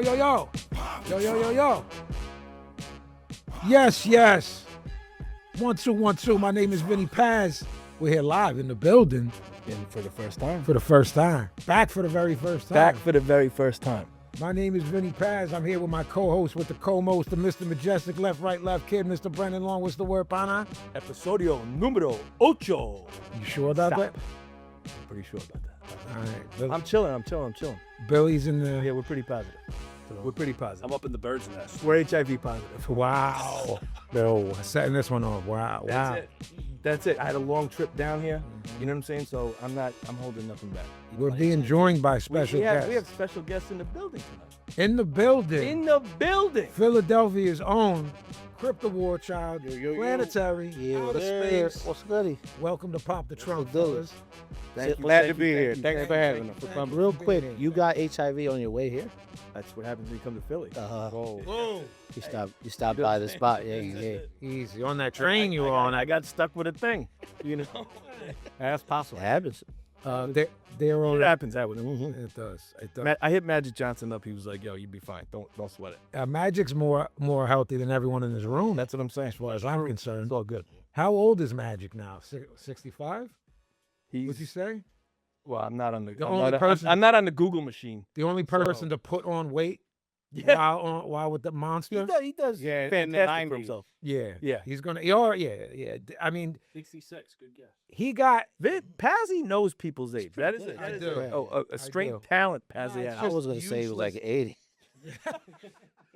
yo, yo, yo. Yo, yo, yo, yo. Yes, yes. 1, 2, 1, 2. My name is Vinnie Paz. We're here live in the building. And for the first time. For the first time. Back for the very first time. Back for the very first time. My name is Vinnie Paz. I'm here with my co-host, with the co-most, the Mr. Majestic, left, right, kid, Mr. Brennan Long. What's the word, pana? Episodio número 8. You sure about Stop. that? I'm pretty sure about that. All right. Bill, I'm chilling. Billy's in the... Yeah, we're pretty positive. We're pretty positive. I'm up in the bird's nest. We're HIV positive. Wow. Bill, setting this one off. Wow. That's it. I had a long trip down here. You know what I'm saying? So I'm holding nothing back. We're being joined by special guests. We have special guests in the building tonight. In the building. In the building. Philadelphia's own Crypt the Warchild, Planetary, Outerspace. What's goody? Welcome to Pop the Trunk, do it. fellas. Thank you. Glad to be here. Thanks for having us. Real quick, you got HIV on your way here? That's what happens when you come to Philly. Whoa. You stopped by the spot. Yeah. Easy. On that train you were on. I got stuck with a thing. You know? That's possible. It happens. They're on. It happens. That would. It does. It does. I hit Magic Johnson up. He was like, "Yo, you'd be fine. Don't sweat it." Magic's more healthy than everyone in this room. That's what I'm saying. as far as I'm concerned. It's all good. How old is Magic now? 65? He's, What'd you say? Well, I'm not on the. I'm not on the Google machine. The only person to put on weight Yeah. while with the monster. He does. Yeah, Fantastic for himself. Yeah. He's gonna. I mean, 66, good guess. he got. Pazzy knows people's age. That is I that is do. a straight talent. Pazzy Nah, it's has. I was gonna say it was like 80.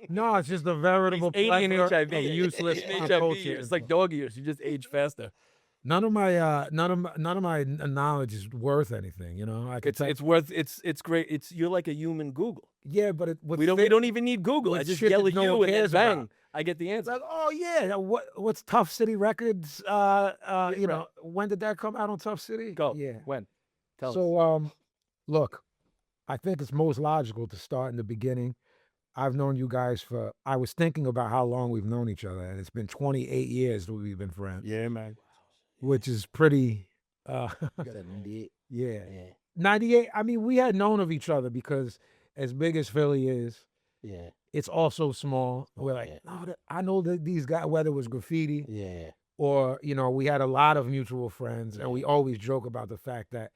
No, it's just a veritable He's 80 in plethora HIV. of useless In pop HIV culture. years. It's like dog years. You just age faster. None of my knowledge is worth anything. You know, I could tell. It's worth. It's great. You're like a human Google. Yeah, but We don't even need Google. with I just shit yell that at no you one and then cares bang. about. I get the It's answer. like, oh yeah, what's Tough City Records? You know, when did that come out on Tough City? Go. Yeah. When? Tell us. So look, I think it's most logical to start in the beginning. I've known you guys I was thinking about how long we've known each other, and it's been 28 years that we've been friends. Yeah, man. Which is pretty. 78. Yeah. 98. I mean, we had known of each other because as big as Philly is, Yeah. it's also small. We're like, Yeah. no, I know that these guys, whether it was graffiti Yeah. or, you know, we had a lot of mutual friends, and we always joke about the fact that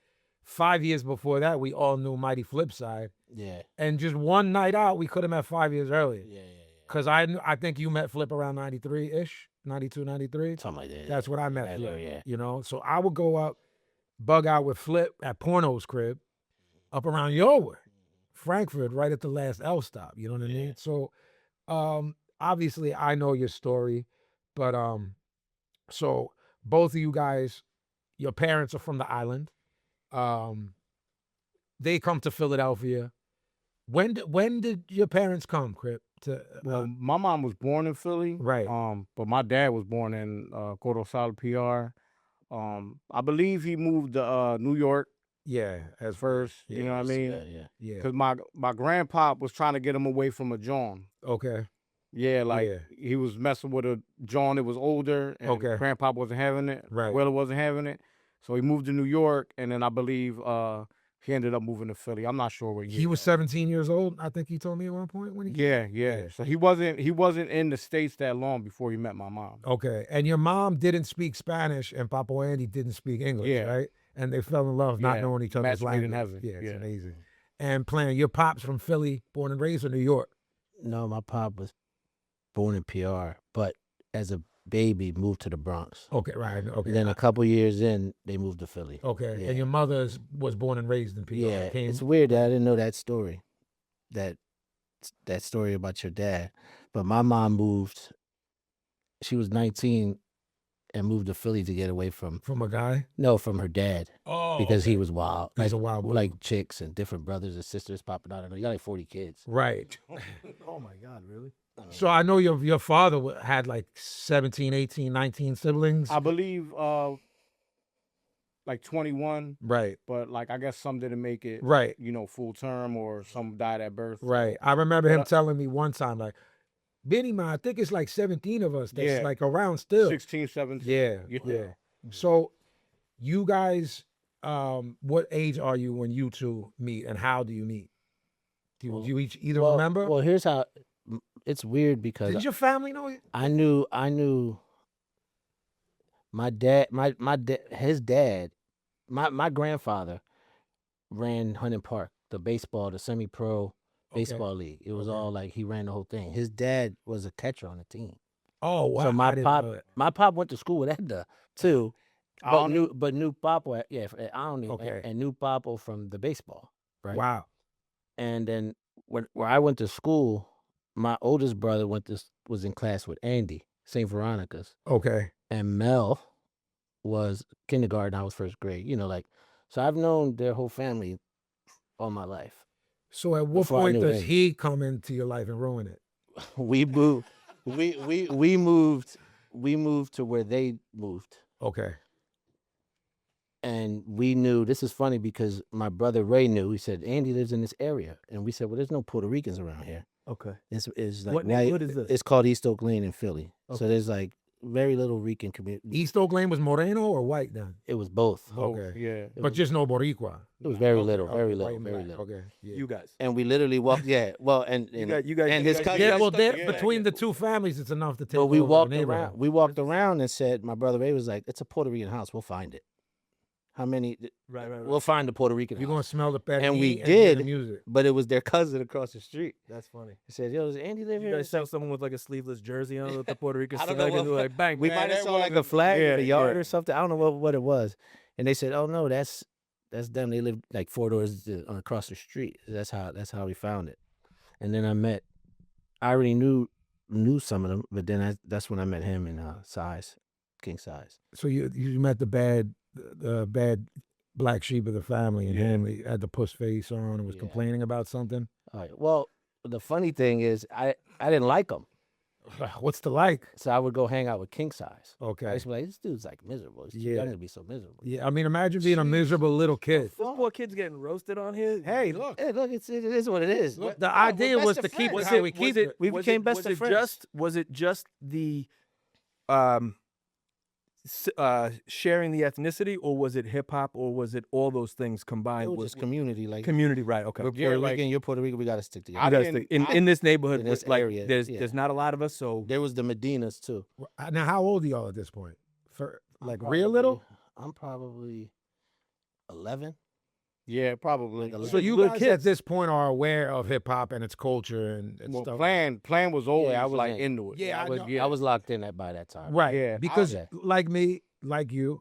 5 years before that, we all knew Mighty Flipside. Yeah. And just one night out, we could have met 5 years earlier. Yeah. Because I think you met Flip around 93-ish, 92, 93. Something like that. That's when I met Yeah, Flip. yeah. You know, so I would go up, bug out with Flip at Porno's crib, up around your way, Frankfurt, right at the last L stop. You know what I mean? So, obviously, I know your story, but so both of you guys, your parents are from the island. They come to Philadelphia. When did your parents come, Crypt? Well, my mom was born in Philly, Right. But my dad was born in Corozal, PR. I believe he moved to New York Yeah, as first. You know what I mean? Yeah. yeah. Because my grandpa was trying to get him away from a John. Okay. Yeah, like Yeah. he was messing with a John that was older, and Okay. grandpa wasn't having it. Right. Willa wasn't having it, so he moved to New York, and then I believe he ended up moving to Philly. I'm not sure what year. He was 17 years old. I think he told me at one point when he. Yeah. So he wasn't in the States that long before he met my mom. Okay, and your mom didn't speak Spanish, and Papa Andy didn't speak English, Yeah. right? And they fell in love, not Yeah, knowing each other's match made in language. heaven. Yeah, it's Yeah. amazing. And playing your pops from Philly, born and raised in New York. No, my pop was born in PR, but as a baby moved to the Bronx. Okay, right. Okay. And then a couple years in, they moved to Philly. Okay, Yeah. and your mother was born and raised in PR. Yeah, Came- it's weird that I didn't know that story. That story about your dad. But my mom moved. She was 19 and moved to Philly to get away from a guy. from her dad Oh, because he was wild. He's like, a wild boy. like chicks and different brothers and sisters popping out. I know you got like 40 kids. Right. Oh my God, really? So I know your father had like 17, 18, 19 siblings. I believe like 21, Right. but like I guess some didn't make it, Right. you know, full term, or some died at birth. Right. I remember him But telling me one time, like, Benny, man, I think it's like 17 of us that's Yeah. like around still. 16, 17. Yeah. Yeah. Yeah. So you guys, what age are you when you two meet, and how do you meet? Do Well- you each either well, remember? Well, here's how it's weird because Didn't your family know it? I knew my dad, his dad, my grandfather ran Hunting Park, the semi-pro baseball league. It was Okay. all like he ran the whole thing. His dad was a catcher on the team. Oh wow! So I didn't know that. my pop went to school with Edda too, I don't but knew Papo, I don't know, Okay. and knew Papo from the baseball, right? Wow. And then where I went to school, my oldest brother was in class with Andy, St. Veronica's, Okay. and Mel was kindergarten. I was first grade. So I've known their whole family all my life. So at what Before I point knew does him. he come into your life and ruin it? We moved. We moved to where they moved. Okay. And we knew, this is funny because my brother Ray knew. He said, Andy lives in this area. And we said, well, there's no Puerto Ricans around here. Okay. This is like What neighborhood is this? It's called East Oak Lane in Philly. So Okay. there's like very little Rican community. East Oak Lane was Moreno or white then? It was both. Okay. Yeah. It But was, just no Boricua. it was very little, Okay, very white little, and very black. little. Okay. Yeah. You guys. And we literally walked. Yeah. Well, and You guys. and you his guys- cousin. you Yeah, guys well, stuck there, together. between the two families, it's enough to take But we over a walked neighborhood. around. We walked around and said, my brother Ray was like, it's a Puerto Rican house. We'll find it. How many? Right. We'll find the Puerto Rican You're house. gonna smell the bad And we heat hear the did. music. But it was their cousin across the street. That's funny. He said, yo, does Andy live You here? guys saw someone with like a sleeveless jersey on with the Puerto Rican I don't flag know and they're what- like bang. We bang. might have that saw like a wasn't- flag in yeah, the yard yeah. or something. I don't know what it was. And they said, "Oh no, that's them. They live like 4 doors across the street." That's how we found it. And then I already knew some of them, but then that's when I met him in King Size. So you met the bad black sheep of the family, and him he had the puss face on and was Yeah. complaining about something. All right. Well, the funny thing is, I didn't like him, What's the like? so I would go hang out with King Size. I Okay. used to be like, this dude's like miserable. He's too Yeah. young to be so miserable. Yeah, I mean, imagine being a miserable little kid. This poor kid's getting roasted on here. Hey, look. Hey, look, it is what it is. Look, the idea was to keep it how we keep it. We became best of friends. Was it just the sharing the ethnicity, or was it hip hop, or was it all those things It combined? was with just community, like community, right? Okay. we're Yeah, Puerto like- Rican, you're Puerto Rican, we got to stick You together. guys think- in this neighborhood, in this like area, there's yeah. there's not a lot of us, so There was the Medinas too. Now, how old are y'all at this point? For like I'm real little? I'm probably 11. Yeah, probably. Like a So you good guys kids. at this point are aware of hip hop and its culture and Well, stuff. plan was always Yeah, I was like in- into it. Yeah, I know. I was locked in by that time. Right. Yeah. Because Yeah. like me, like you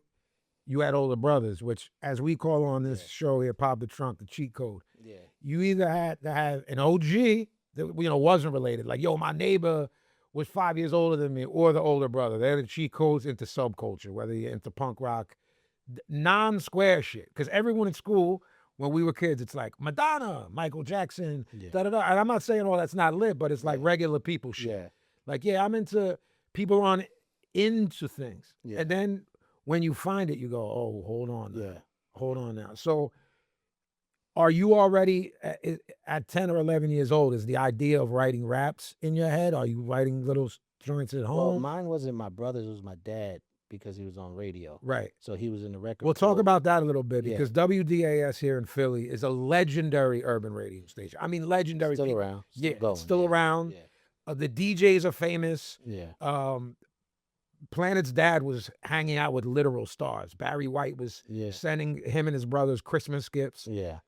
had older brothers, which as we call on this show here, Pop the Trunk, the cheat code. Yeah. You either had to have an OG that wasn't related, like my neighbor was 5 years older than me, or the older brother. They're the cheat codes into subculture, whether you're into punk rock, non-square shit. Because everyone in school, when we were kids, it's like Madonna, Michael Jackson, Yeah. da da da. And I'm not saying all that's not lit, but it's like regular people shit. Yeah. Like, yeah, I'm into people on into things. Yeah. And then when you find it, you go, oh, hold on. Yeah. Hold on now. So are you already at 10 or 11 years old? Is the idea of writing raps in your head? Are you writing little joints at Well, home? mine wasn't my brother's, it was my dad because he was on radio. Right. So he was in the record. We'll talk pool. about that a little bit Yeah. because WDAS here in Philly is a legendary urban radio station. I mean, legendary. Still people. around. Yeah, Still going. still yeah. around. Yeah. The DJs are famous. Yeah. Planet's dad was hanging out with literal stars. Barry White was Yeah. sending him and his brothers Christmas gifts. Yeah.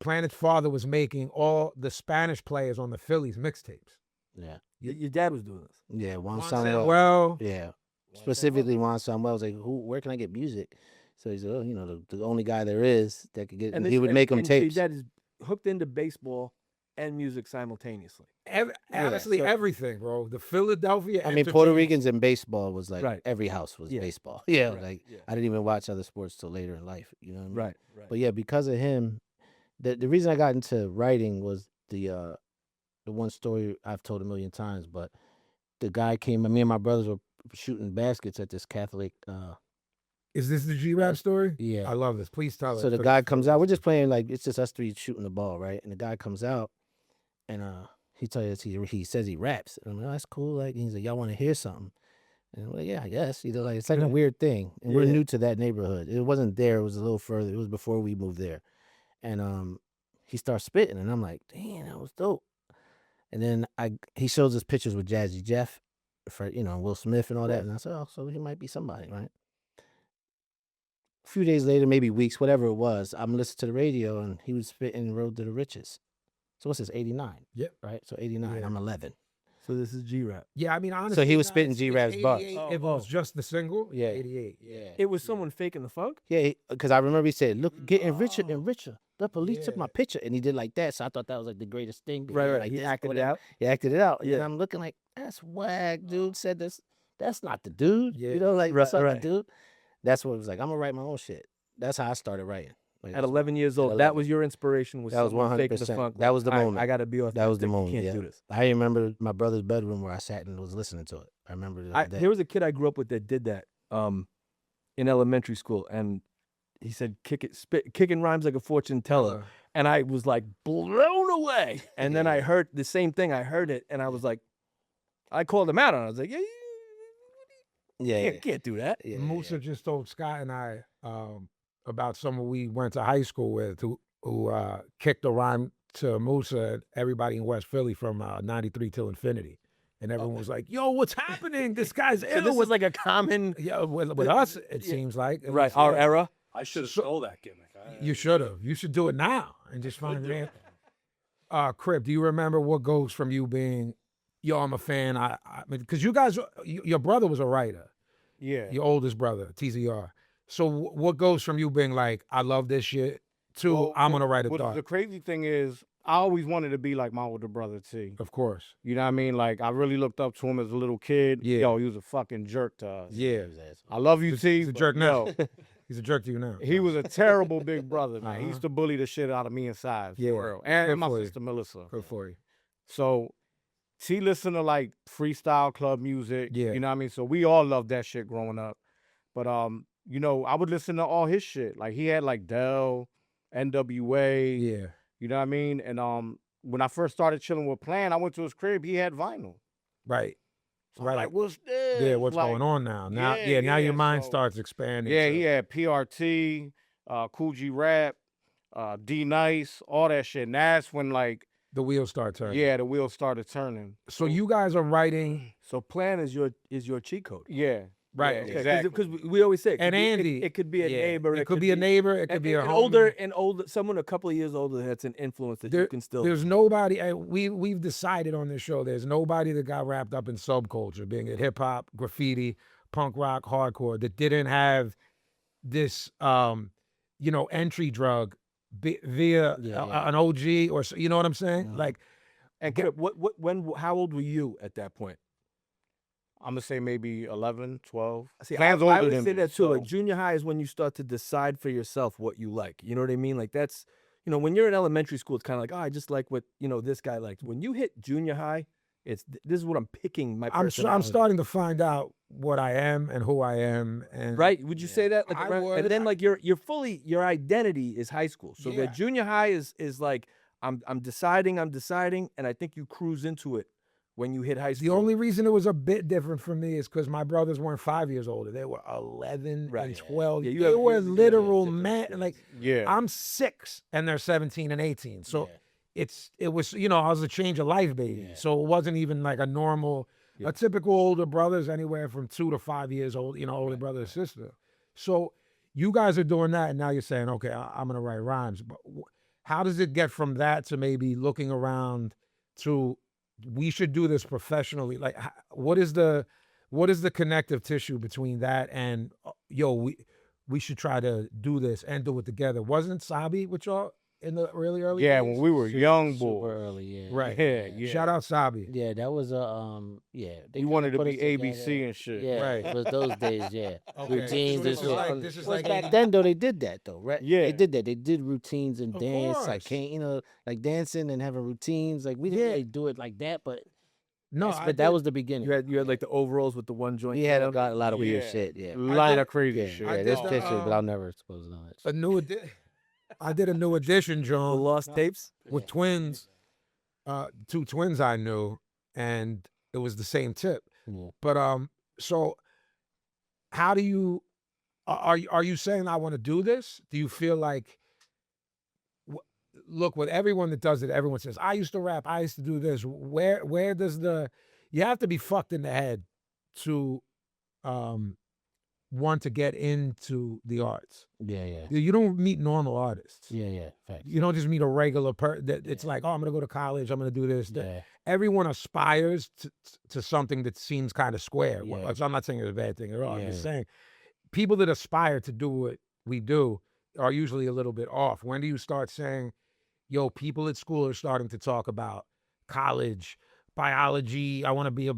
Planet's father was making all the Spanish players on the Phillies mixtapes. Yeah. your dad was doing this. Yeah. Juan Juan Samuel. Samuel. Yeah. Specifically, Juan Samuel was like, where can I get music? So he said, oh, the only guy there is that could get, And he this- would and- make him and your tapes. dad is hooked into baseball and music simultaneously. Honestly, so- everything, bro. The Philadelphia. I mean, Puerto entertainment- Ricans in baseball was like Right. every house was Yeah. baseball. Yeah, Right, like yeah. I didn't even watch other sports till later in life. You know what I mean? Right. But yeah, because of him, the reason I got into writing was the one story I've told a million times. But the guy came. Me and my brothers were shooting baskets at this Catholic. Is this the G-Rap story? Yeah. I love this. Please tell So it. the guy comes out. We're just playing like it's just us three shooting the ball, right? And the guy comes out, and he tells us he says he raps. And I'm like, oh, that's cool. Like he's like, y'all want to hear something? And I'm like, yeah, I guess. Like it's like a weird thing. And we're Yeah. new to that neighborhood. It wasn't there. It was a little further. It was before we moved there. And he starts spitting, and I'm like, damn, that was dope. And then he shows us pictures with Jazzy Jeff, for Will Smith and all that, and I said, oh, so he might be somebody, right? A few days later, maybe weeks, whatever it was, I'm listening to the radio, and he was spitting Road to the Riches. So what's this, 89? Yep. Right? So 89, Yeah. I'm 11. So this is G-Rap. Yeah, I mean, honestly. So he was nah, spitting it's G-Rap's bars. 88. It was just the single. Yeah. 88. Yeah. It was someone faking the funk? Yeah, because I remember he said, look, getting richer and richer. The police took Yeah. my picture, and he did like that, so I thought that was like the greatest thing. Right. Like He this, acted it whatever. out. He acted it out. Yeah. And I'm looking like, that's whack, dude. Said this. That's not the dude. Yeah. You know, like, that's not Right. the dude. That's what it was like. I'm going to write my own shit. That's how I started writing. Like, At 11 years old, At that 11. was your inspiration. That was someone faking the 100%. funk. That was the All right, moment. I got to be authentic. that was the moment. You Yeah. can't do this. I remember my brother's bedroom where I sat and was listening to it. I remember that. There was a kid I grew up with that did that in elementary school, and he said kicking rhymes like a fortune teller, and I was like blown away. And then I heard the same thing. I heard it, and I was like, I called him out on it. I was like, can't do that. Yeah, Musa just told Scott and I about someone we went to high school with who kicked a rhyme to Musa and everybody in West Philly from 93 till infinity. And everyone was like, yo, what's happening? This guy's So ill. this was like a common, Yeah, with us, it seems like. It right? was, Our yeah. era. I should have stole that gimmick. You should have. You should do it now and just find an Crypt, do you remember what goes from you being, yo, I'm a fan? I mean, because you guys, your brother was a writer, Yeah. your oldest brother, TZR. So what goes from you being like, I love this shit, to Well, I'm gonna write a What thought? the crazy thing is, I always wanted to be like my older brother T. Of course. You know what I mean? Like, I really looked up to him as a little kid. Yeah. Yo, he was a fucking jerk to us. Yeah. I love you, T. He's a but jerk now. yo, He's a jerk to you now. he was a terrible big brother, man. He Uh-huh. used to bully the shit out of me and Sives, Yeah. for real. And my Good for you. sister Melissa. Good for you. So T listened to like freestyle club music. Yeah. You know what I mean? So we all loved that shit growing up. But you know, I would listen to all his shit. Like he had like Dell, NWA. Yeah. You know what I mean? And when I first started chilling with Plan, I went to his crib, he had vinyl. Right. So I'm Right. like, what's this? Yeah, what's Like, going on now? Now, yeah, now your yeah, mind so- starts expanding. Yeah, to- he had PRT, Cool G Rap, D Nice, all that shit. And that's when like, the wheels start turning. yeah, the wheels started turning. So you guys are writing, So Plan is your cheat code. Yeah. right? Yeah, exactly. Because we always say it And could be- Andy, it could be a yeah, neighbor. It could be a neighbor. It could be a an homie. older, someone a couple of years older that's an influence that you can still. There's nobody. We've decided on this show. There's nobody that got wrapped up in subculture, being it hip hop, graffiti, punk rock, hardcore, that didn't have this, entry drug via an OG or you know what I'm saying? Mhm. Like, And Crypt, how old were you at that point? I'm gonna say maybe 11, 12. See, Plan's I older would than say me, that too. Like so- junior high is when you start to decide for yourself what you like. You know what I mean? Like that's, when you're in elementary school, it's kind of like, oh, I just like what this guy liked. When you hit junior high, this is what I'm picking. My I'm personality. starting to find out what I am and who I am. And Right? Would you say that? Like I around- would. And then like your identity is high school. So the Yeah. junior high is like I'm deciding, and I think you cruise into it when you hit high The school. only reason it was a bit different for me is because my brothers weren't 5 years older. They were 11 Right. and 12. Yeah, you they have- were you have literal different man. experience. Like, Yeah. I'm 6 and they're 17 and 18. So it was, I was a change of life baby. Yeah. So it wasn't even like a normal, Yeah. a typical older brother's anywhere from 2 to 5 years old, older brother or sister. So you guys are doing that and now you're saying, okay, I'm going to write rhymes. But how does it get from that to maybe looking around to, we should do this professionally? Like, what is the connective tissue between that and, we should try to do this and do it together? Wasn't Sabi with y'all in the really early Yeah, days? when we were young Super boys. early, yeah. Right. Yeah, yeah. Shout out Sabi. Yeah, that was they You wanted to put be us ABC together. and shit. Yeah, Right. it was those days, yeah. Okay. Routines, This this is was like- this is well, like back 80 then though they did that though, right? Yeah. They did that. They did routines and Of dance, course. like like dancing and having routines. Like we didn't Yeah. really do it like that, but No, but that was the beginning. You had like the overalls with the one joint. We had got a lot of weird Yeah. shit, yeah. Line of crazy Yeah, shit. I yeah, did there's the, pictures, but I'll never expose none of that shit. I did a new edition, the John, lost tapes. with twins, 2 twins I knew, and it was the same tip. Yeah. But so how do you are you saying I want to do this? Do you feel like look, with everyone that does it, everyone says, I used to rap, I used to do this. Where does you have to be fucked in the head to want to get into the arts. Yeah. You don't meet normal artists. Yeah. Facts. You don't just meet a regular person that it's like, oh, I'm gonna go to college, I'm gonna do this. Yeah. Everyone aspires to something that seems kind of square. Yeah. So I'm not saying it's a bad thing at all. I'm Yeah. just saying people that aspire to do what we do are usually a little bit off. When do you start saying, yo, people at school are starting to talk about college, biology, I want to be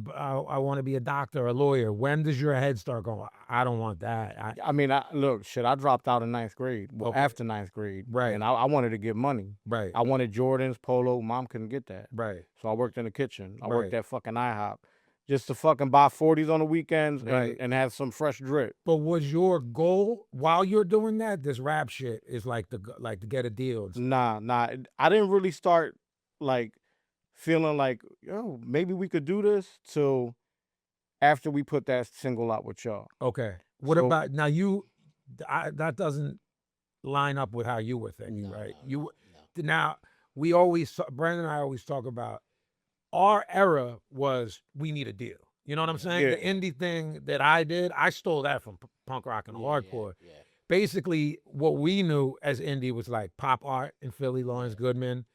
a doctor, a lawyer. When does your head start going, I don't want that? I mean, I dropped out in 9th grade. Well, Okay. after 9th grade. Right. And I wanted to get money. Right. I wanted Jordans, Polo. Mom couldn't get that. Right. So I worked in the kitchen. I Right. worked at fucking IHOP just to fucking buy 40s on the weekends Right. and have some fresh drip. But was your goal while you're doing that? This rap shit is like to get a deal. Nah. I didn't really start like feeling like, yo, maybe we could do this till after we put that single out with y'all. Okay. What So- about now? That doesn't line up with how you were thinking, right? Now we always Brandon and I always talk about our era was we need a deal. You know what I'm saying? Yeah. The indie thing that I did, I stole that from punk rock and hardcore. Yeah. Basically, what we knew as indie was like pop art in Philly, Lawrence Goodman.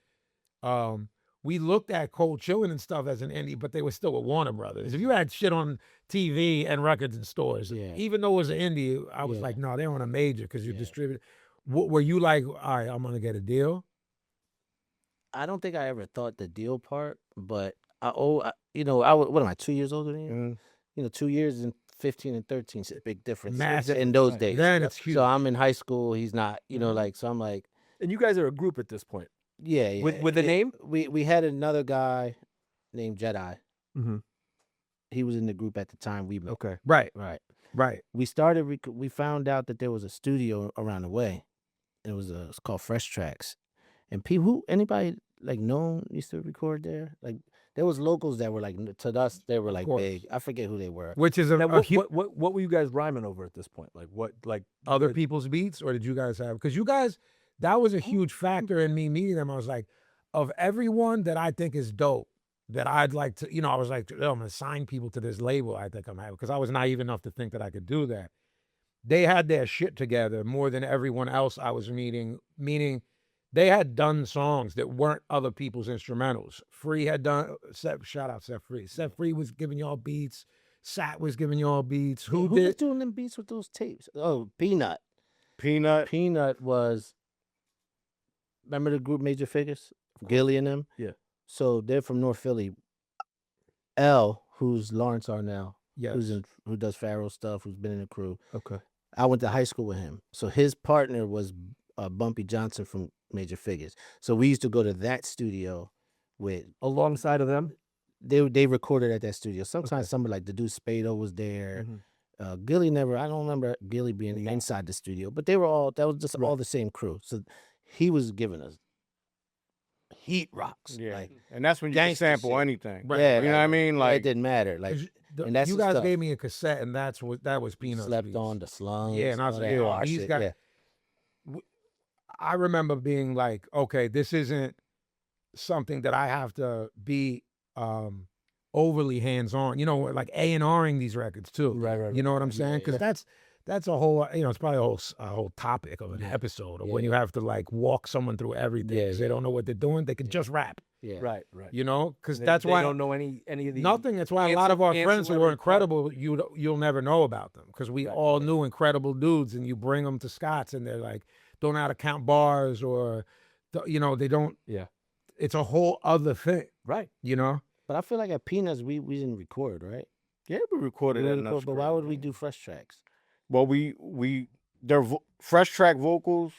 We looked at Cold Chillin' and stuff as an indie, but they were still with Warner Brothers. If you had shit on TV and records in stores, Yeah. even though it was an indie, I was Yeah. like, no, they want a major because you Yeah. distribute. Were you like, all right, I'm gonna get a deal? I don't think I ever thought the deal part, but what am I, 2 years older than you? Mhm. 2 years and 15 and 13 is a big difference Massive. in those Right. days. Then it's huge. So I'm in high school. He's not. Mhm. Like, so I'm like, And you guys are a group at this point. yeah. With the name? We had another guy named Jedi. Mm-hmm. He was in the group at the time we met. Okay. Right, Right. We started. We found out that there was a studio around the way. It's called Fresh Tracks, and anybody like known used to record there. Like there was locals that were like, to us they were like course. big. I forget who they were. which is Now, a huge what were you guys rhyming over at this point? Like what? Like other people's beats, or did you guys have? Because you guys, that was a huge factor in me meeting them. I was like, of everyone that I think is dope, that I'd like to, I was like, I'm gonna sign people to this label. I think I'm having, because I was naive enough to think that I could do that. They had their shit together more than everyone else I was meeting. Meaning, they had done songs that weren't other people's instrumentals. Free had done. Shout out Seth Free. Seth Free was giving y'all beats. Sat was giving y'all beats. Who was did? doing them beats with those tapes? Oh, Peanut. Peanut. Peanut was. Remember the group Major Figures? Gilly and them. Yeah. So they're from North Philly. L, who's Lawrence Arnell, Yes. who does Pharaohs stuff, who's been in the crew. Okay. I went to high school with him. So his partner was Bumpy Johnson from Major Figures. So we used to go to that studio with. Alongside of them. They recorded at that studio. Sometimes Okay. somebody like the dude Spado was there. Mhm. Gilly never. I don't remember Gilly being inside the studio, but they were all. That was just all the same crew. So he was giving us heat rocks. Yeah. Like, And that's when you can gangster sample shit. anything. Right. yeah, You know what I mean? it Like, didn't matter. Like 'Cause and that's you the guys stuff. gave me a cassette, and that was Peanuts. slept beats. on the slums. Yeah, and I was all like, that oh, hard he's shit, got- yeah. I remember being like, okay, this isn't something that I have to be overly hands on. Like A&Ring these records too. Right. You know what I'm saying? Because that's a whole. It's probably a whole topic of an episode of when you have to like walk someone through everything. Yeah, 'Cause they don't know what they're doing. They can just rap. Yeah. Right. Because They- that's they why don't know any of the nothing. That's why a lot of our friends who ancillary were part. incredible, you'll never know about them because we Right, all knew incredible dudes, and you bring them to Scott's, and they're like, don't know how to count bars, or they don't. Yeah. It's a whole other thing. Right. But I feel like at Peanuts we didn't record, right? yeah, we recorded We it. didn't record, but why would we do Fresh Tracks? Well, their fresh track vocals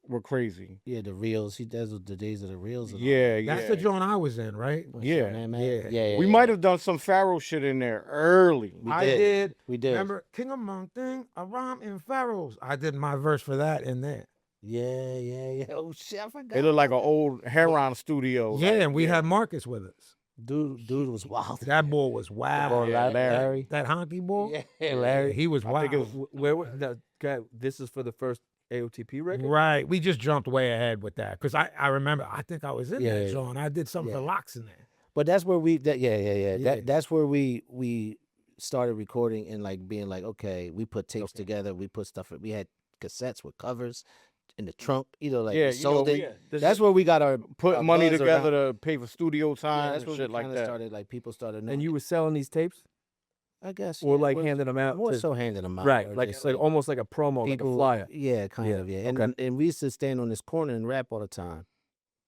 were crazy. Yeah, the reels. He does the days of the reels. and all Yeah, That's yeah. the joint I was in, right? that. Yeah. Man, Yeah. yeah. We might have done some Pharaoh shit in there early. We I did. did. We did. Remember King Among Thing, a rhyme in Pharaohs. I did my verse for that in there. Yeah. Oh shit, I forgot. It looked like an old Heron studio. Yeah, like, and we had Marcus with us. Dude was wild. That boy was wild. Boy, yeah, Larry. That honky boy. Yeah, Larry. He was I wild. think it was where the guy. This is for the first AOTP record? Right. We just jumped way ahead with that because I remember. I think I was in Yeah, that yeah. zone. I did something for Yeah. Locks in there. But that's where we yeah. Yeah. That's where we started recording and like being like, okay, we put tapes together, we put stuff. We had cassettes with covers in the trunk, like Yeah, we sold we- it. That's where we got our Put money buzz together around. to pay for studio Yeah, time that's and where shit we like kind of that. started. Like people started knowing. And you were selling these tapes, I guess, or yeah, like was handing them out, more to, so handing them out, right? or Like just, like almost like a promo, like a flyer. Yeah, kind Yeah, of, yeah. And okay. and we used to stand on this corner and rap all the time.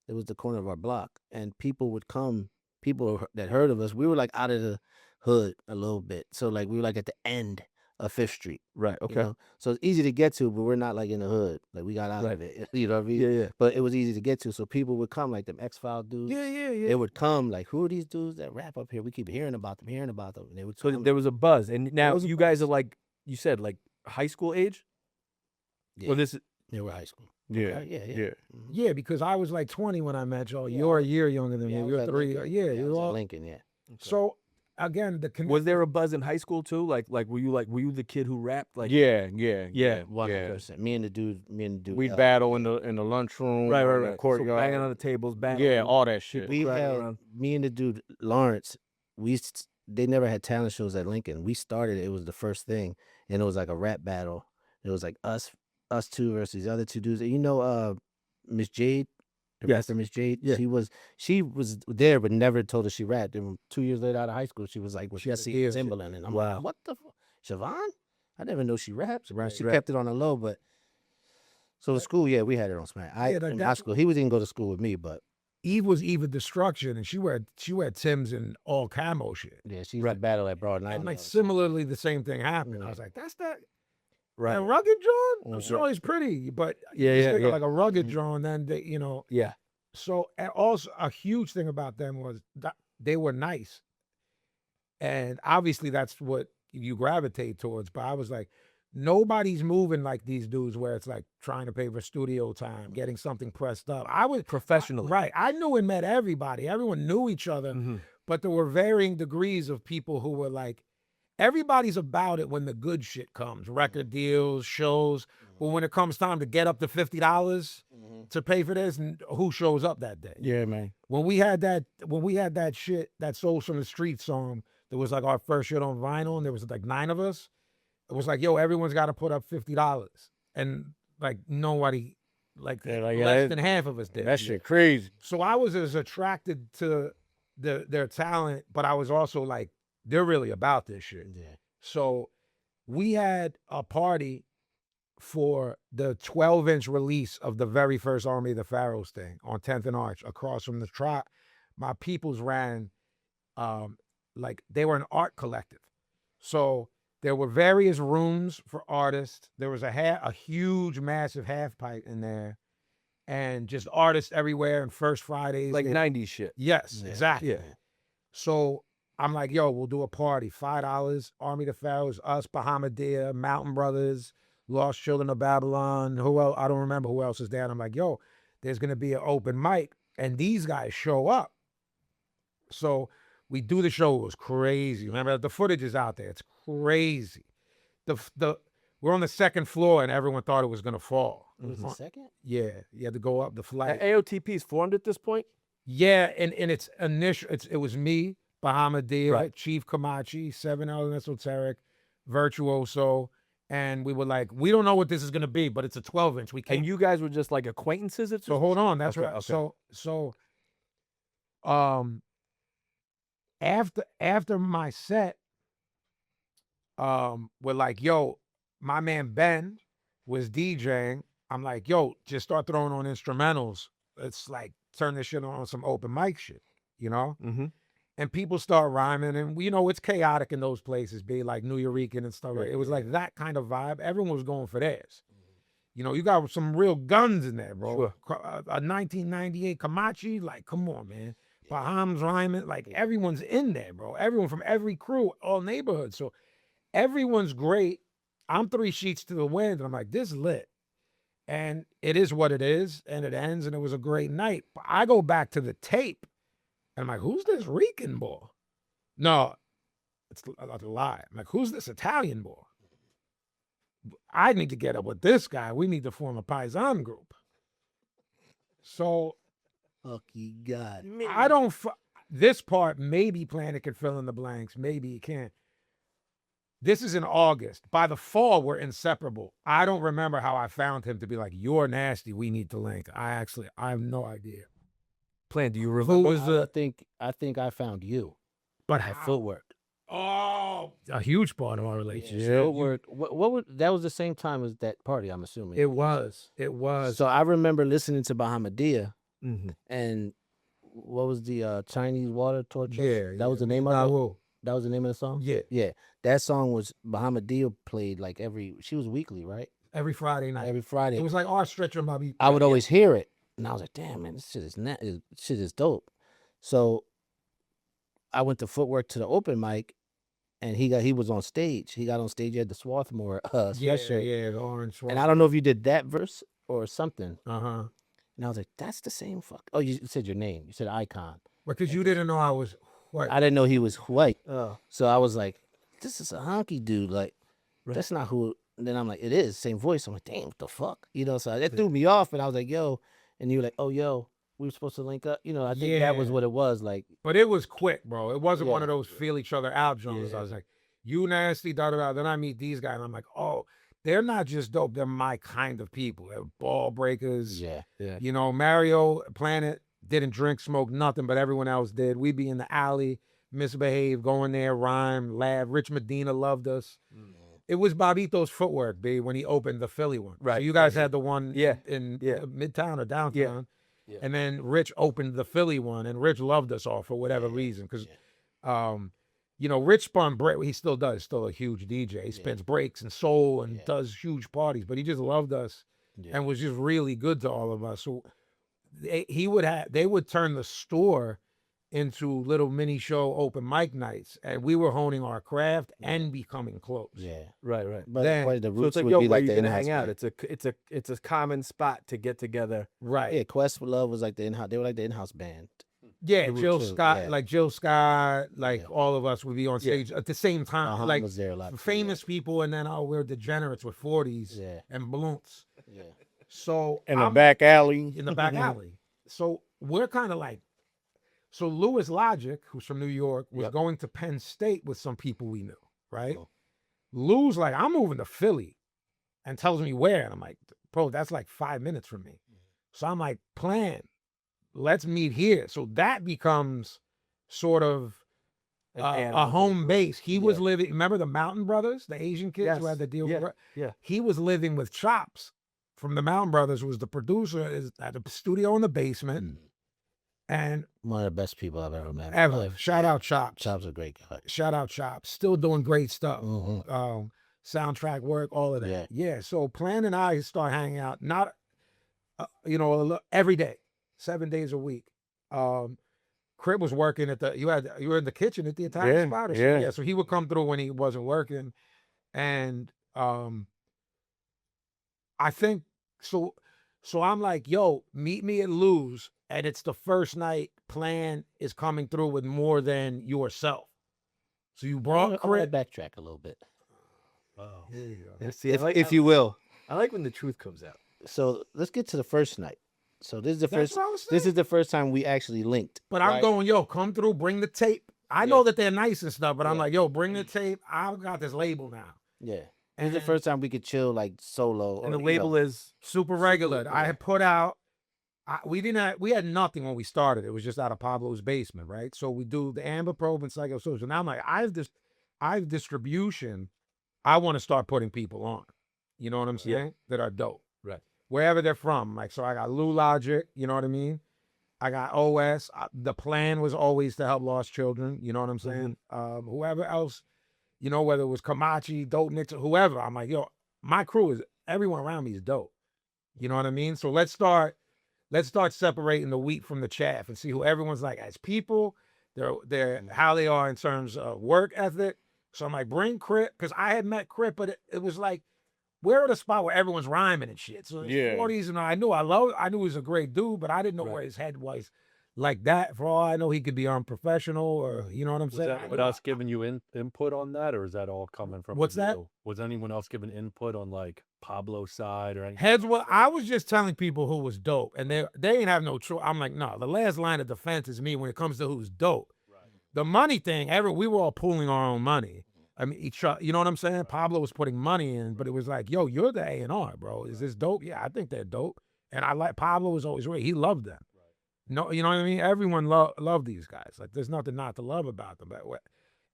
It was the corner of our block, and people would come. People that heard of us, we were like out of the hood a little bit, so like we were like at the end of Fifth Street. Right. Okay. So it's easy to get to, but we're not like in the hood. Like we got out of it. You know what I mean? Yeah. Yeah. But it was easy to get to, so people would come, like them X-File dudes. Yeah. They would come, like, who are these dudes that rap up here? We keep hearing about them, and they would So come. there was a buzz, and now was a you guys buzz. are like you said, like high school age. Yeah. Well, this is They were high school. Yeah, Yeah. Mhm. Yeah, because I was like 20 when I met y'all. Yeah, You're I a year younger than Yeah, I me. was You're at 3. Lincoln. Yeah, I you're was at all. Lincoln, yeah. So again, the was there a buzz in high school too? Like were you the kid who rapped? Like yeah. 100%. Me and the dude. We'd battle in the lunchroom, right, in the right. So courtyard. banging on the tables, banging. Yeah, all that shit. We crowding had around. me and the dude Lawrence. They never had talent shows at Lincoln. We started it was the first thing, and it was like a rap battle. It was like us two versus the other two dudes. Miss Jade. Yes. Miss Jade. Yeah. She was there, but never told us she rapped. And 2 years later out of high school, she was like with She had Jesse the ear and shit. Timbaland, and I'm Wow. like, what the Siobhan? I never know she raps. She right. kept it on the low, but so the school, yeah, we had it on smack. Yeah, In high school, he didn't go to school with me, but Eve was Eve of Destruction, and she wear Timbs and all camo shit. yeah, she used to battle at Broad Night. And like similarly, the same thing happened. I was like, that's that. Right. That rugged John. I'm Mhm. sure he's pretty, but Yeah, just yeah, think of yeah. like a rugged John. Then they, Yeah. So and also a huge thing about them was that they were nice, and obviously that's what you gravitate towards. But I was like, nobody's moving like these dudes, where it's like trying to pay for studio time, getting something pressed up. I was Professionally. right. I knew and met everybody. Everyone knew each other, Mhm. but there were varying degrees of people who were like, everybody's about it when the good shit comes, record deals, shows. But when it comes time to get up to $50 to pay for this, who shows up that day? Yeah, man. When we had that shit, that Souls from the Street song, that was like our first shit on vinyl, and there was like 9 of us. It was like, yo, everyone's got to put up $50, and like nobody, like less than half of us did. That shit crazy. So I was as attracted to their talent, but I was also like, they're really about this shit. Yeah. So we had a party for the 12-inch release of the very first Army of the Pharaohs thing on 10th and Arch across from the Trop. My peoples ran, like they were an art collective. So there were various rooms for artists. There was a huge, massive half pipe in there, and just artists everywhere. And First Fridays, Like 90s shit. yes, Yeah. exactly. Yeah. So I'm like, yo, we'll do a party. $5, Army of the Pharaohs, us, Bahamadia, Mountain Brothers, Lost Children of Babylon. Who else? I don't remember who else is there. And I'm like, yo, there's gonna be an open mic, and these guys show up. So we do the show. It was crazy. Remember, the footage is out there. It's crazy. We're on the second floor, and everyone thought it was gonna fall. It was the second? Yeah, you had to go up the flight. AOTP's formed at this point. Yeah, and its initial, it was me, Bahamadia, Right. Chief Kamachi, 7 Element Esoteric, Virtuoso, and we were like, we don't know what this is gonna be, but it's a 12-inch. We can't. And you guys were just like acquaintances at So hold on, that's Okay, right. okay. So, after my set, we're like, yo, my man Ben was DJing. I'm like, yo, just start throwing on instrumentals. It's like turn this shit on some open mic shit, you know? Mm-hmm. And people start rhyming, and it's chaotic in those places, be like New Yorican and stuff. Right. It was like that kind of vibe. Everyone was going for theirs. You got some real guns in there, bro. Sure. A 1998 Kamachi, like, come on, man. Baham's rhyming, like everyone's in there, bro. Everyone from every crew, all neighborhoods. So everyone's great. I'm 3 sheets to the wind, and I'm like, this lit. And it is what it is, and it ends, and it was a great night. But I go back to the tape, and I'm like, who's this Rican boy? No, it's a lie. I'm like, who's this Italian boy? I need to get up with this guy. We need to form a Paisan group. So Fucky God. I don't. This part, maybe Planet could fill in the blanks. Maybe it can't. This is in August. By the fall, we're inseparable. I don't remember how I found him to be like, you're nasty. We need to link. I have no idea. Plan, do you Who remember? was the? I think I found you But at how? Footwork. Oh, a huge part of our relationship. Footwork. What was that? Was the same time as that party? I'm assuming It was. It was. So I remember listening to Bahamadia, Mm-hmm. and what was the Chinese water torture? Yeah, that was the name of it. That was the name of the song. Yeah, Yeah. That song was Bahamadia played like she was weekly, right? every Friday night. Every Friday. It was like our stretcher, Bobby. I would always hear it, and I was like, "Damn, man, this shit is dope." So I went to Footwork to the open mic, and he was on stage. He got on stage at the Swarthmore sweatshirt. Yeah, the orange. And I don't know if you did that verse or something. Uh-huh. And I was like, "That's the same fuck." Oh, you said your name. You said Icon. Because you didn't know I was white. I didn't know he was white. Oh, So I was like, "This is a honky dude. Like, that's not who." And then I'm like, "It is same voice." I'm like, "Damn, what the fuck?" So that threw me off, and I was like, "Yo," and you were like, "Oh, yo, we were supposed to link up." I think that was Yeah. what it was. Like, But it was quick, bro. It wasn't one Yeah. of those feel each other out joints. Yeah. I was like, you nasty, da-da-da. Then I meet these guys, and I'm like, oh, they're not just dope. They're my kind of people. They're ball breakers. yeah, Mario Planet didn't drink, smoke, nothing, but everyone else did. We'd be in the alley, misbehave, going there, rhyme, laugh. Rich Medina loved us. It was Bobito's Footwork, B, when he opened the Philly one. So Right, you guys had the one Yeah, in yeah. Midtown or downtown. Yeah. And then Rich opened the Philly one, and Rich loved us all for whatever reason. Because, Rich spun break. He still does. Still a huge DJ. He spins breaks and soul and does huge parties. But he just loved us and was just really good to all of us. So they would turn the store into little mini show open mic nights, and we were honing our craft and becoming close. yeah. right. But Then- the So roots it's like, would yo, be where like you the gonna in-house hang out? band. It's a common spot to get together. Right. Yeah, Quest for Love was like the in-house. They were like the in-house band. Yeah, The Jill Roots too, Scott, yeah. like Jill Scott, like Yeah. all of us would be on stage at the same time. Uh-huh, Like was there a lot. too, famous people, and then we're degenerates with 40s Yeah. and balloons. Yeah. So In the I'm back alley. in the back alley. So we're kind of like, so Louis Logic, who's from New York, was going to Penn State with some people we knew, right? Oh. Lou's like, I'm moving to Philly, and tells me where, and I'm like, bro, that's like 5 minutes from me. So I'm like, let's meet here. So that becomes sort of a home base. He was living, remember the Mountain Brothers, the Asian kids who Yes. had the deal? Yeah. Yeah. He was living with Chops from the Mountain Brothers, who was the producer, is at a studio in the basement. And One of the best people I've ever met. in my ever. life. Shout out Chops. Chop's a great guy. Shout out Chops. Still doing great stuff. Mhm. Soundtrack work, all of that. Yeah. Yeah. So Plan and I start hanging out, not, every day, 7 days a week. Crypt was working you were in the kitchen at the Italian Yeah, spot. Or yeah. something. So he would come through when he wasn't working. And I think, so I'm like, yo, meet me at Lou's. And it's the first night Plan is coming through with more than yourself. So you I brought want to Crypt. backtrack a little bit. Yeah, see, If you will. I like when the truth comes out. So let's get to the first night. So this is the That's first. what I was This saying. is the first time we actually linked. But I'm right? going, yo, come through, bring the tape. I know that they're nice and stuff, but I'm Yeah. like, yo, bring the tape. I've got this label now. Yeah. This is the And- first time we could chill like solo. And the or, label is Super regular. I had put out, we had nothing when we started. It was just out of Pablo's basement, right? So we do the Amber Probe and Psychosocial. Now I'm like, I have distribution. I want to start putting people on. You know what I'm saying? That are dope. Right. Wherever they're from. Like, so I got Lou Logic, you know what I mean? I got OS. The plan was always to help lost children. You know what I'm saying? Whoever else, whether it was Kamachi, Dope Nix, whoever. I'm like, yo, my crew is, everyone around me is dope. You know what I mean? So let's start separating the wheat from the chaff and see who everyone's like as people, they're how they are in terms of work ethic. So I'm like, bring Crypt, because I had met Crypt, but it was like, we're at a spot where everyone's rhyming and shit. So in his Yeah. 40s, and I knew he was a great dude, but I didn't know where his head was. like that. For all I know, he could be unprofessional, or you know what I'm Was saying. that with us giving you input on that, or is that all coming from What's that? you? Was anyone else giving input on like Pablo's side or anything? Heads, well, I was just telling people who was dope, and they ain't have no choice. I'm like, no, the last line of defense is me when it comes to who's dope. Right. The money thing, we were all pooling our own money. I mean, you know what I'm saying? Pablo was putting money in, but it was like, yo, you're the A&R, bro. Is this dope? Yeah, I think they're dope. And I like, Pablo was always right. He loved them. No, you know what I mean? Everyone loved these guys. Like, there's nothing not to love about them. But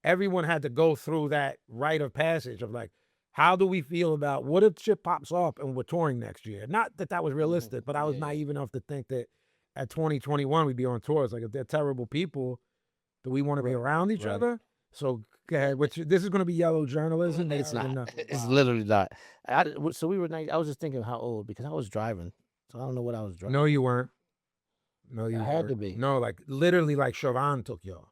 everyone had to go through that rite of passage of like, how do we feel about what if shit pops up and we're touring next year? Not that that was realistic, but I was naive enough to think that at 2021 we'd be on tours. Like, if they're terrible people, do we want to be around each other? So, go ahead. This is going to be yellow journalism. It's They already not. know. It's literally not. So we were. I was just thinking how old because I was driving, so I don't know what I was driving. No, you weren't. No, you I had to weren't. be. No, like literally, like Siobhan took y'all.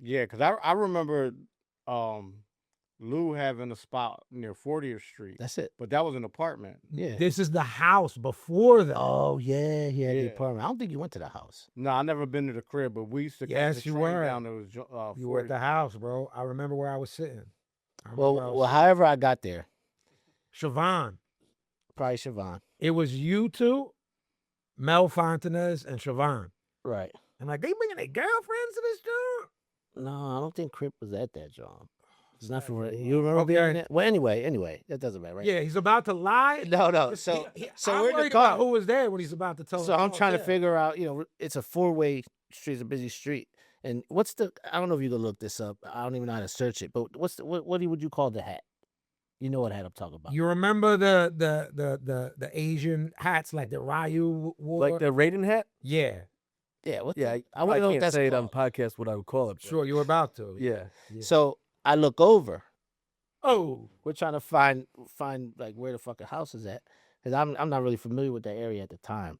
Yeah, because I remember Lou having a spot near 40th Street, That's it. but that was an apartment. Yeah. This is the house before that. Oh yeah, he had the Yeah. apartment. I don't think you went to the house. No, I never been to the crib, but we used to Yes, catch the you train were. down. There was You were at the house, bro. I remember where I was sitting. I remember where I was Well, however I got there, sitting. Siobhan. probably Siobhan. It was you two, Mel Fontanez, and Siobhan. Right. And like, they bringing their girlfriends to this joint? No, I don't think Crypt was at that job. It's not for you remember Okay. being there? Well, anyway, that doesn't matter, right? Yeah, he's about to lie. No. Just- So I'm we're in the worried about car. who was there when he's about to tell. So the I'm truth. trying to Yeah. figure out. It's a 4-way street, it's a busy street. And what's the? I don't know if you can look this up. I don't even know how to search it. But what would you call the hat? You know what hat I'm talking about? You remember the Asian hats like that Ryu wore? Like the Raiden hat? Yeah, Yeah. Yeah, I want to know what can't that's say it called. on podcast what I would call it. but sure. You were about to. Yeah. So I look over. Oh, We're trying to find like where the fucking house is at, because I'm not really familiar with that area at the time,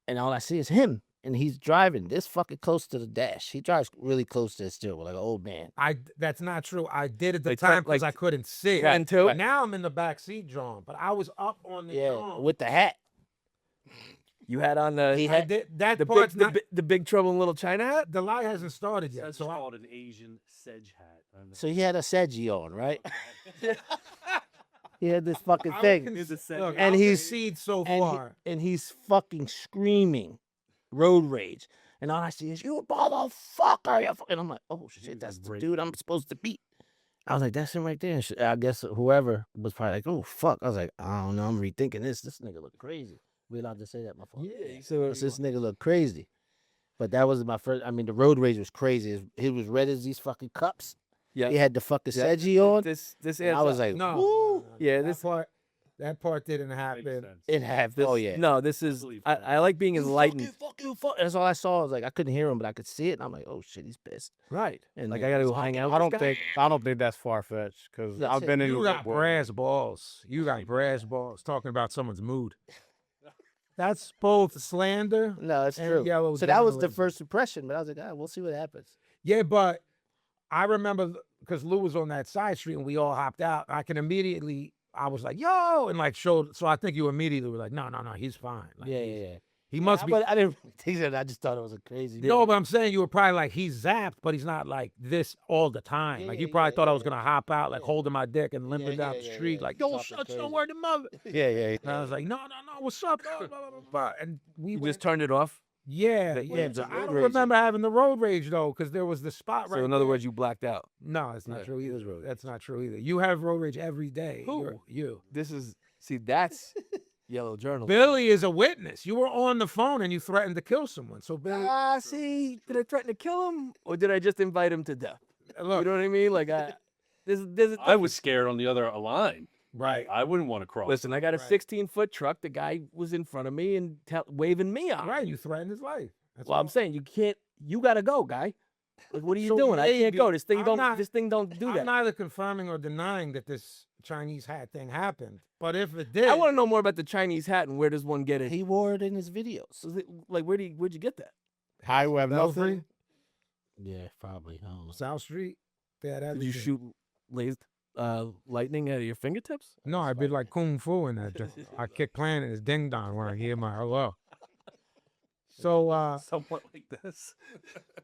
and all I see is him, and he's driving this fucking close to the dash. He drives really close to the steering wheel, like an old man. that's not true. I did at the Like, time because like, I couldn't see. And two. But now I'm in the back seat, John. But I was up on the Yeah, John. with the hat. You had on the He I had did that the part's big, not. the big Trouble in Little China hat? The lie hasn't started yet. That's So called an Asian sedge hat. so he had a sedgy on, right? He had this fucking I thing, can Here's a s- set. look, And I'll he's- concede so and far. he's fucking screaming, road rage, and all I see is you motherfucker, you and I'm like, oh shit, that's the dude I'm supposed to beat. I was like, that's him right there. And I guess whoever was probably like, oh fuck. I was like, I don't know, I'm rethinking this. This nigga look crazy. We allowed to say that, my fault. Yeah. So This nigga look crazy. But that was my first. I mean, the road rage was crazy. He was red as these fucking cups. yeah. He had the fucking Yeah. sedgy on. This And I adds was up. like, No, woo. Yeah, that part didn't Makes happen. sense. It have. This, Oh yeah. No, this is believe I, that. I like being enlightened. Fuck you. That's all I saw. I was like, I couldn't hear him, but I could see it. And I'm like, oh shit, he's pissed. Right. And Like then- I gotta go hang out. I with don't this guy. think that's far fetched because That's I've it. been in. You the got world. brass balls. You got brass balls talking about someone's mood. That's both slander. No, it's And true. yellow So that was the journalism. first impression. But I was like, we'll see what happens. Yeah, but I remember because Lou was on that side street and we all hopped out. I was like, yo, and like showed. So I think you immediately were like, no, he's fine. Like, Yeah. He must be. But I didn't think that. I just thought it was a crazy. No, but I'm saying you were probably like, he's zapped, but he's not like this all the time. Yeah, like yeah, you probably yeah, thought I yeah, was gonna hop out, like yeah. holding my dick and limping Yeah, down yeah, the yeah, street, yeah. like, yo, Talking shut crazy. your word to mother. Yeah. And I was like, no, what's up? Blah, blah, blah, blah, blah. And we You went, just turned it off. yeah. Yeah, So the I road don't rage. remember having the road rage though, because there was the spot right. So in other there. words, you blacked out. No, it's not Yeah. true either. That's not true either. You have road rage every day. Who? You. This is that's yellow journalism. Billy is a witness. You were on the phone and you threatened to kill someone. So Billy, See, did I threaten to kill him or did I just invite him to death? look, You know what I mean? Like this I was scared on the other line. right. I wouldn't want to cross. Listen, I got a Right. 16-foot truck. The guy was in front of me and waving me on. Right, you threatened his life. That's Well, I'm all. saying you can't. You gotta go, guy. Like, what are you So doing? I maybe- can't go. This thing I'm don't. not- This thing don't do I'm that. neither confirming or denying that this Chinese hat thing happened. But if it did, I want to know more about the Chinese hat and where does one get it? He wore it in his videos. Was it- Like, where'd you get that? Highway of Belfry, nothing. Yeah, probably. I don't know. South Street. Yeah, that Did you shoot lightning out of your fingertips? No, I did like kung fu in that. I kicked Planet as Ding Dong when I hear my hello. So Somewhat like this.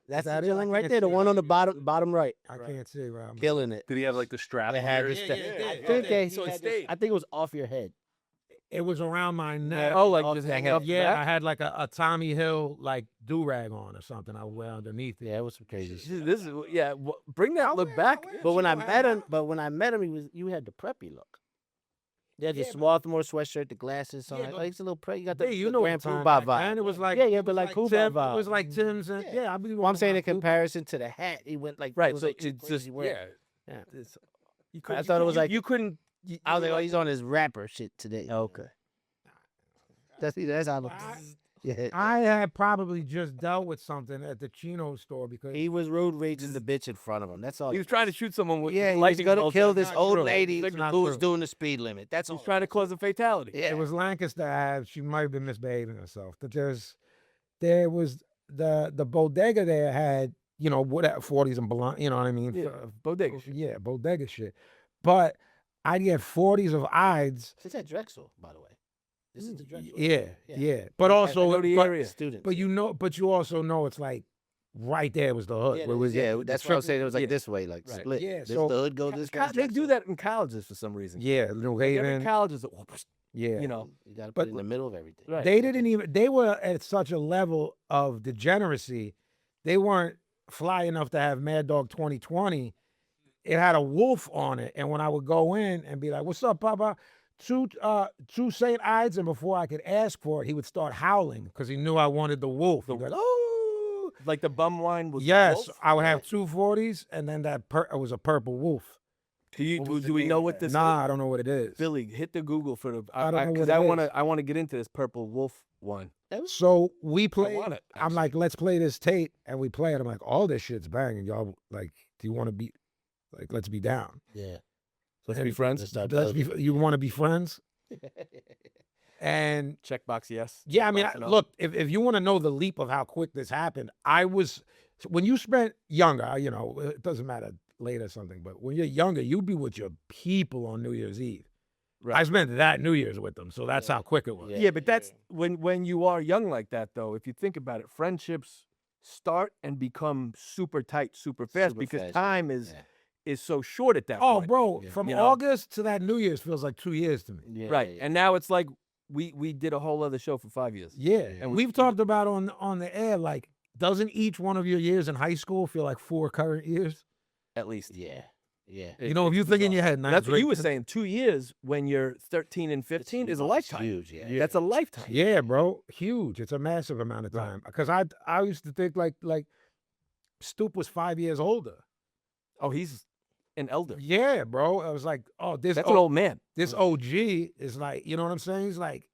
That's that the it? I killing right can't there. The see one it. on the bottom right. I can't see where I'm. Killing it. Did he have like the strap? It on had there? the strap. yeah, I yeah, think yeah. they. So it had this- stayed. I think it was off your head. It was around my neck. Oh, like off just the hanging head. up. the Yeah, back? I had like a Tommy Hill like do rag on or something. I would wear underneath it. Yeah, it was some crazy shit. This is bring that look back. But when I met him, you had the preppy look. You had the Yeah, but- Swarthmore sweatshirt, the glasses on. Yeah, but- like, it's a little you got the, Yeah, you the know Grand what time Poobah back then, vibe. it was like Yeah, but like Poobah Tim, vibe. it was like Tim's and Yeah. I be Well, I'm saying in wearing my comparison to the hat, he went like Right. it was So like too it's just crazy work. yeah. Yeah. It's, you I thought it was like- you couldn't. I was like, oh, he's on his rapper shit today. Okay. That's how I look. Yeah. I had probably just dealt with something at the Chino store because He was road raging the bitch in front of him. That's all. He was trying to shoot someone with yeah, he was lightning gonna bolts. kill That's this not old true. lady That's not who was true. doing the speed limit. That's He all. was trying to cause a fatality. Yeah. it was Lancaster Ave. She might have been misbehaving herself. But there was the bodega there had, you know, what 40s and blunt, you know what I mean? Yeah, bodega shit. Yeah, bodega shit. But I'd get 40s of Ides. It's at Drexel, by the way. This is the Drexel. Yeah. But also, know the but- area. Students. But you also know it's like right there was the hood. yeah, where it was that's what I was saying. It was like yeah. this way, like Right. split. Yeah, This so- the hood go this way. They do that in colleges for some reason. Yeah, New Like every Haven. college is, Yeah. you know, You got to But- put it in the middle of everything. right. They didn't even, they were at such a level of degeneracy. They weren't fly enough to have Mad Dog 2020. It had a wolf on it. And when I would go in and be like, what's up, Papa? Two St. Ides, and before I could ask for it, he would start howling because he knew I wanted the wolf. He'd go, oh, Like the bum wine was. yes. wolf? I would have 240s, and then it was a purple wolf. Do we know what this Nah, I don't know what it is. Billy, hit the Google for the. I don't know Because what I it want is. to. I want to get into this purple wolf one. So we played. want it, I'm like, let's play this tape, and we play it. I'm like, all this shit's banging, y'all. Like, do you want to be, like, let's be down. Yeah. Let's be friends. Let's start Let's building. be. You want to be friends? And Checkbox yes. yeah, I mean, Checkbox no. look, if you want to know the leap of how quick this happened, when you spent younger, you know, it doesn't matter later or something, but when you're younger, you'd be with your people on New Year's Eve. Right. I spent that New Year's with them, so that's how quick it was. Yeah. Yeah, but that's when you are young like that, though. If you think about it, friendships start and become super tight, super fast Super because fast. time is Yeah. so short at that Oh, point. bro, Yeah. from You know? August to that New Year's feels like 2 years to me. Yeah, Right, yeah. and now it's like we did a whole other show for 5 years. Yeah, And and we- we've talked about on the air, like, doesn't each one of your years in high school feel like 4 current years? At least. Yeah. Yeah. You know, if you think in your head, That's what you were saying. 2 years when you're 13 and 15 is a lifetime. Huge, yeah. That's a lifetime. Yeah, bro, huge. It's a massive amount of time. Because I used to think like Stoop was 5 years older. Oh, he's an elder. Yeah, bro. I was like, oh, this That's an old man. this OG is like, you know what I'm saying? He's like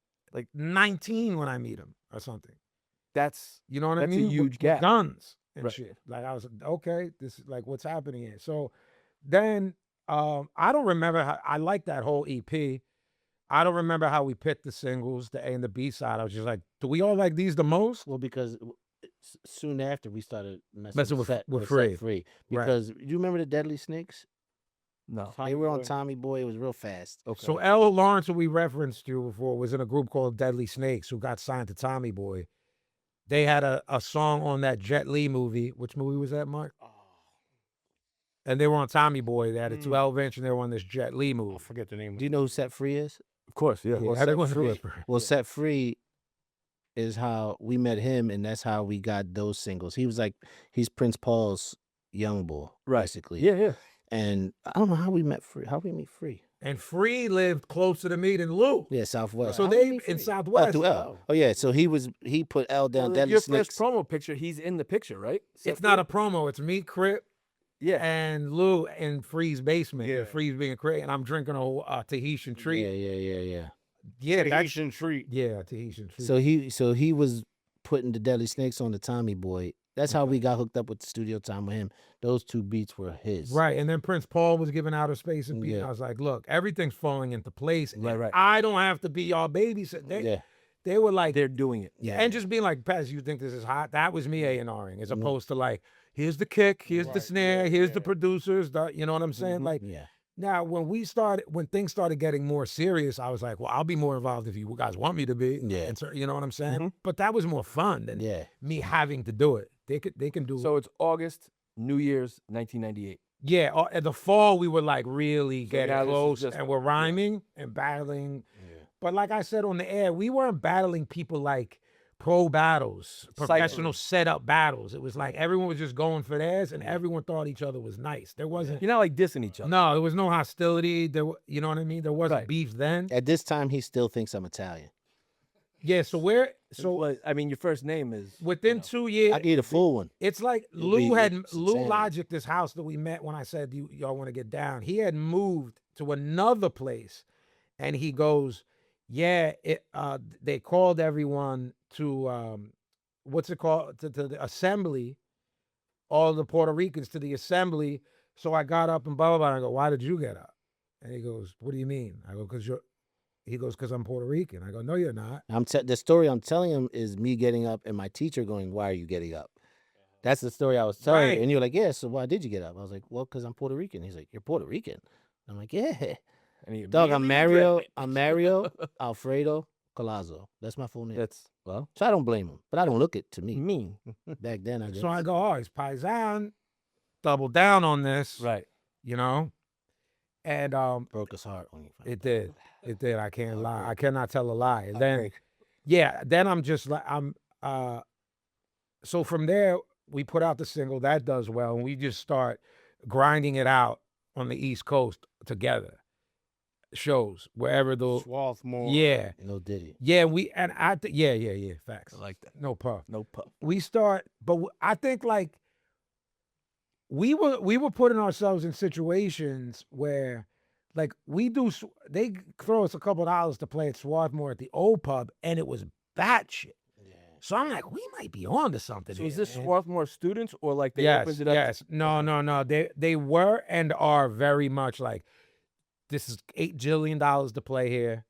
19 when I meet him or something. That's You know what I That's a mean? huge With gap. guns and Right. shit. Like I was okay. This is like what's happening here. So then I don't remember how I like that whole EP. I don't remember how we picked the singles, the A and the B side. I was just like, do we all like these the most? Well, because soon after we started Messing with Set Free. Free. Right. Because you remember the Deadly Snakes? no. They were on Tommy Boy. It was real fast. Okay. So L. Lawrence, who we referenced to before, was in a group called Deadly Snakes, who got signed to Tommy Boy. They had a song on that Jet Li movie. Which movie was that, Mark? And they were on Tommy Boy. They had a 12-inch, and they were on this Jet Li movie. I forget the name. Do you know who Set Free is? of course, yeah. Yeah, Set everyone's Free. whispering. Well, Set Free is how we met him, and that's how we got those singles. He's Prince Paul's young boy, Right. basically. Yeah, yeah. And I don't know how we met Free. How we meet Free? And Free lived closer to me than Lou. Yeah, Southwest. So How we they meet in Free? Southwest. through L. Oh yeah, so he put L down. Well, Deadly your Snakes. first promo picture, he's in the picture, right? It's not a promo. It's me, Crypt, Yeah. and Lou in Free's basement. Yeah. And Free's being Crypt, and I'm drinking a Tahitian treat. Yeah. Yeah, Tahitian treat. yeah, Tahitian treat. So he was putting the Deadly Snakes on the Tommy Boy. That's how we got hooked up with the studio time with him. Those two beats were his. Right, and then Prince Paul was giving Outerspace and beat. Yeah. I was like, look, everything's falling into place. Right, and right. I don't have to be y'all babysitter. Yeah. They were like, They're doing it. Yeah. and just being like, Paz, you think this is hot? That was me A&Ring, as opposed to like, here's the kick, here's the snare, here's the producers. You know what I'm saying? Like, Yeah. Now, when things started getting more serious, I was like, well, I'll be more involved if you guys want me to be. Yeah. And so, you know what I'm saying? Mhm. But that was more fun than Yeah. me having to do it. They can do it. So it's August, New Year's, 1998. Yeah, in the fall we were like really So getting now this is close just and like- we're yeah. rhyming and battling. Yeah. But like I said on the air, we weren't battling people like pro battles, professional setup battles. It was like everyone was just going for theirs and everyone thought each other was nice. There wasn't You're not like dissing each other. no, there was no hostility. You know what I mean? There wasn't Right. beef then. At this time, he still thinks I'm Italian. Yeah, so Well, I mean, your first name is within 2 years, I can eat a full one. it's like It'll Lou be- had it's Lou insanity. Logic, this house that we met when I said y'all want to get down. He had moved to another place, and he goes, "Yeah, they called everyone to what's it called to the assembly, all the Puerto Ricans to the assembly." So I got up and blah blah blah. And I go, "Why did you get up?" And he goes, "What do you mean?" I go, "Cause you're." He goes, "Cause I'm Puerto Rican." I go, "No, you're not." The story I'm telling him is me getting up and my teacher going, "Why are you getting up?" That's the story I was telling Right. you. And you're like, "Yeah, so why did you get up?" I was like, "Well, because I'm Puerto Rican." He's like, "You're Puerto Rican?" I'm like, "Yeah." and he Dog, I'm immediately Mario. regretted it. I'm Mario Alfredo Colazzo. That's my full name. That's well So I don't blame him, but I don't look it to me. mean, Back then, I guess. So I go, "Oh, he's Paisan." Double down on this, right? you know, and broke his heart when he found it out. did. It did. I can't lie. I cannot tell a lie. And Oh, then, great. yeah, then I'm just like, so from there, we put out the single. That does well. And we just start grinding it out on the East Coast together. Shows, wherever the, Swarthmore. yeah. No Diddy. Yeah, facts. I like that. No puff. No puff. We start, but I think like, we were putting ourselves in situations where, like, they throw us a couple dollars to play at Swarthmore at the old pub, and it was batshit. Yeah. So I'm like, we might be on to something. So is here, this man. Swarthmore students or like they Yes, opened it up? yes. No. They were and are very much like, this is $8 jillion to play here.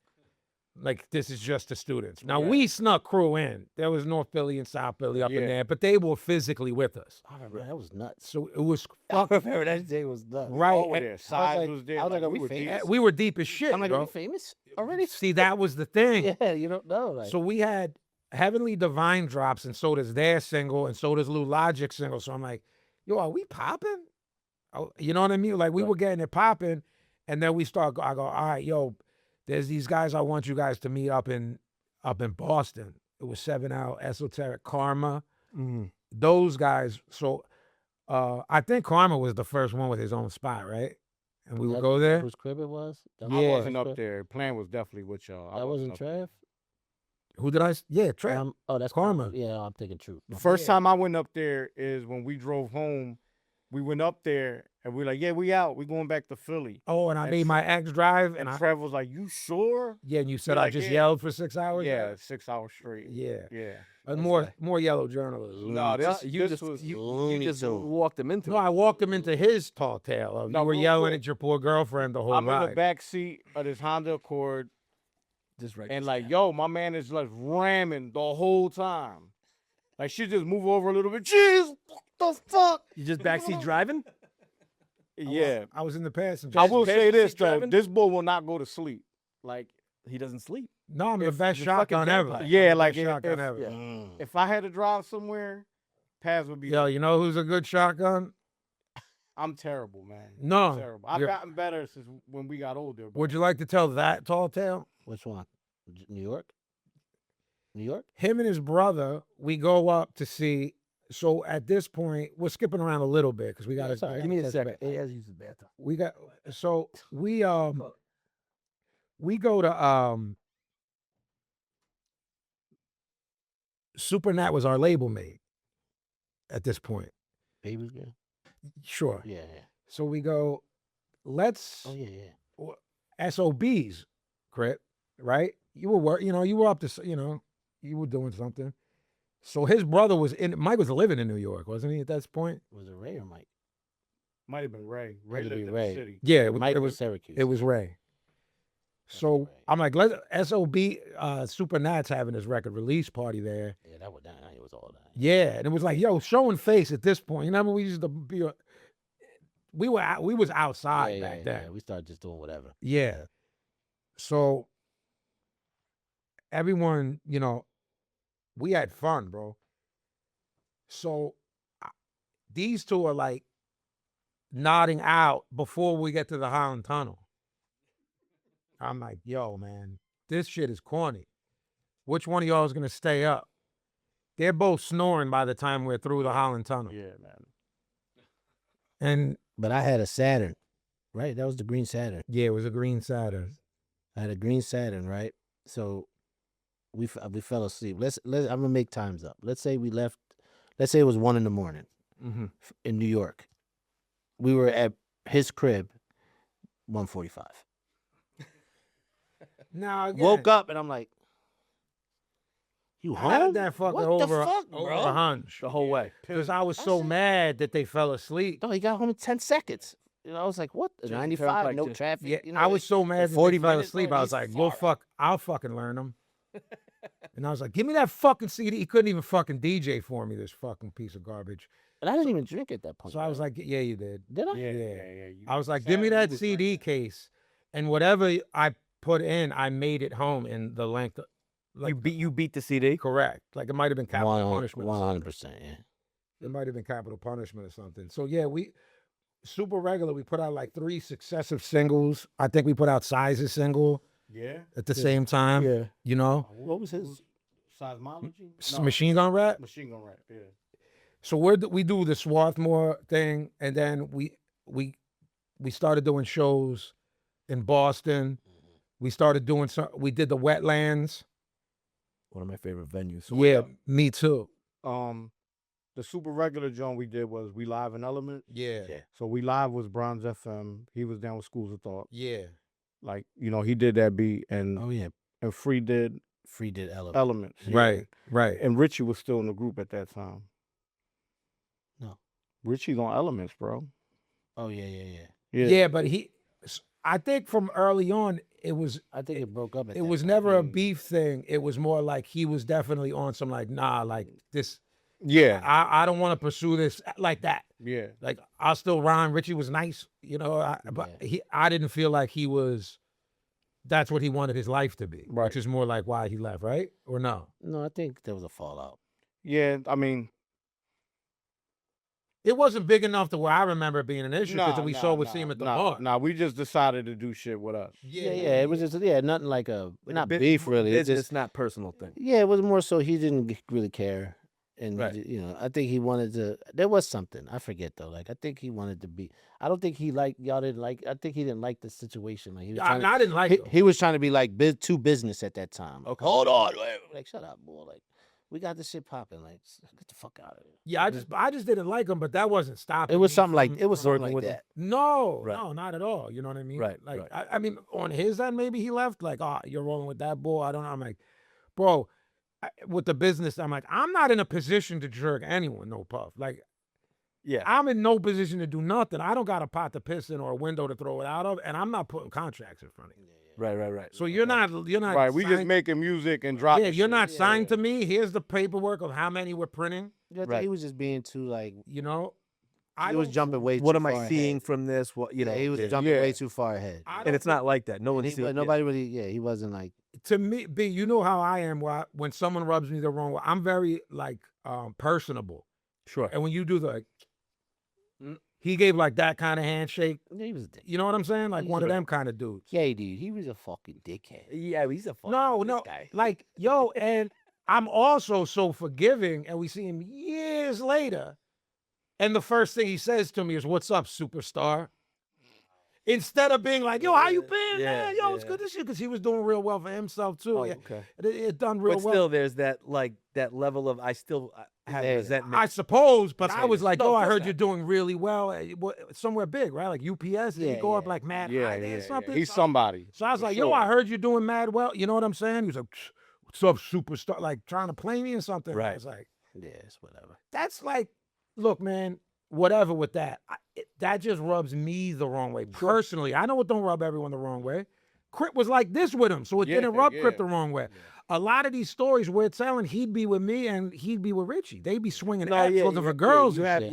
Like, this is just the students. Now, we snuck crew in. There was North Philly and South Philly up in Yeah. there, but they were physically with us. I remember that was nuts. So it was I fuck remember that day was nuts. right. All were and there. I was Size like- was there. I was like, are we were famous? deep. we were deep as shit, I'm like, bro. are we famous already? See, that was the thing. Yeah, you don't know. Like, So we had Heavenly Divine drops, and so does their single, and so does Lou Logic single. So I'm like, yo, are we popping? Oh, you know what I mean? Like, we were getting it popping, and then I go, all right, yo, there's these guys I want you guys to meet up in Boston. It was 7 Out, Esoteric, Karma, those guys. So I think Karma was the first one with his own spot, right? And we would go there. Whose crib it was? That I Yeah. wasn't up there. Plan was definitely with y'all. I That wasn't up there. Trev? Who did I? Yeah, Trey. Oh, that's Karma. Yeah, I'm thinking True. The first Yeah. time I went up there is when we drove home. We went up there and we like, yeah, we out. We going back to Philly. Oh, and I and made my ex drive, And and Trev was like, you sure? yeah, and you said You're I like, just yeah. yelled for 6 hours. Yeah, 6 hours straight. yeah, Yeah. and more yellow journalism. No, this, You this just was you Looney just Tunes. walked them into No, it. I walked him into his tall tale. Of, No, you were real yelling quick. at your poor girlfriend the whole I'm in ride. the back seat of this Honda Accord, Just right. and like, yo, my man is like ramming the whole time. Like, she just move over a little bit. Jeez, what the fuck? you just backseat driving. Yeah. I was in the passenger. I will say passenger this seat though, driving? this boy will not go to sleep. Like, He doesn't sleep. No, I'm the if best the fucking shotgun ever. vampire- yeah, I'm the like best shotgun ever. yeah. if I had to drive somewhere, Paz would be. Yo, you know who's a good shotgun? I'm terrible, man. No, I'm terrible. I've you're- gotten better since when we got older. But Would you like to tell that tall tale? Which one? New York? New York? Him and his brother, we go up to see. So at this point, we're skipping around a little bit because we got to Give me a second. He has to use the bathroom. We got so we go to Supernat was our label mate at this point. Baby girl? Sure. Yeah, yeah. So we go, let's Oh, yeah, yeah. SOBs, Crypt, right? You were you were up to you were doing something. So his brother Mike was living in New York, wasn't he at that point? Was it Ray or Mike? might have been Ray. Ray Had to lived be in Ray. the city. Yeah, Mike it was was Syracuse. it was Ray. So Ray. I'm like, let's SOB Super Nats having his record release party there. Yeah, that was all that. Yeah, and it was like, yo, showing face at this point. You know, we used to be we was outside yeah, back yeah, then. yeah. We started just doing whatever. Yeah. So everyone, you know, we had fun, bro. So these two are like nodding out before we get to the Highland Tunnel. I'm like, yo, man, this shit is corny. Which one of y'all is gonna stay up? They're both snoring by the time we're through the Highland Tunnel. Yeah, man. And But I had a Saturn, right? That was the green Saturn. yeah, it was a green Saturn. I had a green Saturn, right? So we fell asleep. Let's I'm gonna make times up. Let's say we left. Let's say it was 1 a.m. Mm-hmm. in New York. We were at his crib, 1:45. Now again, Woke up and I'm like, "You I had home? that fucker What over, the fuck, over bro?" a hunch. The whole way. Because I was I so said- mad that they fell asleep. No, he got home in 10 seconds. You know, I was like, "What? Just 95, turnpike, no just- traffic." Yeah, you know, I was so mad that they 40 fell minutes, asleep. bro, I was he's like, well, far. I'll fucking learn them. And I was like, give me that fucking CD. He couldn't even fucking DJ for me, this fucking piece of garbage. And I didn't even drink at that point. So I was right? like, yeah, you did. "Did I?" Yeah. I was like, give me that CD case. And whatever I put in, I made it home in the length of, like, You beat the CD. correct. Like it might have been capital punishment. or something. 100%. Yeah. It might have been capital punishment or something. So yeah, we super regular. We put out like 3 successive singles. I think we put out Size's single Yeah. at the same time. Yeah. You know, What was his? Seismology? Machine Gun Rap. Machine Gun Rap, yeah. So we do the Swarthmore thing, and then we started doing shows in Boston. We started doing we did the Wetlands. One of my favorite venues. Yeah, me too. The super regular joint we did was We Live in Element. Yeah, Yeah. So We Live was Bronze FM. He was down with Schools of Thought. yeah. Like, you know, he did that beat and Oh yeah. Free did Free did Element. Elements. yeah. Right, right. And Richie was still in the group at that time. No. Richie's on Elements, bro. Oh yeah, yeah, yeah. Yeah. Yeah, but I think from early on, it was I think it broke up. At it that was point. never a beef thing. It was more like he was definitely on some like, nah, like this. Yeah. I don't want to pursue this like that. Yeah. Like I'll still rhyme. Richie was nice, you know, but I didn't feel like he was. That's what he wanted his life to be, Right. which is more like why he left, right? Or no? No, I think there was a fallout. Yeah. I mean, It wasn't big enough to where I remember it being an issue because we saw with him at the bar. Nah, we just decided to do shit with us. Yeah, it was just nothing like a not bit- beef really. It's It's just not personal thing. yeah, it was more so he didn't really care, and Right. you know, I think he wanted to. There was something I forget though. Like I think he wanted to be. I don't think he liked y'all didn't like. I think he didn't like the situation. Like he was trying I didn't like to, him. he was trying to be like too business at that time. Okay. Hold on, wait. Like shut up, boy. Like we got this shit popping. Like get the fuck out of here. Yeah, I just didn't like him, but that wasn't stopping. It was me something like from- it was from- something like with him. that. No, Right. no, not at all. You know what I mean? Right, Like, right. I mean, on his end, maybe he left. Like, oh, you're rolling with that bull. I don't know. I'm like, bro, with the business, I'm like, I'm not in a position to jerk anyone, no puff. Like, Yeah. I'm in no position to do nothing. I don't got a pot to piss in or a window to throw it out of, and I'm not putting contracts in front of you. Right. So you're not Right. We just signed- making music and dropping. yeah, you're shit. not signed to me. Here's the paperwork of how many we're printing. I think Right. he was just being too like You know, he was don't- jumping way. What too am I far seeing ahead. from this? What you know? Yeah, he was yeah. jumping Yeah. way too far ahead. I and don't it's not like that. No And one's he, seeing. nobody really. Yeah, he wasn't like. to me, B, you know how I am. When someone rubs me the wrong way, I'm very like personable. Sure. And when you do the, he gave like that kind of handshake. Yeah, he was a dick. You know what I'm saying? Like one of Sure. them kind of dudes. Yeah, dude, he was a fucking dickhead. Yeah, he's a fucking No, this no, guy. like yo, and I'm also so forgiving. And we see him years later, and the first thing he says to me is, "What's up, superstar?" Instead of being like, "Yo, how you been, Yeah, man? Yo, it's yeah. good to see you," because he was doing real well for himself too. Oh, Yeah, okay. it done real But well. still, there's that like that level of I still have Yeah. resentment. I suppose, but That's I how it was is. like, No, yo, of I course heard not. you're doing really well somewhere big, right? Like UPS, did Yeah, you go up yeah. like mad Yeah, high there or yeah, something? He's So- somebody. So I was for like, yo, sure. I heard you're doing mad well. You know what I'm saying? He was like, what's up, superstar? Like trying to play me or something. I Right. was like, Yeah, it's whatever. that's like, look, man, whatever with that. That just rubs me the wrong way. Personally, I know it don't rub everyone the wrong way. Crypt was like this with him, so it didn't rub Crypt the wrong way. A lot of these stories we're telling, he'd be with me and he'd be with Richie. They'd be swinging axles for girls. You and have shit.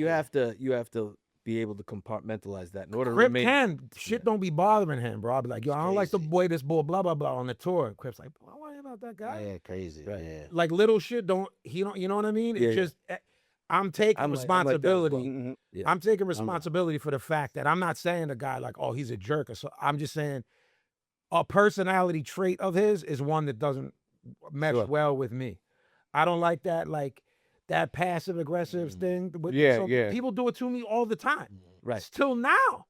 you have to be able to compartmentalize that in order to Crypt remain. can. Shit don't be bothering him, bro. I'll be like, yo, It's I don't like the crazy. boy, this boy, blah, blah, blah on the tour. Crypt's like, I worry about that Oh, guy. yeah, crazy. Right. Yeah. Like little shit don't, he don't, you know what I mean? Yeah, It's yeah. just, I'm taking I'm like that as well. responsibility. Mhm. Yeah. I'm taking responsibility for the fact that I'm not saying the guy like, oh, he's a jerk or so. I'm just saying a personality trait of his is one that doesn't mesh Sure. well with me. I don't like that, like that passive aggressive thing. But Yeah, yeah. People do it to me all the time. Right. Still now.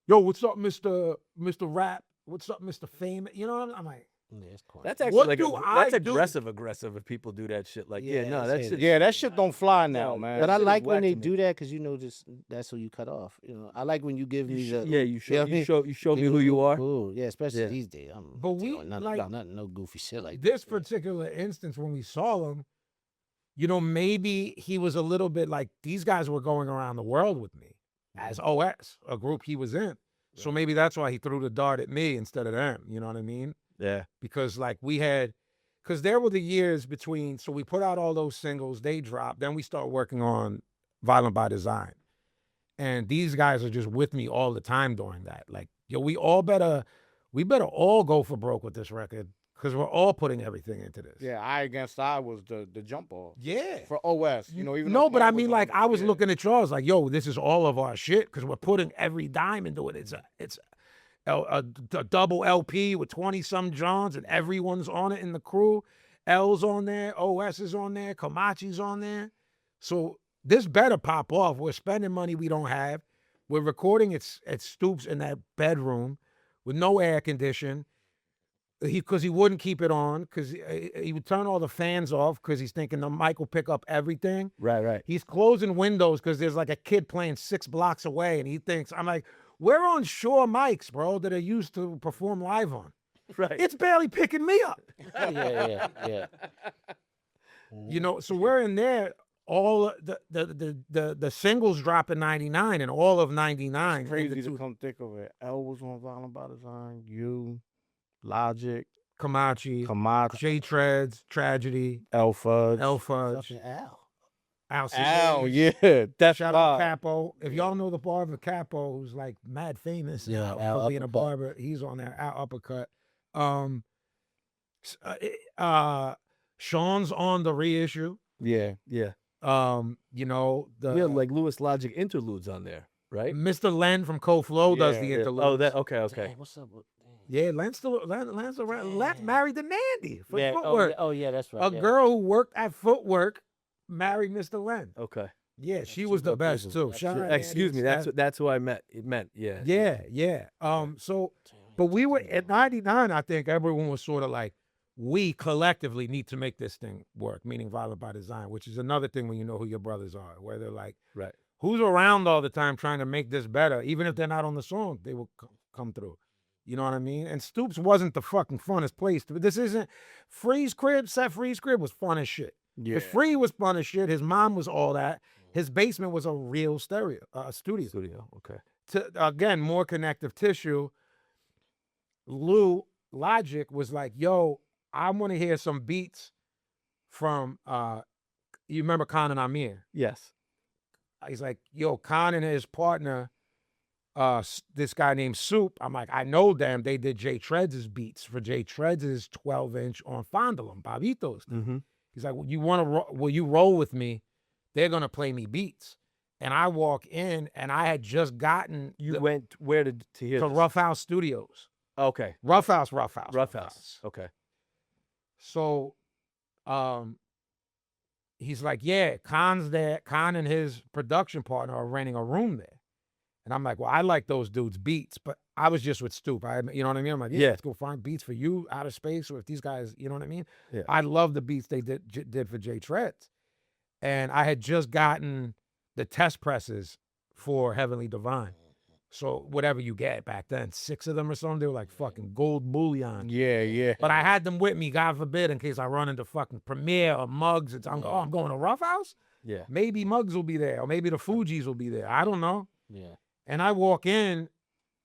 Yo, what's up, Mr. Rap? What's up, Mr. Fame? You know what I mean? I'm like, Yeah, it's corny. That's actually What like do that's I do? aggressive if people do that shit. Like, yeah, Yeah, no, they that's say just, Yeah, that shit don't fly now, No, man. But I shit is like when whack they to me. do that because that's who you cut off. I like when you give me the. yeah, you know show what I mean? you show me who you are. Cool. Yeah, especially Yeah. these days. I'm But we, doing nothing like, about nothing, no goofy shit like this that. particular instance when we saw him, maybe he was a little bit like these guys were going around the world with me as OS, a group he was in. So maybe that's why he threw the dart at me instead of them. You know what I mean? Yeah. Because like because there were the years between, so we put out all those singles, they dropped, then we start working on Violent by Design. And these guys are just with me all the time during that. Like, yo, we better all go for broke with this record because we're all putting everything into this. Yeah, Eye Against Eye was the jump off Yeah. for OS. Even No, though but I Plan mean, was like, on I was yeah. looking at y'all, like, yo, this is all of our shit because we're putting every dime into it. It's a double LP with 20-some Johns, and everyone's on it in the crew. L's on there, OS is on there, Kamachi's on there. So this better pop off. We're spending money we don't have. We're recording at Stoops in that bedroom with no air condition. Because he wouldn't keep it on, because he would turn all the fans off because he's thinking the mic will pick up everything. Right. He's closing windows because there's like a kid playing 6 blocks away, and he thinks, I'm like, we're on Shure mics, bro, that are used to perform live on. Right. It's barely picking me up. yeah. So we're in there. All the singles drop in 99 and all of 99. Crazy to come think of it. L was on Violent by Design. You, Logic, Kamachi, Kamachi, J Treads, Tragedy, L Fudge. L Fudge, Fucking Al. Al Ow, Cedillo. yeah. That's Shout out why. Capo. If y'all know the barber Capo, who's like mad famous, Yeah, for Al being a Uppercut. barber, he's on there. Al Uppercut. Sean's on the reissue. Yeah. Yeah. The We had like Lewis Logic interludes on there, right? Mr. Len from Co Flow does Yeah, the yeah. interlude. Oh, that okay. Dang, what's up with Yeah, Len's around. Len married the Nandy for yeah, Footwork. oh yeah, that's right. A yeah. girl who worked at Footwork married Mr. Len. Okay. Yeah, she was the best too. Shout out Excuse Nandy me. and Steph. That's who I met. It meant. Yeah. Yeah. But we were at 99, I think everyone was sort of like, we collectively need to make this thing work, meaning Violent by Design, which is another thing when you know who your brothers are, where they're like, Right. who's around all the time trying to make this better? Even if they're not on the song, they will come through. You know what I mean? And Stoops wasn't the fucking funnest place. This isn't Free's crib. Seth Free's crib was fun as shit. Yeah. If Free was fun as shit, his mom was all that. His basement was a real studio. Studio. Okay. Again, more connective tissue. Lou Logic was like, yo, I want to hear some beats from, you remember Khan and Amir? Yes. He's like, yo, Khan and his partner, this guy named Soup. I'm like, I know them. They did Jay Treads' beats for Jay Treads' 12-inch on Fondulum, Bobito's. Mm-hmm. He's like, will you roll with me? They're going to play me beats. And I walk in, and I had just gotten You went where to hear to this? Rough House Studios. Okay. Rough House. Rough House. Okay. So he's like, yeah, Khan's there. Khan and his production partner are renting a room there. And I'm like, well, I like those dudes' beats, but I was just with Stoop. You know what I mean? I'm like, yeah, let's go find beats for you, Outerspace, or if these guys, you know what I mean? Yeah. I love the beats they did for Jay Treads. And I had just gotten the test presses for Heavenly Divine. So whatever you get back then, 6 of them or something, they were like fucking gold bullion. Yeah. But I had them with me, God forbid, in case I run into fucking Premiere or Muggs. I'm going to Rough House? Yeah. Maybe Muggs will be there, or maybe the Fugees will be there. I don't know. Yeah. And I walk in,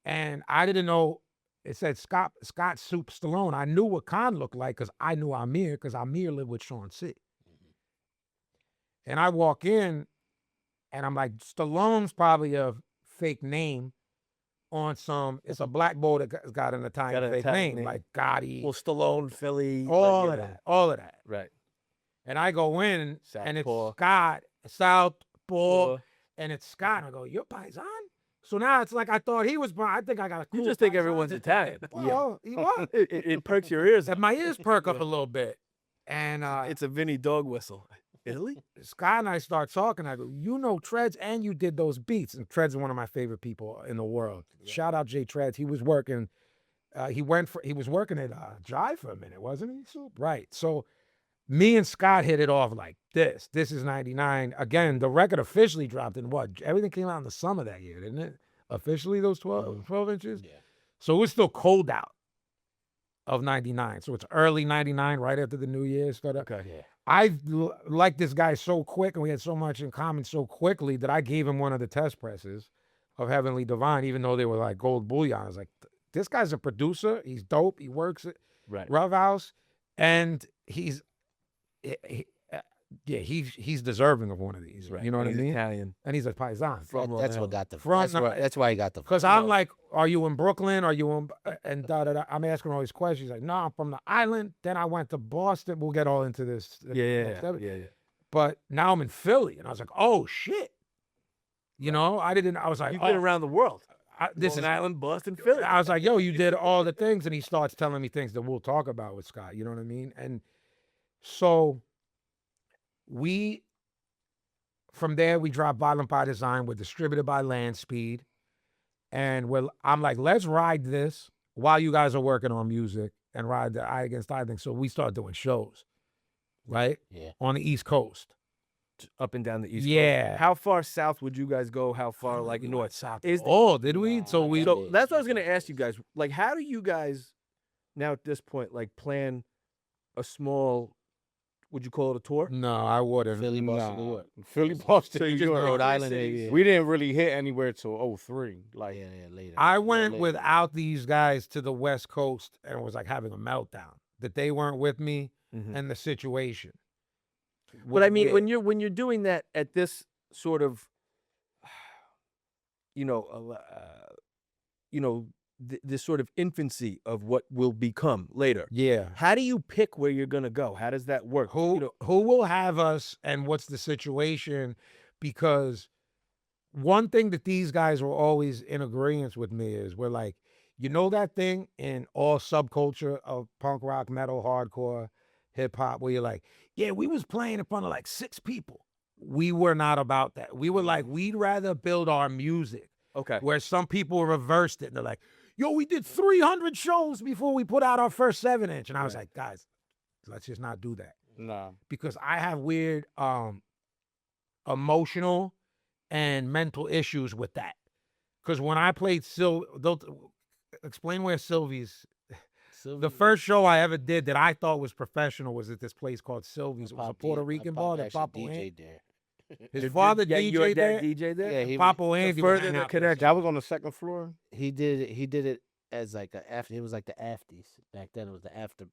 and I didn't know, it said Scott Soup Stallone. I knew what Khan looked like because I knew Amir, because Amir lived with Sean C. And I walk in, And I'm like, Stallone's probably a fake name on some. It's a black boy that got an Italian Got an fake Italian name, name. like Gotti, Well, Stallone, Philly, all like, of that, all of that. Right. And I go in, and it's Southpaw. Scott, Southpaw, Paw. and it's Scott. And I go, you're Paisan? So now it's like I thought he was. I think I got a cool. You just think Paisan. everyone's Italian. Well, he was. It perks your ears. And my ears perk up a little bit. And It's a Vinnie dog whistle. Italy? Scott and I start talking. I go, you know Treads, and you did those beats. And Treads is one of my favorite people in the world. Shout out Jay Treads. He was working. He was working at Jive for a minute, wasn't he? So, right. So me and Scott hit it off like this. This is 99. Again, the record officially dropped in what? Everything came out in the summer that year, didn't it? Officially, those 12 inches? Yeah. So it was still cold out of 99. So it's early 99, right after the New Year started. Okay. Yeah. I liked this guy so quick, and we had so much in common so quickly that I gave him one of the test presses of Heavenly Divine, even though they were like gold bullion. I was like, this guy's a producer. He's dope. He works at Right. Rough House, and he's deserving of one of these. Right. You know what I He's mean? Italian. And he's a paisan. From Long That's Island. what got the. Front- That's why he got the. Because I'm like, are you in Brooklyn? Are you in, and da, da, da. I'm asking all these questions. He's like, no, I'm from the island. Then I went to Boston. We'll get all into this. Yeah. But now I'm in Philly. And I was like, oh, shit. You know, I was like, You've oh, been around the world. this Long is, Island, Boston, Philly. I was like, yo, you did all the things. And he starts telling me things that we'll talk about with Scott. You know what I mean? And so from there, we dropped Violent by Design. We're distributed by Land Speed. And I'm like, let's ride this while you guys are working on music and ride the Eye Against Eye thing. So we start doing shows, right? Yeah. On the East Coast. Up and down the East Coast. Yeah. How far south would you guys go? How far, like, We north? went south. Is- Oh, did we? So we. So that's what I was going to ask you guys. Like, how do you guys now at this point, like, plan a small, would you call it a tour? No, I wouldn't. Philly, Boston, Nah. New York. Philly, Boston, So you New just York. Rhode Island, maybe. We didn't really hit anywhere till 03. Like, Yeah, later. I went later. without these guys to the West Coast and was like having a meltdown that they weren't with me Mhm. and the situation. But I mean, Yeah. when you're doing that at this sort of, this sort of infancy of what will become later. Yeah. How do you pick where you're gonna go? How does that work? Who will have us and what's the situation? Because one thing that these guys were always in agreement with me is we're like, you know that thing in all subculture of punk rock, metal, hardcore, hip hop, where you're like, yeah, we was playing in front of like 6 people. We were not about that. We were like, we'd rather build our music. Okay. Where some people reversed it. They're like, yo, we did 300 shows before we put out our first 7-inch. And I was like, guys, let's just not do that. nah. Because I have weird emotional and mental issues with that. Because when I played explain where Sylvie's. The first show I ever did that I thought was professional was at this place called Sylvie's. It was a Puerto Rican bar that Papa DJ'd there. His father your DJ'd dad there. DJ there? Yeah, he Papa Andy would further hang the out connection. That was on the second floor. He did it as like it was like the afties back then. It was the after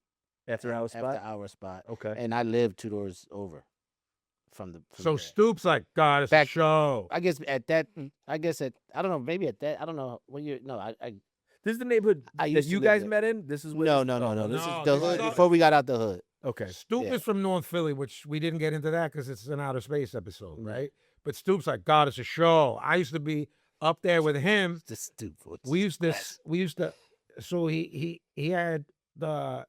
After spot? hour spot. Okay. And I lived 2 doors over from So there. Stoops like, God, it's a Back- show. I guess at that. I don't know. Maybe at that. I don't know. When you no, I This is the neighborhood I that used to you live guys there. met in? This is where no. No, This is this the is hood all- before we got out the hood. Okay. Stoops Yeah. is from North Philly, which we didn't get into that because it's an outer space episode, Mm. right? But Stoops like, God, it's a show. I used to be up there with him. Just stupid. We used to. So he had the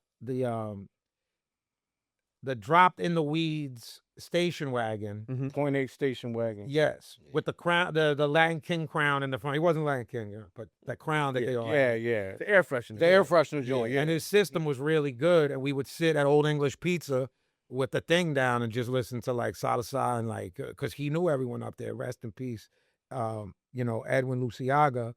dropped in the weeds station wagon. .8 station wagon. Yes, with the crown, the Latin King crown in the front. He wasn't Latin King, but the crown that they all had. Yeah. The air freshener. The air freshener joint. Yeah. And his system was really good. And we would sit at Old English Pizza with the thing down and just listen to like Salsa and like, because he knew everyone up there. Rest in peace. Edwin Luciaga.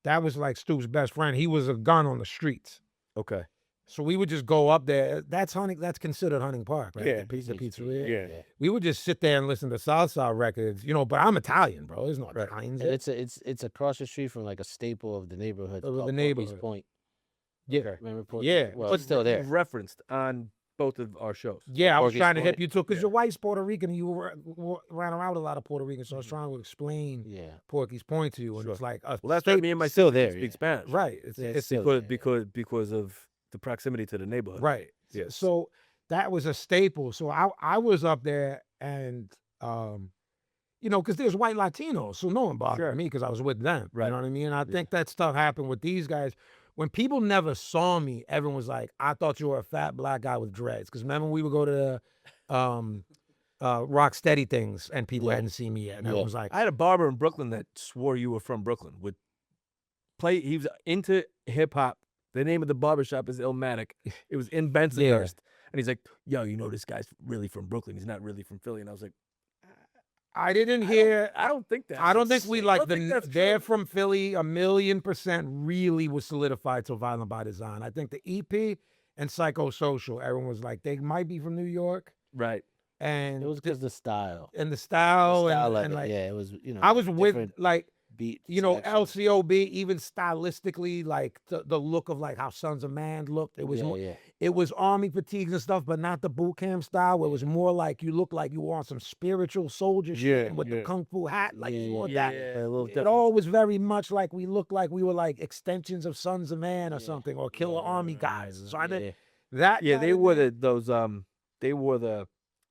That was like Stu's best friend. He was a gun on the streets. Okay. So we would just go up there. That's considered Hunting Park, right? Yeah. The pizzeria. Yeah. We would just sit there and listen to salsa records, but I'm Italian, bro. There's no Italians. And it's across the street from like a staple of the neighborhood. Of the called neighborhood. East Point. Yeah. Remember Port? Yeah. Well, it's still there. You've referenced on both of our shows. Yeah, I was Porky's trying to hip Point. you to it because your wife's Puerto Rican and you ran around with a lot of Puerto Ricans. So I was trying to explain Yeah. Porky's Point to you. And Sure. it's like, Well, that's why me and my Still sister there, speak yeah. Spanish. right. Yeah, It's still Because of the proximity to the neighborhood. right. Yes. So that was a staple. So I was up there and, you know, because there's white Latinos, so no one bothered Sure. me because I was with them. Right. You know what I mean? And I think that stuff happened with these guys. When people never saw me, everyone was like, I thought you were a fat black guy with dreads. Because remember, we would go to the rock steady things and people hadn't seen me yet. And everyone was like, I had a barber in Brooklyn that swore you were from Brooklyn. He was into hip hop. The name of the barbershop is Illmatic. It was in Bensonhurst. And he's like, yo, you know, this guy's really from Brooklyn. He's not really from Philly. And I was like, I didn't hear. I don't think that. I don't think we like the they're from Philly. 1,000,000% really was solidified till Violent by Design. I think the EP and Psychosocial, everyone was like, they might be from New York. Right. And It was because the style. and the style, The style of and it, like yeah, it was, you know. I was with different like, beat. you know, section. LCOB, even stylistically, like the look of like how Sons of Man looked. It was more, yeah. it was army fatigues and stuff, but not the boot camp style. Where it was more like you look like you were on some spiritual soldier shit Yeah, with the yeah. kung fu hat, like you wore Yeah, that. a little It different. all was very much like we looked like we were like extensions of Sons of Man or something, or Killer Army guys. So I think that Yeah, they kinda wore thing- they wore the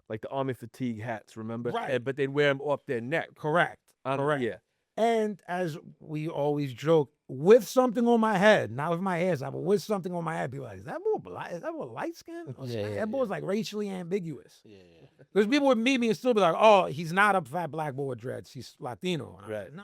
like the army fatigue hats, remember? Right. But they'd wear them off their neck. correct. Correct. Yeah. And as we always joke, with something on my head, not with my hair, but with something on my head, people are like, is that more black? Is that more light skin? That boy's like racially ambiguous. Yeah. Because people would meet me and still be like, oh, he's not a fat black boy with dreads. He's Latino. And I'm like, Right. no.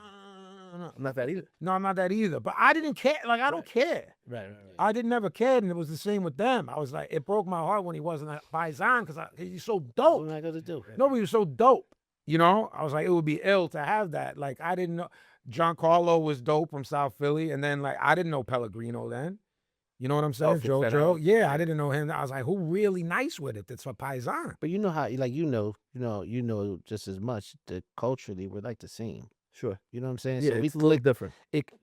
I'm not that either. No, I'm not that either. But I didn't care. Like, I don't care. Right. I didn't ever care. And it was the same with them. I was like, it broke my heart when he wasn't a paisan because he's so What dope. am I gonna do? No, but he was so dope. You know, I was like, it would be ill to have that. Like, I didn't know. Giancarlo was dope from South Philly. And then, like, I didn't know Pellegrino then. You know what I'm saying? from Fat JoJo. Albert. Yeah, I didn't know him. I was like, who really nice with it? That's for paisan. But you know how, like, you know just as much that culturally we're like the same. Sure. You know what I'm saying? Yeah, so it's a little different.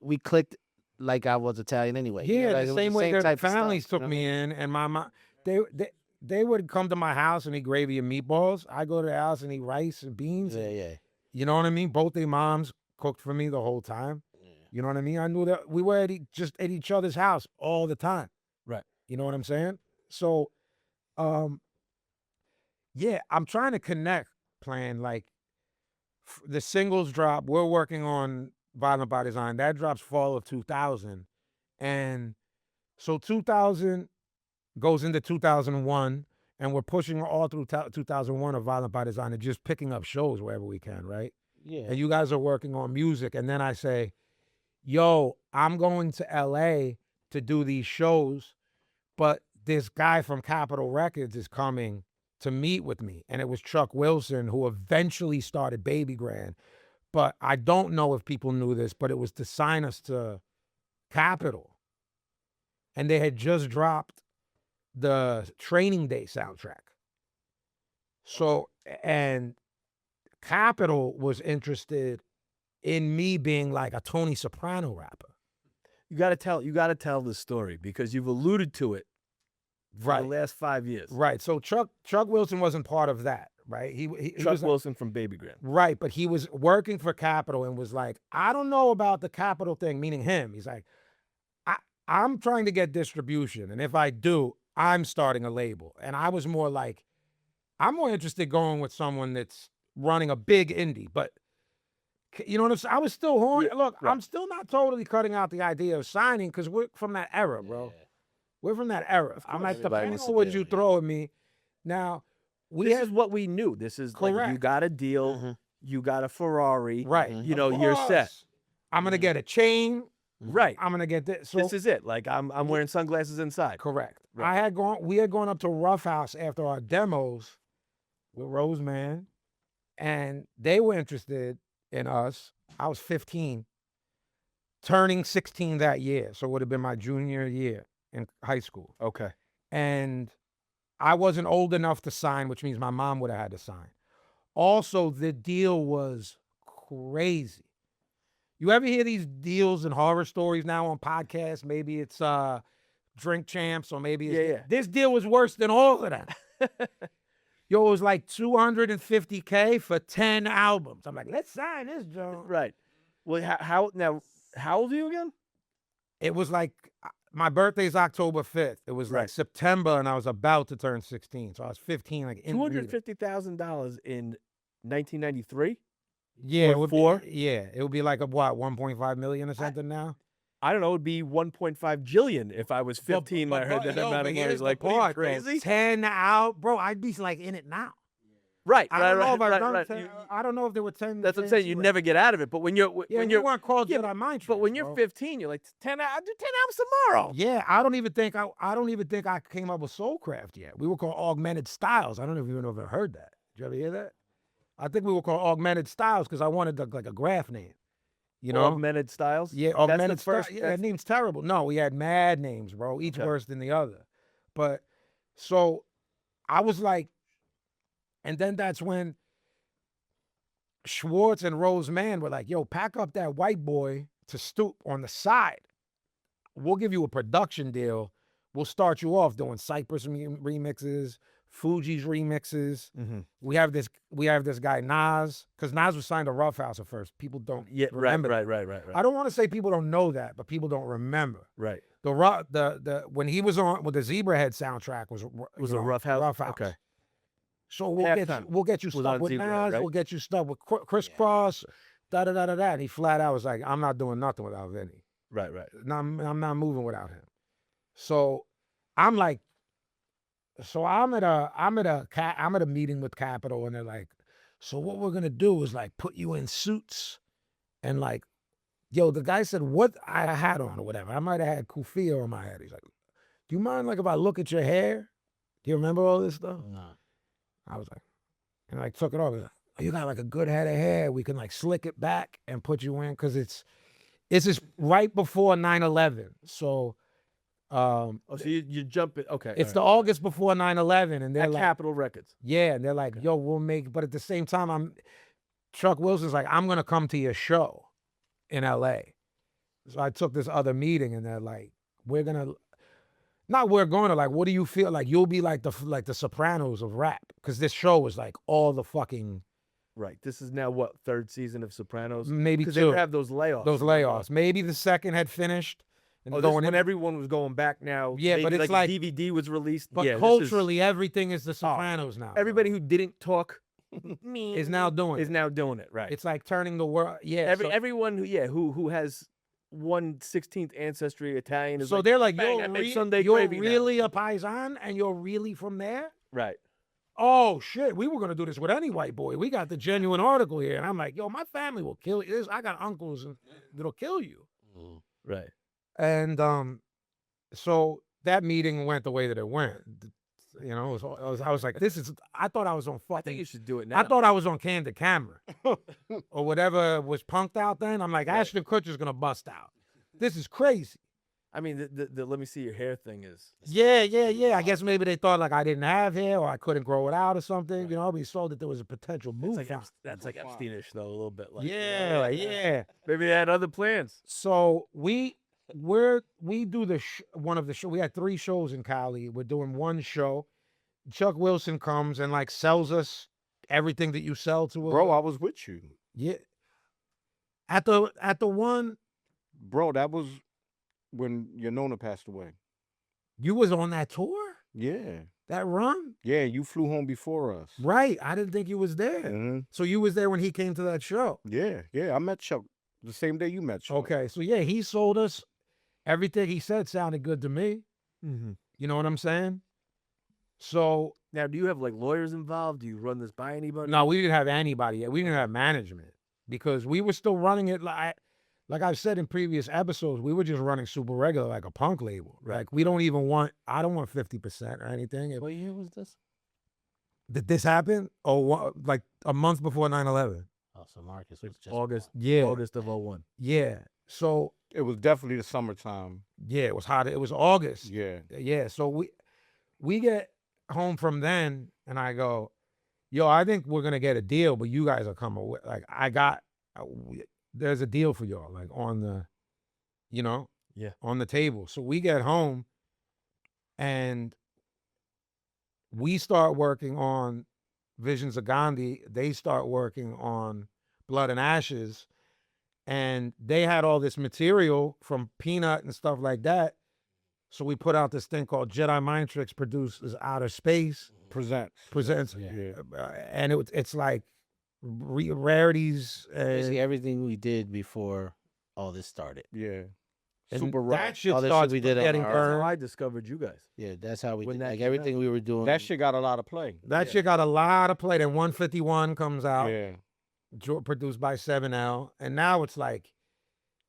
we clicked like I was Italian anyway. you know, Yeah, like, it the was same way their type of stuff, families you took know? me in, and my mom, they would come to my house and eat gravy and meatballs. I go to their house and eat rice and beans. Yeah. You know what I mean? Both their moms cooked for me the whole time. You know what I mean? I knew that we were just at each other's house all the time. Right. You know what I'm saying? So, yeah, I'm trying to connect, playing like the singles drop. We're working on Violent by Design. That drops fall of 2000. And so 2000 goes into 2001, and we're pushing all through 2001 of Violent by Design and just picking up shows wherever we can, right? Yeah. And you guys are working on music. And then I say, yo, I'm going to LA to do these shows, but this guy from Capitol Records is coming to meet with me. And it was Chuck Wilson, who eventually started Baby Grand. But I don't know if people knew this, but it was to sign us to Capitol. And they had just dropped the Training Day soundtrack. So, and Capitol was interested in me being like a Tony Soprano rapper. You gotta tell the story because you've alluded to it for the last 5 years. Right. So Chuck Wilson wasn't part of that, right? He Chuck was Wilson from Baby Grand. right, but he was working for Capitol and was like, I don't know about the Capitol thing, meaning him. He's like, I'm trying to get distribution, and if I do, I'm starting a label. And I was more like, I'm more interested going with someone that's running a big indie, but you know what I'm saying? I was still horny. Yeah, Look, right. I'm still not totally cutting out the idea of signing because we're from that era, bro. We're from that era. I'm like, Everybody depending wants on to what do you it, throw at me. Now, we This had is what we knew. This is like Correct. you got a deal, you got a Ferrari, right. You know, Of you're set. course. I'm gonna get a chain. Right. I'm gonna get this. So This is it. Like I'm wearing sunglasses inside. correct. Right. We had gone up to Rough House after our demos with Roseman, and they were interested in us. I was 15, turning 16 that year, so it would have been my junior year in high school. Okay. And I wasn't old enough to sign, which means my mom would have had to sign. Also, the deal was crazy. You ever hear these deals and horror stories now on podcasts? Maybe it's Drink Champs, or maybe Yeah. this deal was worse than all of that. Yo, it was like $250K for 10 albums. I'm like, let's sign this, Joe. Right. Well, how old are you again? It was like my birthday's October 5th. It was like Right. September, and I was about to turn 16. So I was 15, like in the meeting. $250,000 in 1993. Yeah, or it would four? Be, yeah, it would be like a what, 1.5 million or something now. I don't know. It'd be 1.5 jillion if I was 15 and I heard that amount of money. Like, what are you, crazy? 10 out, bro. I'd be like in it now. Right. I don't know if I've done right. 10, I don't know if there were 10. That's what I'm saying. You never get out of it. But when you're Yeah, when you you're weren't called yeah, Jedi Mind but when Tricks, you're bro. 15, you're like 10. I'll do 10 albums tomorrow. Yeah, I don't even think I came up with Soulcraft yet. We were called Augmented Styles. I don't know if you ever heard that. Did you ever hear that? I think we were called Augmented Styles because I wanted like a graph name. You know? Augmented Styles. Yeah, That's Augmented the first. Styles. Yeah, that name's terrible. No, we had mad names, bro. Each Okay. worse than the other. But so I was like, and then that's when Schwartz and Rose Mann were like, yo, pack up that white boy to Stoop on the side. We'll give you a production deal. We'll start you off doing Cypress remixes, Fuji's remixes. Mm-hmm. We have this guy Nas, because Nas was signed to Rough House at first. People don't remember. Right. I don't want to say people don't know that, but people don't remember. Right. The when he was on with the Zebrahead soundtrack was Was it Rough House? Rough House. Okay. So Halftime we'll get you was stuck on with Zebrahead, Nas. right? We'll get you stuck with Crisscross. Da da da da da. And he flat out was like, I'm not doing nothing without Vinnie. Right. No, I'm not moving without him. So I'm like, I'm at a meeting with Capitol, and they're like, so what we're gonna do is like put you in suits, and like, yo, the guy said what I had a hat on or whatever. I might have had kufiya on my head. He's like, do you mind like if I look at your hair? Do you remember all this stuff? No. I was like, and I took it off. He's like, oh, you got like a good head of hair. We can like slick it back and put you in because it's just right before 9/11. So. So you jump it. Okay. It's the August before 9/11, and they're at like, Capitol Records. yeah, and they're like, yo, we'll make, but at the same time, Chuck Wilson's like, I'm gonna come to your show in LA. So I took this other meeting, and they're like, we're going to like, what do you feel like? You'll be like the Sopranos of rap, because this show was like all the fucking. Right. This is now what, third season of Sopranos? Maybe because two. they would have those layoffs. Those layoffs. Maybe the second had finished. And this is when everyone was going back now. Yeah, but it's like DVD was released. But yeah, culturally, everything is the Sopranos now. Everybody who didn't talk is now doing it. Right. It's like turning the world. Yeah. Everyone who has 1/16th ancestry Italian is so like, they're like, bang, you're gravy really now. a paisan and you're really from there? Right. Oh shit, we were gonna do this with any white boy. We got the genuine article here, and I'm like, yo, my family will kill you. I got uncles that'll kill you. Right. And so that meeting went the way that it went. You know, I was like, I thought I was on fucking. I think you should do it now. I thought I was on Candid Camera or whatever was punked out then. I'm like, Ashton Kutcher's gonna bust out. This is crazy. I mean, the let me see your hair thing is. Yeah. I guess maybe they thought like I didn't have hair or I couldn't grow it out or something. You know, we saw that there was a potential move. That's like Epsteinish though, a little bit. Like, Yeah. Maybe they had other plans. So we do one of the show. We had 3 shows in Cali. We're doing one show. Chuck Wilson comes and like sells us everything that you sell to us. Bro, I was with you. Yeah. At the one. Bro, that was when your Nona passed away. You was on that tour? Yeah. That run? Yeah, you flew home before us. Right. I didn't think you was there. Mm-hmm. So you was there when he came to that show. Yeah. I met Chuck the same day you met Chuck. Okay. So yeah, he sold us everything he said sounded good to me. Mm-hmm. You know what I'm saying? So now, do you have like lawyers involved? Do you run this by anybody? No, we didn't have anybody yet. We didn't have management because we were still running it like I've said in previous episodes, we were just running super regular like a punk label. Right. Like I don't want 50% or anything. What year was this? Did this happen? Oh, like a month before 9/11. Oh, so Marcus was just August. Yeah. August of 01. Yeah. So It was definitely the summertime. yeah, it was hot. It was August. Yeah. Yeah. So we get home from then and I go, yo, I think we're gonna get a deal, but you guys are coming with like there's a deal for y'all, like on the, on the table. So we get home And we start working on Visions of Gandhi. They start working on Blood and Ashes. And they had all this material from Peanut and stuff like that. So we put out this thing called Jedi Mind Tricks produces Outerspace. Presents. Yeah. And it's like rarities. Basically everything we did before all this started. Yeah. And Super raw. that shit All this shit starts we did on getting our- That's burned. how I discovered you guys. Yeah, that's how we When did. that Like came everything we were doing. That shit got a lot of play. That shit got a lot of play. Then 151 comes out, Yeah. produced by 7L. And now it's like,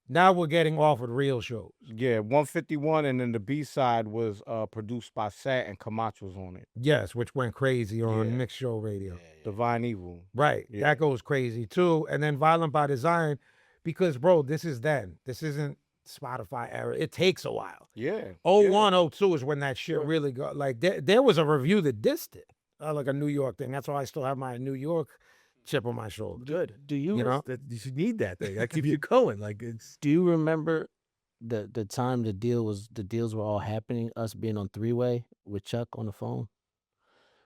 now we're getting offered real shows. Yeah, 151, and then the B-side was produced by Sat, and Camacho's on it. Yes, which went crazy on Yeah. Mixed Show Radio. Divine Evil. Right. Yeah. That goes crazy too. And then Violent by Design, because bro, this is then. This isn't Spotify era. It takes a while. Yeah. 01, 02 is when that shit really got like there was a review that dissed it. Like a New York thing. That's why I still have my New York chip on my shoulder. Good. Do you You know? That you should need that thing. That keeps you going. Like it's do you remember the time the deals were all happening, us being on three-way with Chuck on the phone?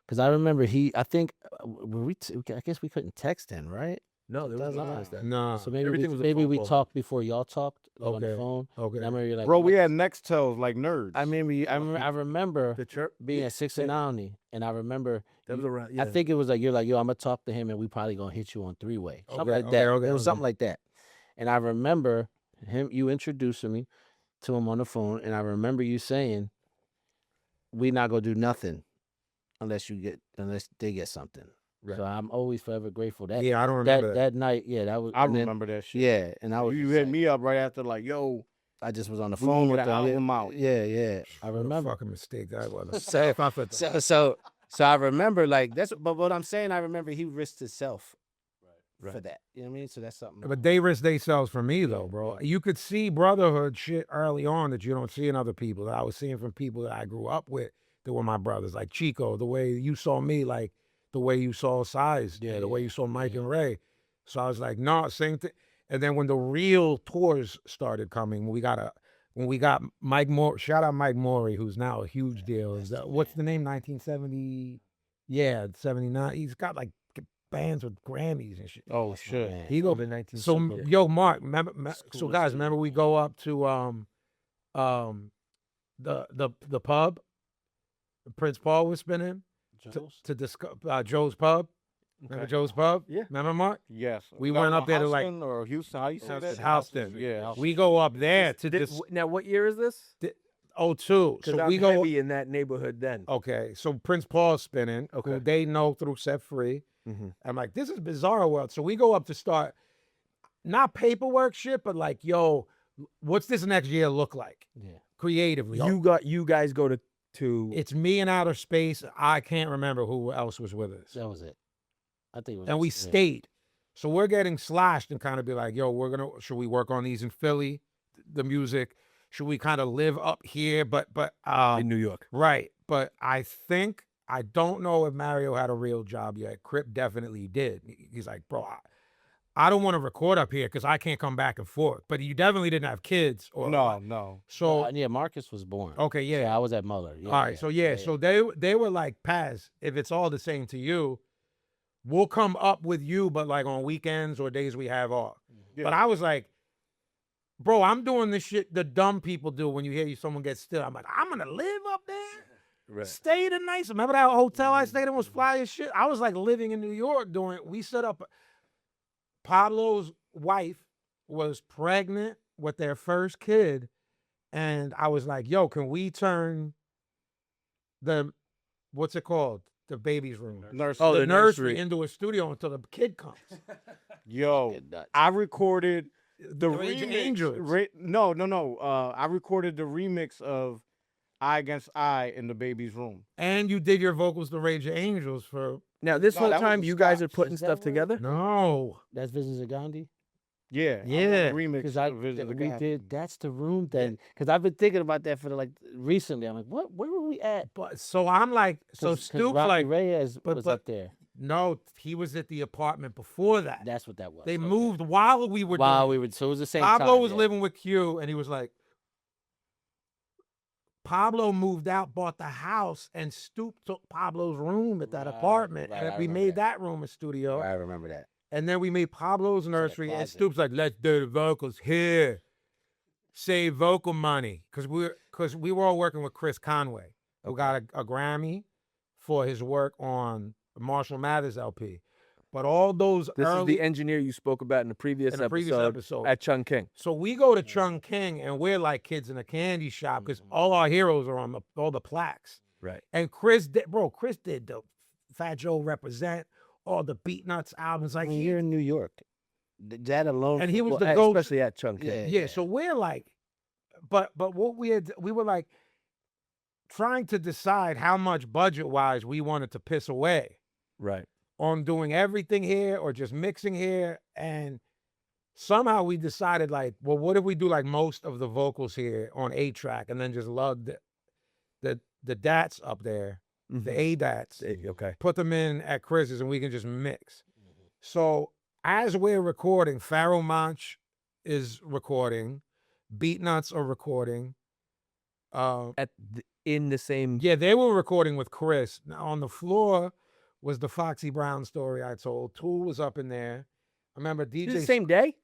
Because I remember I guess we couldn't text him, right? no, there was Doesn't nothing matter. like that. Nah. So maybe everything was a maybe phone we call. talked before y'all talked like, on the Okay. phone. Okay. And I remember you're like, Bro, we "What?" had Nextels like nerds. I remember The chirp. being at 6 and Downey, and I remember That was around. Yeah. I think it was like you're like, yo, I'm gonna talk to him and we probably gonna hit you on three-way. Something Okay, like okay, that. okay, It was okay. something like that. And I remember you introducing me to him on the phone, and I remember you saying, we not gonna do nothing unless they get something. Right. So I'm always forever grateful that Yeah, I don't remember that. that night, yeah, that was I and then- remember that shit. Yeah, and I was You just hit like- me up right after, like, yo, I just was on the we phone gonna with get an album out. Yeah. I What a remember. fucking mistake that was. So- If I put that- So I remember like that's but what I'm saying, I remember he risked himself Right. for that. You know what I mean? So that's something. But they risk themselves for me though, bro. You could see brotherhood shit early on that you don't see in other people. That I was seeing from people that I grew up with that were my brothers, like Chico, the way you saw me, like the way you saw Size, Yeah, the way yeah, you saw Mike and Ray. So I was like, no, same thing. And then when the real tours started coming, when we got Mike Moore, shout out Mike Morey, who's now a huge deal. What's the name? 1970? Yeah, 79. He's got like bands with Grammys and shit. Oh, shit. Man. He go COVID-19 so super- yo Mark, remember, School so of guys, Steel. remember we go up to the pub Prince Paul was spinning to discuss Joe's Pub. Remember Okay. Joe's Pub? Yeah. Remember Mark? Yes. We That went was up there to, like- Houston or Houston. How you say that? Houston. Yeah. Houston. We go up there to Did- this now, what year is this? 02. Because So I'm we go heavy in that neighborhood then. okay. So Prince Paul's spinning. Okay. Who they know through Set Free. Mhm. I'm like, this is bizarre world. So we go up to start not paperwork shit, but like, yo, what's this next year look like? Yeah. Creatively. You guys go to It's me in outer space. I can't remember who else was with us. That was it. I think it was And we yeah. stayed. So we're getting sloshed and kind of be like, yo, should we work on these in Philly? The music. Should we kind of live up here? But in New York. right. But I don't know if Mario had a real job yet. Crypt definitely did. He's like, bro, I don't want to record up here because I can't come back and forth. But you definitely didn't have kids. Or No. So, Yeah, Marcus was born. okay, yeah. Yeah, I was at Muller. Yeah, All right, so so they were like, Paz, if it's all the same to you, we'll come up with you, but like on weekends or days we have off. Yeah. But I was like, bro, I'm doing this shit the dumb people do when you hear someone get still. I'm like, I'm gonna live up there, Right. stay the night. Remember that hotel I stayed in was fly as shit. I was like living in New York we set up. Pablo's wife was pregnant with their first kid, and I was like, yo, can we turn what's it called? The baby's room. Nurse. Oh, the the nursery nursery. into a studio until the kid comes. Yo, Get nuts. I recorded the Rage remix. Angels. No. I recorded the remix of Eye Against Eye in the baby's room. And you did your vocals to Rage Angels for Now, this No, whole that was time, the you guys are Scots. putting Is that stuff what- together? no. That's Visions of Gandhi. Yeah. Yeah. Remix. Because of Visions of we God. did. That's the room then. Because I've been thinking about that for recently. I'm like, what? Where were we at? But so I'm like, so 'Cause Stoop's Rocky like, Reyes but- was but- up there. no, he was at the apartment before that. That's what that was. They Okay. moved while we were While doing we were. So it was the same Pablo time. was yeah. living with Q, and he was like, Pablo moved out, bought the house, and Stoop took Pablo's room at that apartment, right, and I we remember made that. that room a studio. I remember that. And then we made Pablo's nursery, and closet. Stoop's like, let's do the vocals here. Save vocal money. Because we were all working with Chris Conway, who got a Grammy for his work on Marshall Mathers LP. But all those This is early the engineer you spoke about in the previous, episode at Chung King. So we go to Chung King, and we're like kids in a candy shop because all our heroes are on all the plaques. Right. And Chris did the Fat Joe Represent, all the Beatnuts albums. Like, I mean, you're in New York. That alone. and he was Well, the go-to. especially at Chung King. Yeah, so we're like, but what we were like trying to decide how much budget-wise we wanted to piss away Right. on doing everything here or just mixing here. And somehow we decided, like, well, what if we do like most of the vocals here on 8-track and then just lug the DATs up there, the ADATs, Okay. put them in at Chris's, and we can just mix. So as we're recording, Pharaoh Monch is recording, Beatnuts are recording. In the same. Yeah, they were recording with Chris. Now, on the floor was the Foxy Brown story I told. Tool was up in there. I remember DJ. The same day.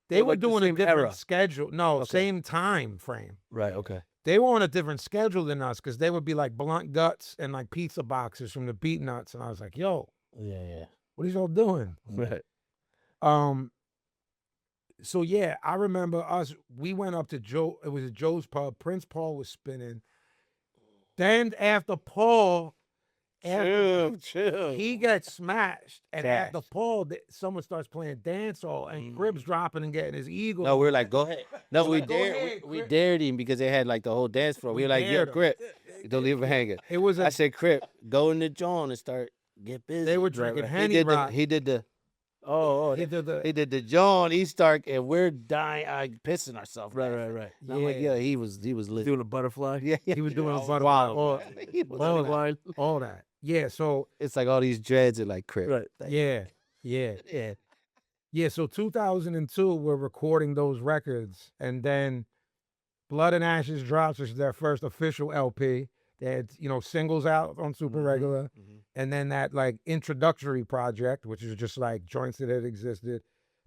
They or were like the doing a same different era? schedule. No, Okay. same time frame. Right. Okay. They were on a different schedule than us because they would be like blunt guts and like pizza boxes from the Beatnuts. And I was like, yo, Yeah. what are y'all doing? Right. So yeah, I remember us. We went up to Joe. It was at Joe's Pub. Prince Paul was spinning. Then after Paul, Chill. he gets smashed, and after Smashed. Paul, someone starts playing dancehall, and Crib's dropping and getting his ego. No, we're like, go ahead. No, we like, go dared. ahead, We Crip. dared him because they had like the whole dance floor. We We were like, yo, dared him. Crip, don't leave him hanging. It was I a, said, Crip, go in the joint and start get busy. they were drinking Henny He did the. Rock. He did the. He did the He did the John. He start and we're dying, pissing ourselves. Right. laughing. Right. Right. And I'm like, Yeah. yeah, he was lit. Doing a butterfly. Yeah, he was doing a was butterfly, wild. all, He was all lit. that, all that. Yeah. So It's like all these dreads are like Crip. Right. yeah. So 2002, we're recording those records, and then Blood and Ashes drops, which is their first official LP. They had, singles out on Super Regular, and then that like introductory project, which is just like joints that had existed.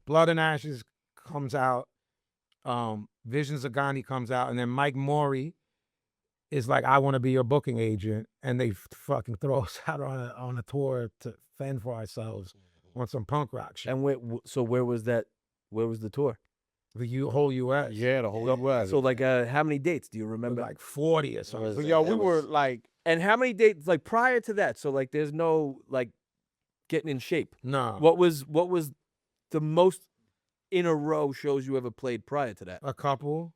Blood and Ashes comes out, Visions of Gandhi comes out, and then Mike Morey is like, I want to be your booking agent, and they fucking throw us out on a tour to fend for ourselves on some punk rock shit. And where was that? Where was the tour? The whole U.S. Yeah, the whole U.S. So like, how many dates do you It was remember? like 40 or something. So, yo, we That were was- like, And how many dates like prior to that? So like, there's no like getting in shape. No. What was the most in a row shows you ever played prior to that? A couple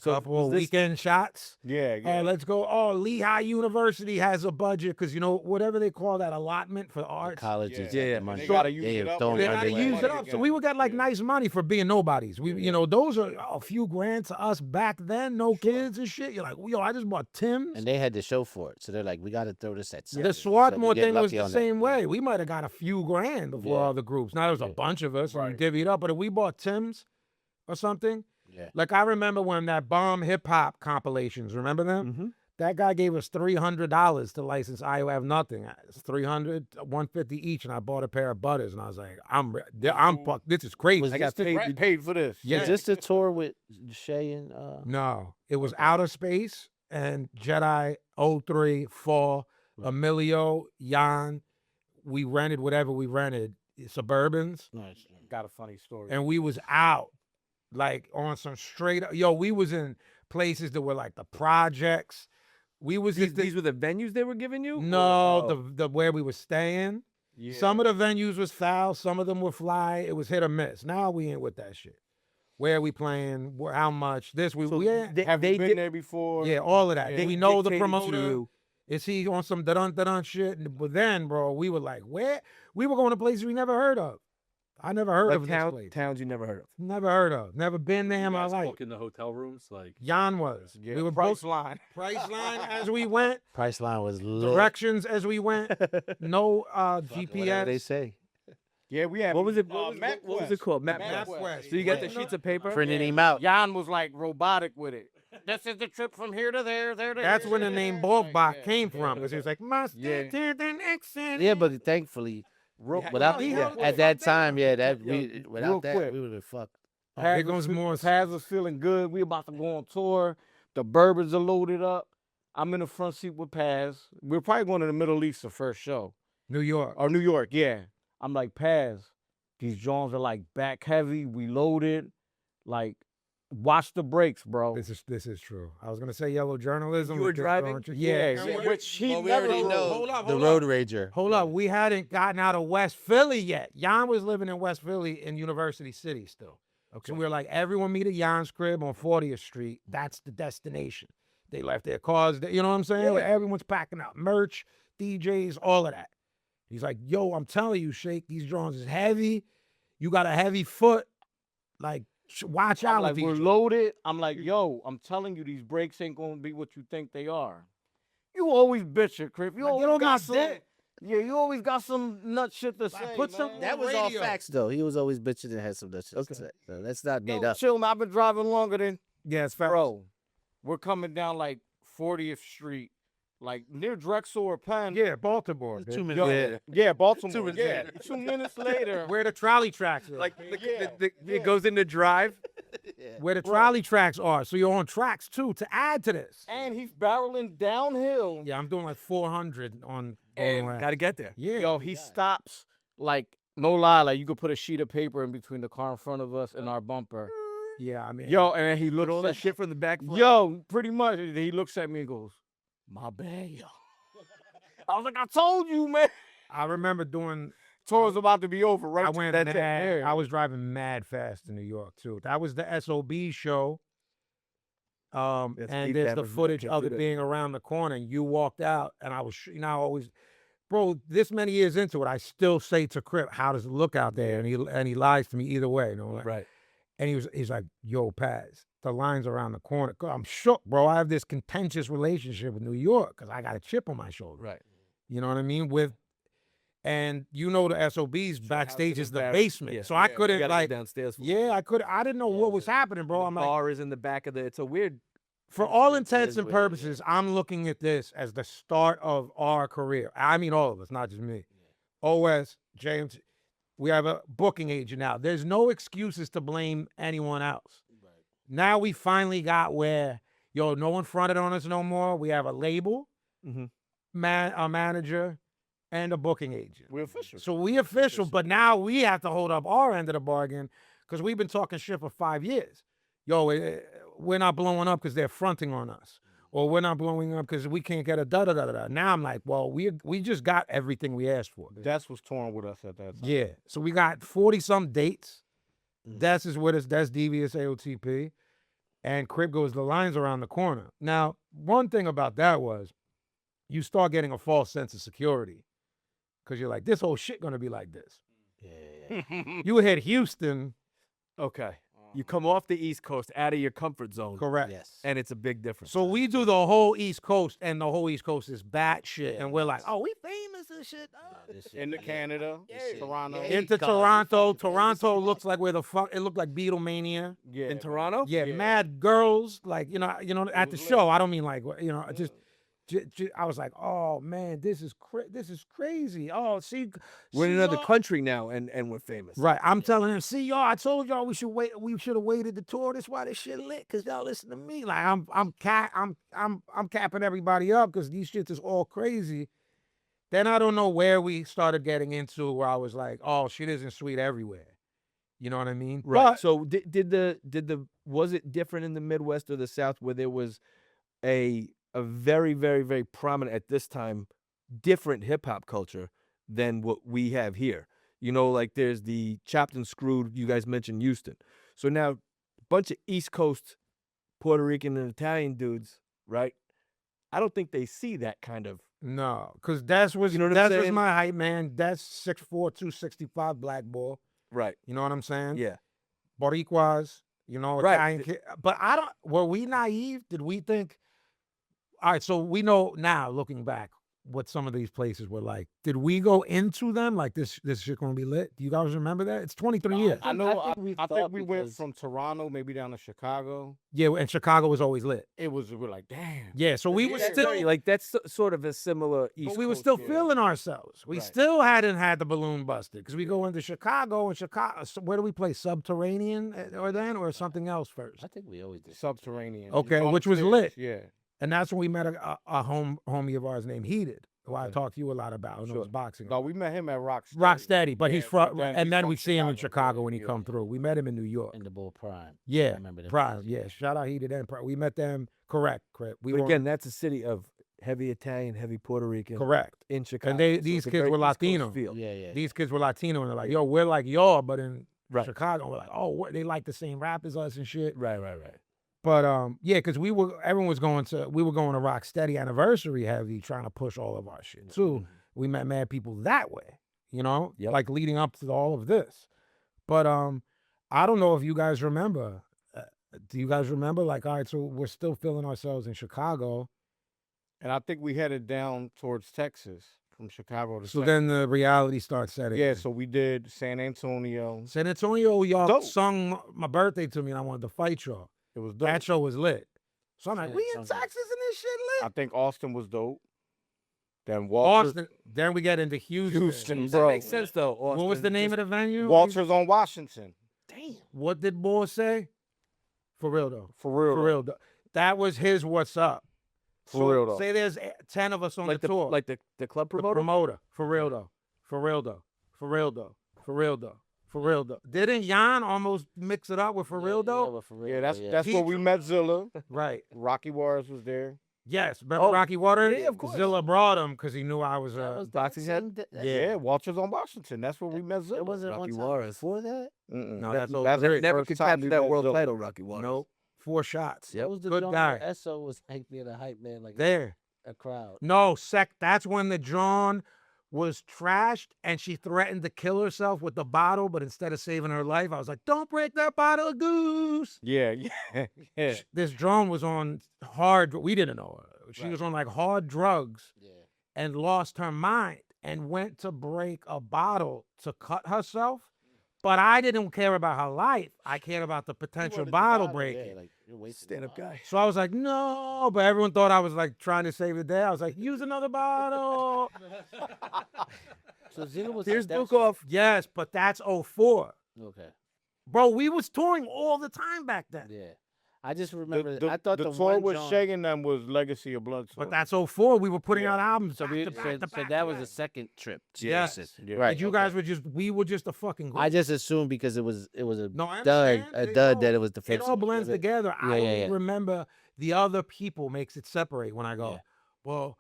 So couple was this- weekend shots. yeah. Oh, let's go. Oh, Lehigh University has a budget because, whatever they call that allotment for arts. Colleges. Yeah, and money. They gotta use Yeah, it up. don't They They gotta understand. use it up. So we would get like nice money for being nobodies. Those are a few grand to us back then. No kids and shit. You're like, yo, I just bought Tim's. And they had to show for it. So they're like, we got to throw this at The something. Swarthmore So you get thing was lucky the on that. same way. We might have got a few grand before Yeah. other groups. Now there was a bunch of us and Right. we divvied up. But if we bought Tim's or something, Yeah. like I remember when that Bomb Hip Hop compilations, remember them? Mhm. That guy gave us $300 to license I Have Nothing. It's $300, $150 each, and I bought a pair of Butters, and I was like, I'm fucked. This is crazy. Was I got this the- paid. paid for this. Yeah. Is this the tour with Shay and No, it was Outerspace and Jedi 03, Fall, Emilio, Jan. We rented whatever we rented, Suburbans, Got a funny story. and we was out like on some straight up. Yo, we was in places that were like the projects. We was These, just these were the venues they were giving you? no, Or- the where we were staying. Yeah. Some of the venues was foul, some of them were fly. It was hit or miss. Now we ain't with that shit. Where we playing? How much? This we ain't. Have you been there before? Yeah, all of that. They we know the dictated promoter. to- Is he on some da-dun shit? But then, bro, we were like, where? We were going to places we never heard of. I never heard like of this place. towns you never heard of. Never heard of. Never been there in my guys life. book in the hotel rooms, like Jan was. Yeah, We were price both line. price line as we went, Priceline was lit. directions as we went. No Whatever GPS. they say. Yeah, we had. What was it? Map What was Quest. it called? Map Map Quest. Quest. So you got the Yeah. sheets of paper. Printing him out. Jan was like robotic with it. this is the trip from here to there, there to That's here, when the there, name there. Bulk Like, Bach yeah, came yeah. from, because he was like, must Yeah. an accent. Yeah, but thankfully, Yeah, without he held it at fuck that down. time, yeah, that Yo, we real without that quick. we would have been fucked. Here comes more. Paz was feeling good. We about to go on tour. The Bourbons are loaded up. I'm in the front seat with Paz. We're probably going to the Middle East the first show. New York. Or New York, yeah. I'm like, Paz, these Jones are like back heavy. We loaded. Like, watch the brakes, bro. This is true. I was gonna say yellow journalism. You were with this driving? country. Yeah, Yeah. which he Well, we never already drove. know Hold up, The hold Road up. Rager. Hold up, we hadn't gotten out of West Philly yet. Jan was living in West Philly in University City still. Okay. So we were like, everyone meet at Jan's crib on 40th Street. That's the destination. They left their cars. You know what I'm saying? Like, everyone's packing out merch, DJs, all of that. He's like, yo, I'm telling you, Shake, these drones is heavy. You got a heavy foot. Like, watch I'm out like, with these we're drones. loaded. I'm like, yo, I'm telling you, these brakes ain't gonna be what you think they are. You always bitching, Crypt. You Like, always get on got my some. dick. Yeah, you always got some nut shit to say. put man. something That on was all radio. facts though. He was always bitching and had some Dutch shit to say. So that's not made up. Chill, man. I've been driving longer than Yeah, it's fact. bro. We're coming down like 40th Street, like near Drexel or Penn. Yeah, Baltimore. 2 minutes Yo, later. yeah, Baltimore. 2 minutes yeah, later. 2 minutes later. Where the trolley tracks are. Like Yeah, it goes into drive. Where the trolley tracks are. So you're on tracks too to add to this. and he's barreling downhill. Yeah, I'm doing like 400 on And going got to get there. Yeah. Yo, he stops like no lie, like you could put a sheet of paper in between the car in front of us and our bumper. Yeah, I mean. Yo, and then he Look looks all that at shit from the back. yo, pretty much. He looks at me and goes, "My bad, yo." I was like, "I told you, man." I remember doing. Tour's about to be over, right? I went That's it. mad. Yeah. I was driving mad fast in New York too. That was the SOB show. That's And deep there's the damage. footage Can't of do it that. being around the corner, and you walked out, and I was, I always, bro, this many years into it, I still say to Crypt, "How does it look out there?" And he lies to me either way, you know. Like, Right. And he's like, "Yo, Paz, the line's around the corner." 'Cause I'm shook, bro. I have this contentious relationship with New York because I got a chip on my shoulder. Right. You know what I mean? And you know the SOBs backstage is the back. basement, Yeah. so I You couldn't gotta go like. downstairs. Yeah, I didn't know what was happening, bro. The I'm like, bar is in the back of the. It's a weird. for all It intents is and weird, yeah. purposes, I'm looking at this as the start of our career. I mean, all of us, not just me. OS, James, we have a booking agent now. There's no excuses to blame anyone else. Now we finally got where, yo, no one fronted on us no more. We have a label, Mhm. a manager, and a booking agent. We're official. So we official, but now we have to hold up our end of the bargain because we've been talking shit for 5 years. Yo, we're not blowing up because they're fronting on us, or we're not blowing up because we can't get a da da da da. Now I'm like, well, we just got everything we asked for. That's what's torn with us at that time. Yeah, so we got 40-some dates. Mm. That's is with us. That's Devious AOTP, and Crypt goes, the line's around the corner. Now, one thing about that was, you start getting a false sense of security, because you're like, this whole shit gonna be like this. Yeah. You hit Houston, Okay. You come off the East Coast, out of your comfort zone, correct? Yes. and it's a big difference. So we do the whole East Coast, and the whole East Coast is batshit, Yeah, and we're like, nuts. oh, we famous and shit. This shit, Into yeah. Canada, This shit. Toronto. Yeah. Into God, Toronto. fucking famous. Toronto looks like where the fuck it looked like Beatlemania. Yeah, in Toronto. Yeah, mad girls, like you know, at the was show. I don't mean like just I was like, oh man, this is crazy. Oh, see, We're in see, another y'all- country now, and we're famous. Right, I'm telling him, see y'all. I told y'all we should wait. We should have waited the tour. That's why this shit lit. Cause y'all listen to me. Like I'm capping everybody up because these shits is all crazy. Then I don't know where we started getting into where I was like, oh, shit isn't sweet everywhere. You know what I mean? Right. But- So did the was it different in the Midwest or the South where there was a very, very, very prominent at this time different hip hop culture than what we have here? You know, like there's the chopped and screwed. You guys mentioned Houston. So now a bunch of East Coast Puerto Rican and Italian dudes, right? I don't think they see that kind of. No, because that's was You know what I'm that's was saying? my height, man. That's 6'4", 265 black boy. Right. You know what I'm saying? Yeah. Boricuas, you know, Right. Italian kid. But I don't. Were we naive? Did we think? All right, so we know now, looking back, what some of these places were like. Did we go into them like this shit gonna be lit? Do you guys remember that? It's 23 years. I know. I think we I think thought we went because- from Toronto, maybe down to Chicago. Yeah, and Chicago was always lit. It was, we're like, damn. Yeah, so we were still like that's sort of a similar East but we were Coast still feel. feeling ourselves. We Right. still hadn't had the balloon busted because we go into Chicago and Chicago. So where do we play? Subterranean or something else first? I think we always did. Subterranean. Okay, On the which was stairs, lit. Yeah. And that's when we met a homie of ours named Heated, who I Okay. talked to you a lot about. Who knows boxing. No, we met him at Rock. Rock Steady, but Yeah, he's from, but then and he's then from we see him in Chicago, Chicago yeah, when he yeah. come through. We met him in New York. In the Bull Prime. Yeah, I remember them Prime. days, Yeah, shout out Heated and Prime. We met them. Correct. We But were again, that's a city of heavy Italian, heavy Puerto Rican correct. in Chicago. And they so these it's a kids very were East Coast Latino. feel. Yeah, yeah. These kids were Latino, and they're like, "Yo, we're like y'all," but in Right. Chicago, we're like, "Oh, they like the same rap as us and shit." Right. But yeah, because we were going to Rock Steady anniversary heavy, trying to push all of our shit too. We met mad people that way, you know, Yep. like leading up to all of this. But I don't know if you guys remember. Do you guys remember? Like, all right, so we're still feeling ourselves in Chicago. And I think we headed down towards Texas from Chicago to So Texas. then the reality starts setting. Yeah, in. so we did San Antonio. San Antonio, y'all Dope. sung my birthday to me, and I wanted to fight y'all. It was dope. That show was lit. So I'm like, San we in Antonio. Texas and this shit I lit. think Austin was dope. Then Walters, Austin. Then we get into Houston. Houston, That bro. makes sense though. What was the name of the venue? Walters on Washington. What did Moore say? For real though. For real. For real though. That was his what's up. For real, though. Say there's 10 of us on like the tour. like the club the promoter. promoter. For real though. For real though. For real though. For real though. For real though. Didn't Jan almost mix it up with for real though? but for real, Yeah, that's though, that's where we met Zilla. Right. Rocky Warriors was there. Yes. Remember Oh, Rocky Water? yeah, of course. Zilla brought him because he knew I was That was boxing that head? same day- that- Yeah, Walters on Washington. That's where we met Zilla. It wasn't Rocky one time Warriors. before that. Mm-mm. No, That- that's the Never first could time capture we that met world Zilla. title, Rocky Waters. Nope. 4 shots. That was the Good joint guy. where Esso was like being a hype man, like There. a crowd. No, that's when the John was trashed and she threatened to kill herself with the bottle, but instead of saving her life, I was like, don't break that bottle of goose. Yeah, yeah. This John was on hard, we didn't know her. She was on like hard drugs Yeah. and lost her mind and went to break a bottle to cut herself. But I didn't care about her life. I cared about the potential bottle breaking. Yeah, like you're wasting Stand the up bottle. guy. So I was like, no, but everyone thought I was like trying to save the day. I was like, use another bottle. So Zilla was Here's that was- Bukov. Yes, but that's 04. Okay. Bro, we was touring all the time back then. Yeah. I just remember. I thought the the tour one with joint- Shay and them was Legacy of Blood. But that's 04. We were putting Yeah. out albums. So, back we, to so, back to so back that to was back. the second trip. to Yes. Texas. Yeah. Right. And you guys were we were just a fucking group. I just assumed because it was a No, I dud, understand. a They dud all- that it was the It first. all blends together. I Yeah, don't yeah. remember the other people makes it separate when I go, Yeah. well,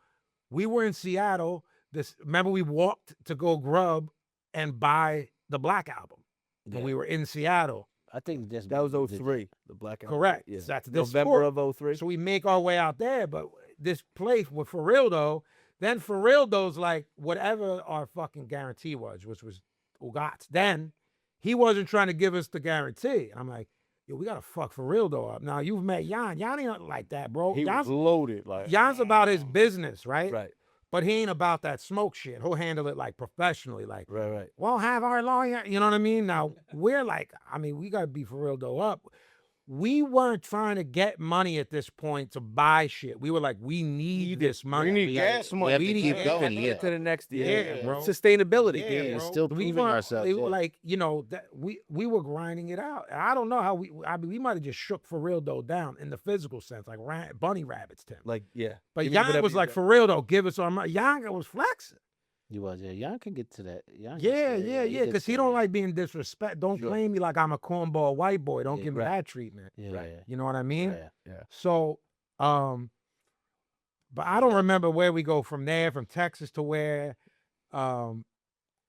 we were in Seattle. Remember we walked to go grub and buy the Black album when we were in Seattle. I think just That was 03. The Black Album. Correct. Yeah. That's this November tour. of 03. So we make our way out there, but this place with For Real Though, then For Real Though's like whatever our fucking guarantee was, which was Ugat's. Then he wasn't trying to give us the guarantee. I'm like, yo, we gotta fuck For Real Though up. Now you've met Jan. Jan ain't like that, bro. He was Jan's, loaded. Like Jan's about his business, right? Right. But he ain't about that smoke shit. He'll handle it like professionally, like, Right. we'll have our lawyer. You know what I mean? Now, we're like, I mean, we got to be For Real Though up. We weren't trying to get money at this point to buy shit. We were like, we need this money. we need gas money. We have We to need keep gas going. money. Yeah. Get to the next Yeah, year. bro. Sustainability. Yeah, Yeah, bro. still We proving weren't- ourselves, they were yeah. like, you know, that we were grinding it out. And I don't know how we might have just shook For Real Though down in the physical sense, like bunny rabbits, Tim. Like, yeah. But Give me Jan whatever was you like, got. For Real Though, give us our money. Jan was flexing. He was, yeah. Jan can get to that. Jan Yeah, gets yeah. gets Because he there, don't yeah. like being disrespect. Don't Sure. claim me like I'm a cornball white boy. Don't Yeah, give me right. that treatment. Yeah, Right. yeah, You know what I mean? yeah. So, but I don't remember where we go from there, from Texas to where, and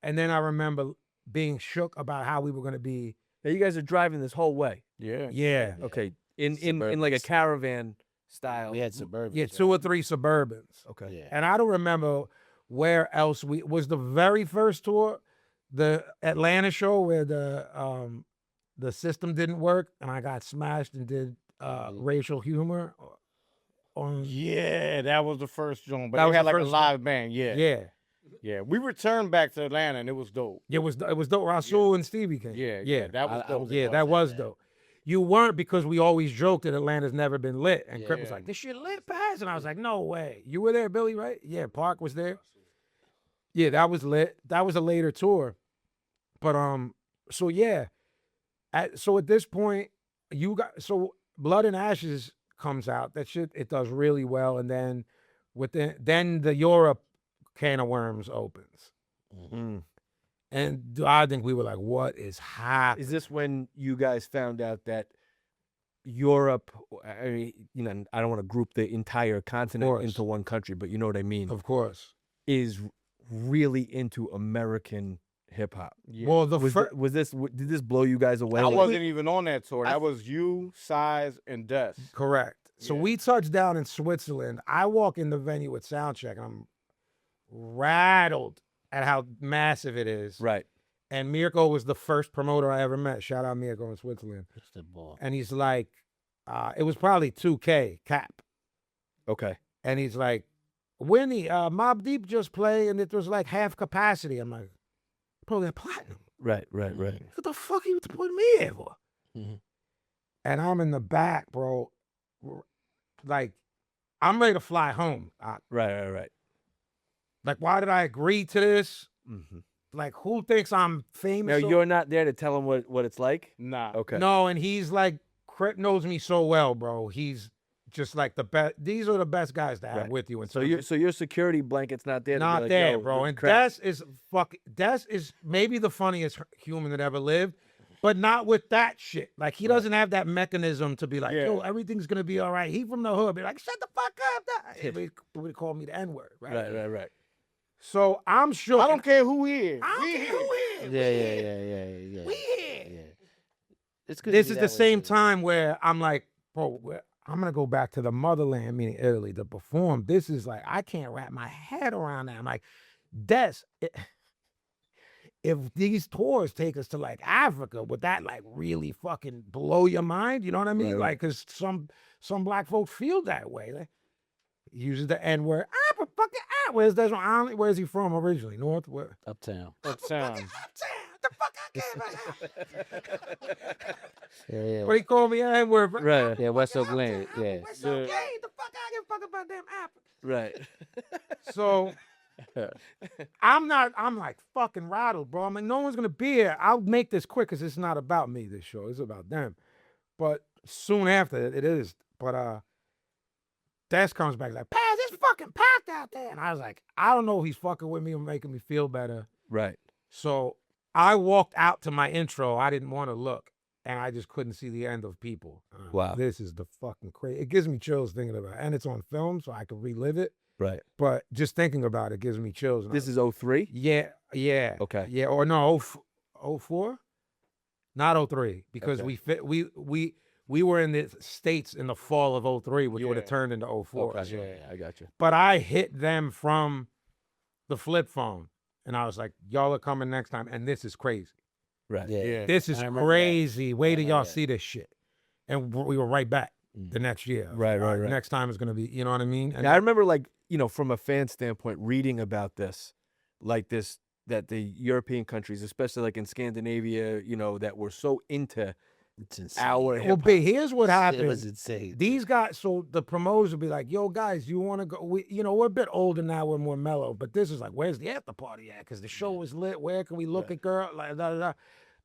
then I remember being shook about how we were going to be. Now you guys are driving this whole way. Yeah. Yeah, Okay. In like a caravan style. We had suburban. yeah, 2 or 3 Suburbans. Okay. Yeah. And I don't remember where else was the very first tour, the Atlanta show where the system didn't work and I got smashed and did racial humor, on. Yeah, that was the first joint. But That they was had the like a first live band. Yeah. Yeah. Yeah. We returned back to Atlanta and it was dope. It was dope. Rasul and Stevie came. Yeah. Yeah. That was I dope. was Yeah, watching that was that. dope. You weren't, because we always joked that Atlanta's never been lit. And Crypt was Yeah. like, this shit lit, Paz? And I was like, no way. You were there, Billy, right? Yeah, Park was there. Yeah, that was lit. That was a later tour. But so yeah. So at this point, so Blood and Ashes comes out. That shit, it does really well. And then then the Europe can of worms opens. Mm. And I think we were like, what is happening? Is this when you guys found out that Europe, I mean, you know, I don't want to group the entire continent course. into one country, but you know what I mean, Of course. is really into American hip hop. Yeah. Well, Did this blow you guys away? I wasn't even on that tour. I- That was you, Size, and Des. correct. So Yeah. we touched down in Switzerland. I walk in the venue with soundcheck and I'm rattled at how massive it is. Right. And Mirko was the first promoter I ever met. Shout out Mirko in Switzerland. It's the ball. And he's like, it was probably 2K cap. Okay. And he's like, Winnie, Mobb Deep just played and it was like half capacity. I'm like, bro, they're platinum. Right. Right. What the fuck are you putting me here for? Mhm. And I'm in the back, bro. Like, I'm ready to fly home. Right. Like, why did I agree to this? Mm-hmm. Like, who thinks I'm Now famous? you're not there to tell him what it's like. Nah. Okay. No, and he's like, Crypt knows me so well, bro. He's just like the best. These are the best guys to have Right. with you. And So your security blanket's not there. To be not like, there, yo, bro. And crap. Des is maybe the funniest human that ever lived, but not with that shit. Like, he doesn't have that mechanism to be like, Yeah. yo, everything's gonna be all right. He from the hood, be like, shut the fuck up. He would call me the N-word, right? Right. So I'm sure. I don't care who he is. I don't We care here. who is. Yeah. We here. Yeah. It's good. to This be is that the way, same too. time where I'm like, bro, I'm gonna go back to the motherland, meaning Italy, to perform. This is like, I can't wrap my head around that. I'm like, if these tours take us to like Africa, would that like really fucking blow your mind? You know what I mean? Right. Like, cause some black folks feel that way. Like, he uses the N word. But fucking Where's that? Where's he from originally? North? Where? Uptown. Uptown. The fuck I came out. Yeah. What he called me N word? Right. Yeah, West Oak Lane. Yeah. West Oak Lane. The fuck I give a fuck about them Africans. Right. So I'm like fucking rattled, bro. I'm like, no one's gonna be here. I'll make this quick because it's not about me, this show. It's about them. But soon after it is. But Des comes back like, Paz, it's fucking packed out there. And I was like, I don't know if he's fucking with me or making me feel better. Right. So I walked out to my intro. I didn't want to look. And I just couldn't see the end of people. Wow. This is the fucking crazy. It gives me chills thinking about it. And it's on film, so I can relive it. Right. But just thinking about it gives me chills. And This is 03? yeah. Okay. Yeah, or no, 04? Not 03. Because Okay. we were in the States in the fall of 03, which would have Yeah. turned into 04. Okay. So- Yeah, I got you. But I hit them from the flip phone. And I was like, y'all are coming next time. And this is crazy. Right. Yeah. This is I remember that. crazy. Wait till remember y'all that. see this shit. And we were right back the next year. Right, All right, right. Next time is going to be, you know what I mean? And Now, I remember, like, you know, from a fan standpoint, reading about this, like this, that the European countries, especially like in Scandinavia, you know, that were so into It's insane. our well, hip but here's what It happened. was insane. These guys, so the promoters would be like, yo, guys, you want to go? We're a bit older now. We're more mellow. But this is like, where's the after party at? Because the show is lit. Where can we look at girl? Like, da, da, da.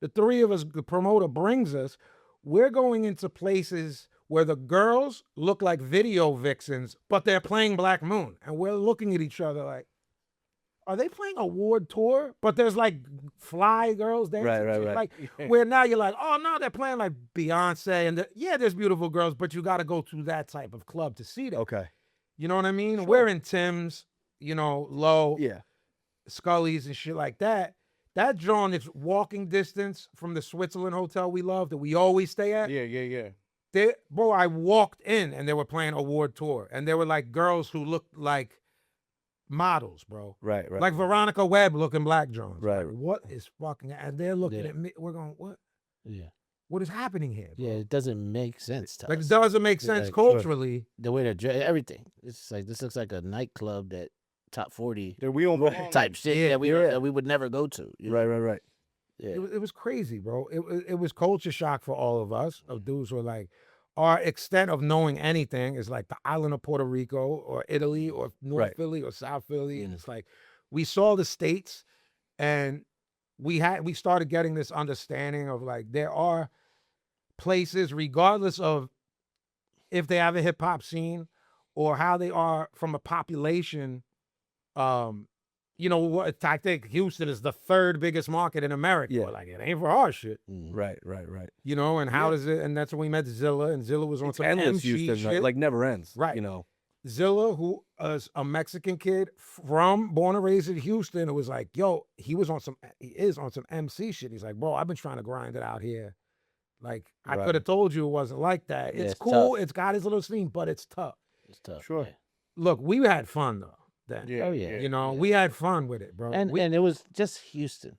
The three of us, the promoter brings us. We're going into places where the girls look like video vixens, but they're playing Black Moon. And we're looking at each other like, are they playing a ward tour? But there's like fly girls dancing. Right. Like, where now you're like, oh no, they're playing like Beyonce. And there's beautiful girls, but you got to go to that type of club to see that. Okay. You know what I mean? We're in Tim's, Low, Yeah. Scully's and shit like that. That joint is walking distance from the Switzerland hotel we love that we always stay at. Yeah. Bro, I walked in and they were playing a ward tour. And they were like girls who looked like models, bro. Right. Like Veronica Webb looking Black Jones. Right. What is fucking, and they're looking Yeah. at me. We're going, what? Yeah. what is happening here? Bro? Yeah, it doesn't make sense to Like, it us. doesn't make Yeah, sense like, sure. culturally. The way they're dressed, everything. It's like this looks like a nightclub that top 40 That we don't belong type in. shit Yeah, that we would never go to. you know? Right. Yeah. It was crazy, bro. It was culture shock for all of us. Of dudes who were like, our extent of knowing anything is like the island of Puerto Rico or Italy or North Right. Philly or South Philly, and it's like we saw the states, and we started getting this understanding of like there are places, regardless of if they have a hip hop scene or how they are from a population. You know what? I think Houston is the third biggest market in America. Yeah. But like, it ain't for our shit, Mhm. Right. you know. And how does it? And that's when we met Zilla, and Zilla was on It's some endless MC Houston, shit. like never ends. Right. You know. Zilla, who is a Mexican kid born and raised in Houston, it was like, yo, he is on some MC shit. He's like, bro, I've been trying to grind it out here. Like, I Right. could have told you it wasn't like that. Yeah, It's it's cool. tough. It's got his little scene, but it's tough. It's tough. Sure. yeah. Look, we had fun though. Then, Yeah. Oh, yeah. you know, we had fun with it, bro. And We- it was just Houston.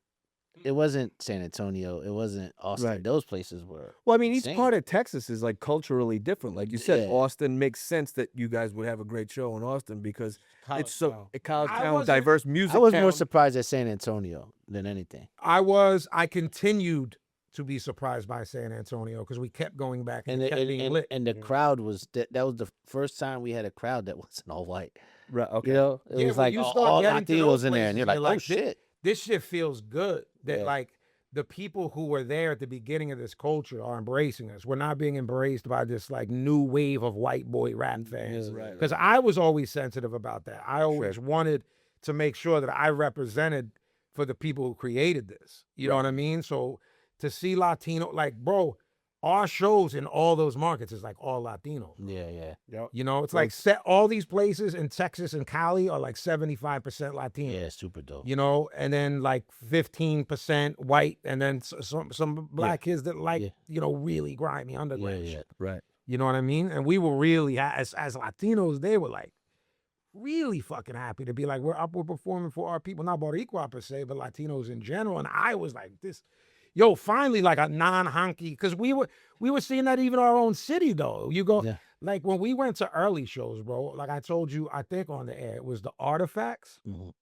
It wasn't San Antonio. It wasn't Austin. Right. Those places were. Well, I mean, each insane. part of Texas is like culturally different. Like you said, Yeah. Austin makes sense that you guys would have a great show in Austin because it's so town. a college I town, wasn't- diverse music. I was town. more surprised at San Antonio than anything. I continued to be surprised by San Antonio because we kept going back and, And it the, kept and, being and, lit. and the crowd was that was the first time we had a crowd that wasn't all white. Right. Okay. You know, it Yeah, was when like you all start getting to those Latinos in there, and places, you're like, you're oh like, shit. This shit feels good that Yeah. like the people who were there at the beginning of this culture are embracing us. We're not being embraced by this like new wave of white boy rap fans. Yeah, right, Because I was always sensitive about that. I always wanted to make sure that I represented for the people who created this. You know what I mean? So to see Latino, like, bro, our shows in all those markets is like all Latino. Yeah. You know, it's like all these places in Texas and Cali are like 75% Latino. Yeah, super dope. You know, and then like 15% white, and then some black kids that like, Yeah. you know, really grimy underground Yeah. shit. Right. You know what I mean? And we were really, as Latinos, they were like really fucking happy to be like, we're performing for our people, not Boricua per se, but Latinos in general. And I was like, yo, finally like a non-honky, because we were seeing that even our own city though. You go, Yeah. like when we went to early shows, bro, like I told you, I think on the air, it was the Artifacts, Mhm.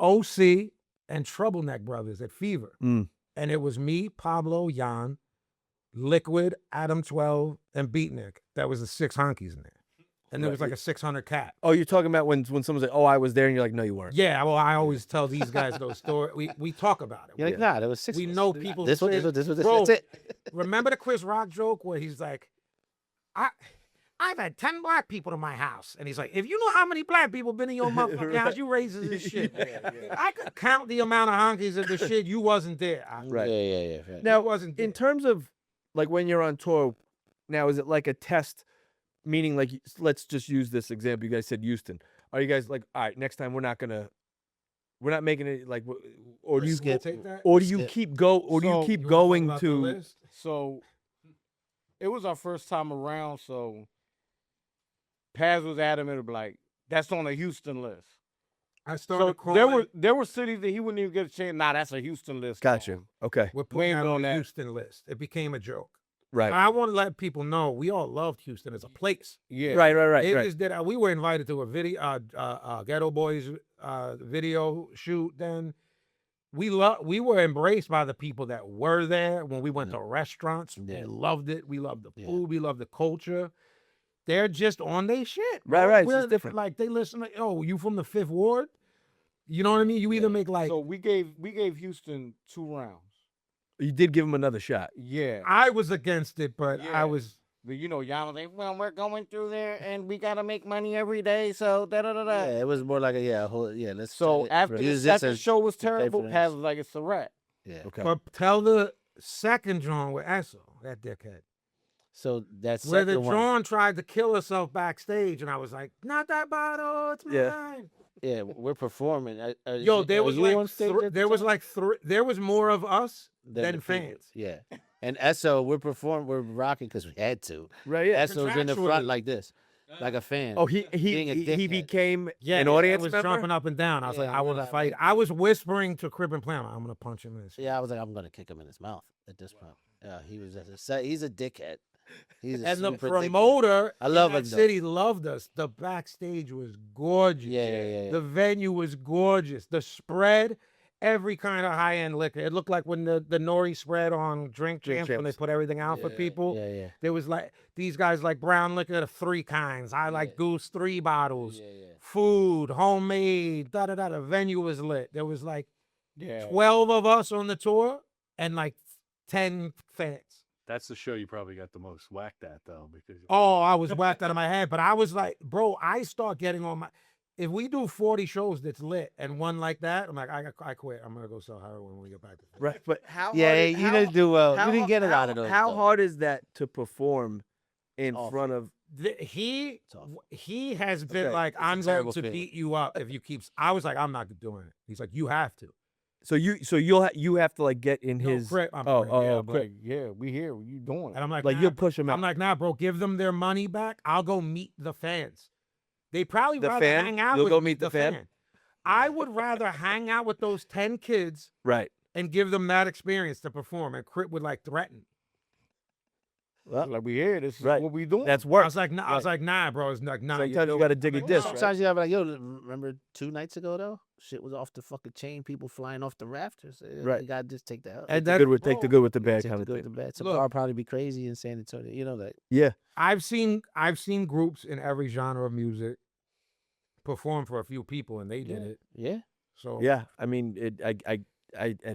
OC, and Troubleneck Brothers at Fever. Mm. And it was me, Pablo, Jan, Liquid, Adam 12, and Beatnik. That was the 6 honkies in there. And there was like a 600 cat. Oh, you're talking about when someone's like, "Oh, I was there," and you're like, "No, you weren't." Yeah, well, I always tell these guys those stories. We talk about it. You're like, nah, there was 6. We know people This one, said- this one, Bro, that's it. Remember the Chris Rock joke where he's like, I've had 10 black people to my house. And he's like, if you know how many black people been in your motherfucking house, you raises this shit. I could count the amount of honkies of the shit you wasn't there. Right. Yeah. Right. Now, wasn't there. In terms of like when you're on tour, now is it like a test? Meaning, like, let's just use this example. You guys said Houston. Are you guys like, all right, next time we're not making it like, or do you Skip. Take that? or do you Skip. keep go, or do you So, keep You wanna talk going about the to? list? So it was our first time around, so Paz was adamant of like, that's on the Houston list. I started So there were cities that he wouldn't even get a chance. Nah, that's a Houston list. Gotcha. Okay. We're We putting ain't that doing on the that. Houston list. It became a joke. Right. I want to let people know we all loved Houston as a place. Yeah. Right. It Right. is that we were invited to a video, Ghetto Boys video shoot. Then we were embraced by the people that were there when we went to restaurants. Yeah. We loved it. We loved the Yeah. food. We loved the culture. They're just on their shit. Right, bro. right. It's We're- just different. Like they listen to, oh, you from the 5th Ward? You know what I mean? You either make like, So we gave Houston 2 rounds. You did give him another shot. Yeah. I was against it, but Yeah. I was. But you know, y'all was like, well, we're going through there and we gotta make money every day, so da da da da. Yeah, it was more like a whole let's So after use the this second as show was to pay for terrible, this. Paz was like, it's a wrap. yeah. Okay. But tell the second John with Esso, that dickhead. So that's Where the John tried to kill herself backstage, and I was like, "Not that bottle, it's Yeah. mine." Yeah, we're performing. Yo, there was like on stage at the there was time? like there was more of us than the people. fans. Yeah, and Esso, we're rocking because we had to. Right. Yeah. Esso's in the Contractually. front like this, like a fan. Oh, he Being a dickhead. became Yeah, an audience I was member. jumping up and down. I was Yeah, like, "I we're want to like- fight." I was whispering to Crip and Plan, "I'm gonna punch him in his." Yeah, I was like, I'm gonna kick him in his mouth. at this point. Yeah, he was he's a dickhead. He's a And the super dickhead. promoter I love in him, that though. city loved us. The backstage was gorgeous. Yeah. The venue was gorgeous. The spread, every kind of high-end liquor. It looked like when the nori spread on Drink Champs when they Champs. put everything out for people. Yeah. There was like, these guys like brown liquor, the 3 kinds. I like Goose, 3 bottles. Yeah. Food, homemade, da-da-da. The venue was lit. There was like Yeah. 12 of us on the tour and like 10 fans. That's the show you probably got the most whacked at, though, because Oh, I was whacked out of my head. But I was like, bro, I start getting on my. If we do 40 shows that's lit and one like that, I'm like, I quit. I'm gonna go sell heroin when we get back to. Right, but how? Yeah, hard you didn't do well. You didn't get a lot of those. How though. hard is that to perform in Awful. front of? He tough. he has been Okay, like, it's a I'm going terrible to feeling. beat you up if you keep. I was like, I'm not doing it. He's like, you have to. So you have to like get in No, his. Crypt, I'm oh, Crypt, oh, yeah, oh, but- Crypt. Yeah, we here. What you doing? And I'm like, Like nah, you'll bro. push him out. I'm like, nah, bro, give them their money back. I'll go meet the fans. They probably The rather fan? hang out You'll with go me, meet the fan? I would rather hang out with those 10 kids Right. and give them that experience to perform. And Crypt would like threaten. Well, Like we here. This is Right. what we doing. that's I work. was like, nah, bro. It's like, nah. Sometimes you know- got to dig a I'm like, disc. nah. Right? Sometimes you gotta be like, yo, remember 2 nights ago though? Shit was off the fucking chain. People flying off the rafters. Right. You gotta just take that. And The that, good with take the good with the bad take kind the of good thing. to bad. Some Look. bar probably be crazy in San Antonio. You know that. Yeah. I've seen groups in every genre of music perform for a few people, and they did it. Yeah. So Yeah. I mean, it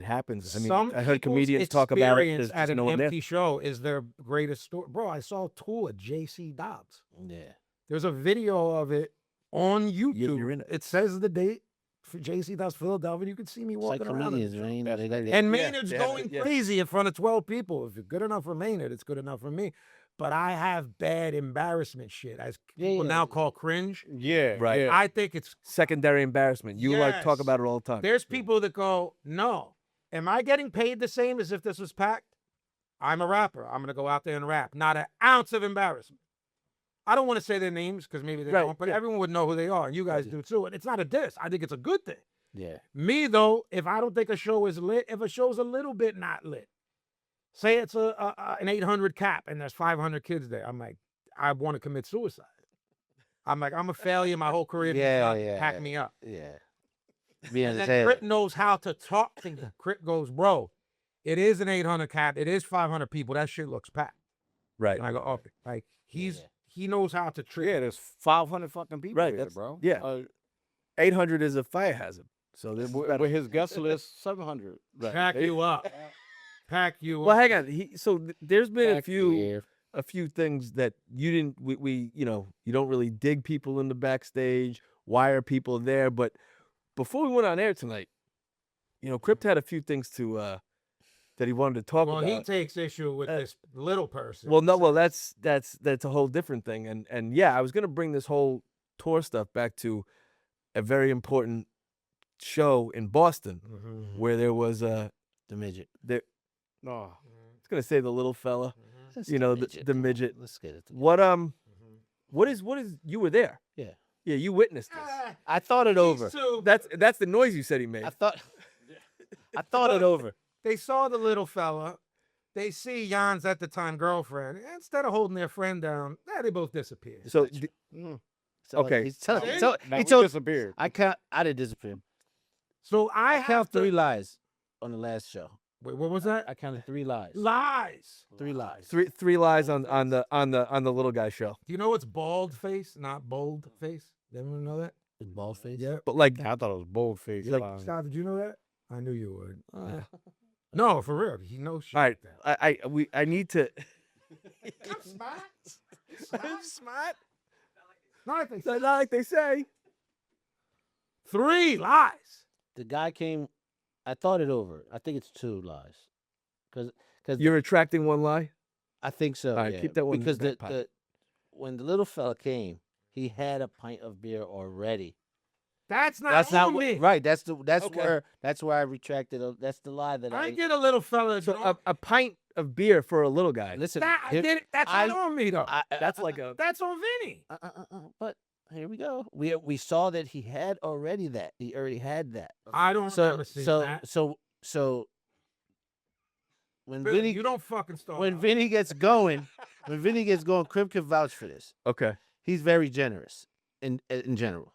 happens. I mean, some I heard people's comedians talk about it. experience There's at just an no one there. empty show is their greatest story. Bro, I saw Tool at JC Dobbs. Yeah. There's a video of it on YouTube. you're in it. It says the date for JC Dobbs Philadelphia. You can see me It's walking like around. comedians, man. You know, they And Yeah, Maynard's they have going it, yeah. crazy in front of 12 people. If it's good enough for Maynard, it's good enough for me. But I have bad embarrassment shit, as people now call cringe. Yeah. Right. Yeah. I think it's Secondary embarrassment. You like talk Yes. about it all the time. there's people that go, no, am I getting paid the same as if this was packed? I'm a rapper. I'm gonna go out there and rap. Not an ounce of embarrassment. I don't want to say their names because maybe they Right, don't, but yeah. everyone would know who they are, and you guys do too. And it's not a diss. I think it's a good thing. Yeah. Me though, if I don't think a show is lit, if a show's a little bit not lit, say it's an 800 cap and there's 500 kids there, I'm like, I want to commit suicide. I'm like, I'm a failure my whole career. Pack me up. Yeah. Be And then entertained. Crypt knows how to talk to you. Crypt goes, bro, it is an 800 cap. It is 500 people. That shit looks packed. Right. And I go, okay. Like, he knows how to treat. Yeah, there's 500 fucking people Right, there, that's- bro. yeah. 800 is a fire hazard. So there's With his guest list, 700. Pack you up. Pack you Well, up. hang on. There's been Back a here. few things that you didn't. We you don't really dig people in the backstage. Why are people there? But before we went on air tonight, Crypt had a few things to that he wanted to talk Well, about. he takes issue with this little person. Well, no, well, that's a whole different thing. And yeah, I was gonna bring this whole tour stuff back to a very important show in Boston where there was The midget. there. No. I was gonna say the little fella, Just the midget. Let's get it. What is you were there? Yeah. Yeah, you witnessed this. I thought it over. That's the noise you said he made. I thought it over. They saw the little fella. They see Jan's at the time girlfriend. Instead of holding their friend down, they both disappear. So So Okay. He's telling. See? So Now he we told. disappeared. I didn't disappear. So I I have count to, 3 lies on the last show. Wait, what was that? I counted 3 lies. Lies. 3 lies. three lies on the little guy show. Do you know what's bald face, not bold face? Anyone know that? With bald face. Yeah. But like I thought it was bold-faced. Like, lies. Scott, did you know that? I knew you would. No, for real. He knows shit. all right, like that. I need to. I'm smart. I'm smart. Not like Not like they say. 3 lies. The guy came. I thought it over. I think it's 2 lies. Because You're retracting one lie. I think so. All right, yeah. keep that one in Because the back pocket. when the little fella came, he had a pint of beer already. That's not That's on not me. what, right. That's Okay. where I retracted. That's the lie that I get a little fella. So a pint of beer for a little guy. listen. that, I here- did it. That's I- not on me though. That's like a. That's on Vinny. But here we go. We saw that he had already that. He already had that. I don't So remember seeing so that. so so when Bill, Vinny you don't fucking start. when out. Vinny gets going, Crypt can vouch for this. Okay. He's very generous in general,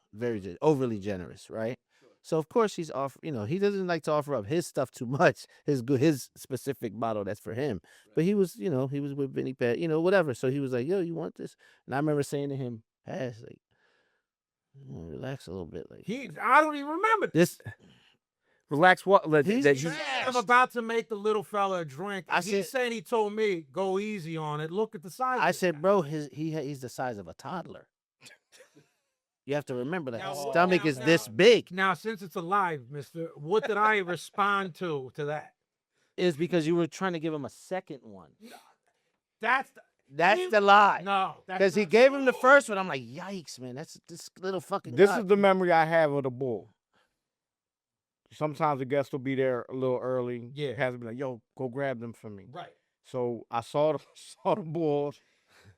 overly generous, right? So of course he's he doesn't like to offer up his stuff too much, his specific bottle that's for him. But he was with Vinnie Paz, whatever. So he was like, "Yo, you want this?" And I remember saying to him, "Paz, like, relax a little bit, like I don't even remember this." Relax. What? I'm about to make the little fella a drink. I He's said- saying he told me, go easy on it. Look at the size. I of said, it. "Bro, he's the size of a toddler." You have to remember that his Now- stomach is now- this big. Now, since it's alive, mister, what did I respond to that? Is because you were trying to give him a second one. That's That's the lie. no. Because he gave him the first one. I'm like, yikes, man. That's this little fucking This guy. is the memory I have of the bull. Sometimes the guests will be there a little early. Yeah. Has to be like, yo, go grab them for me. Right. So I saw the bull.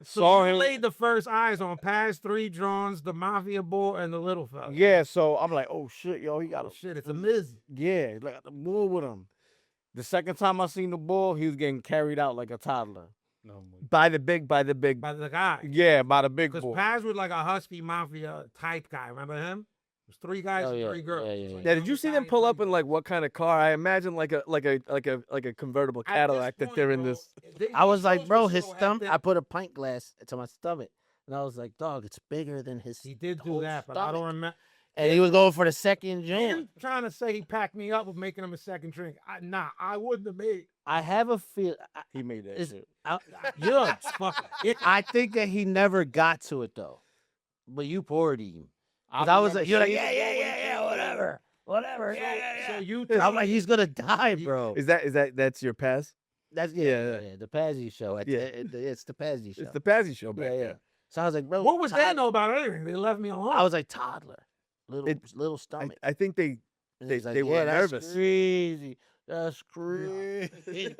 So Saw you him. laid the first eyes on past 3 drawings, the mafia bull, and the little fella. Yeah, so I'm like, oh shit, yo, he got Oh, a shit, it's a Miz. yeah, like the bull with him. The second time I seen the bull, he was getting carried out like a toddler. No, by the big. By the guy. Yeah, by the big Because bull. Paz was like a husky mafia type guy. Remember him? It was 3 guys Oh, and yeah. 3 girls. Yeah, yeah, So yeah. Yeah, did you see them guy, pull 3 up in girls. like what kind of car? I imagine like a convertible At this Cadillac that point, they're in bro, this. I was like, bro, his stomach. stomach. I put a pint glass to my stomach, and I was like, dog, it's bigger than his. He did do whole that, but I don't stomach. remember. And he was going for the second Him jam. trying to say he packed me up with making him a second drink. I wouldn't have made. I have a feel. He made that It's- shit. You're fucking. I think that he never got to it though, but you poured him. 'Cause I was remember like, you're like, seeing yeah, the yeah, bull yeah, when he yeah, came whatever, whatever, yeah, yeah, yeah. So you. I'm like, he's gonna die, bro. Is that's your pass? That's Yeah. the Pazzi show. Yeah. It's the Pazzi show. It's the Pazzi show, yeah, man. yeah. So I was like, bro, What was they toddler- know about anything? They left me alone. I was like, toddler, little I, stomach. I think they And they- he's like, they were yeah, that's nervous. crazy. That's crazy.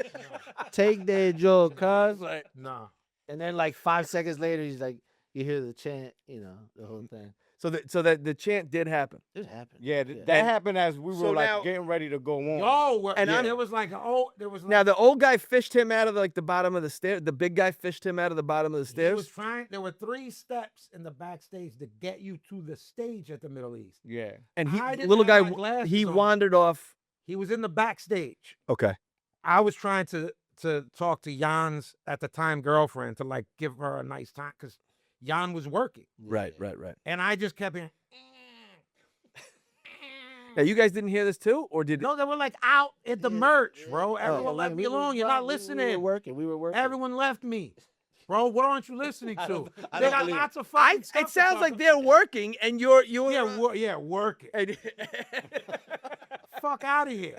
Take that joke, cuz. no. And then like 5 seconds later, he's like, you hear the chant, the whole thing. so that the chant did happen. It happened. Yeah, Yeah. that happened as we So were like now- getting ready to go on. Yo, were, And and I'm- there was like, there was. Now the old guy fished him out of like the bottom of the stairs. The big guy fished him out of the bottom of the He was stairs. trying. There were 3 steps in the backstage to get you to the stage at the Middle East. Yeah. And I he didn't little have guy my glasses he on. wandered off. He was in the backstage. Okay. I was trying to talk to Jan's at the time girlfriend to like give her a nice time because Jan was working, Right. and I just kept hearing. Now you guys didn't hear this too, or did? No, they were like out at the merch, bro. Everyone left and me we were alone. You're not We were listening. working. We were working. Everyone left me, bro. What aren't you listening to? I They don't got believe it. lots of fucking stuff It to sounds talk like about. they're working, and you're working. and, Fuck out of here.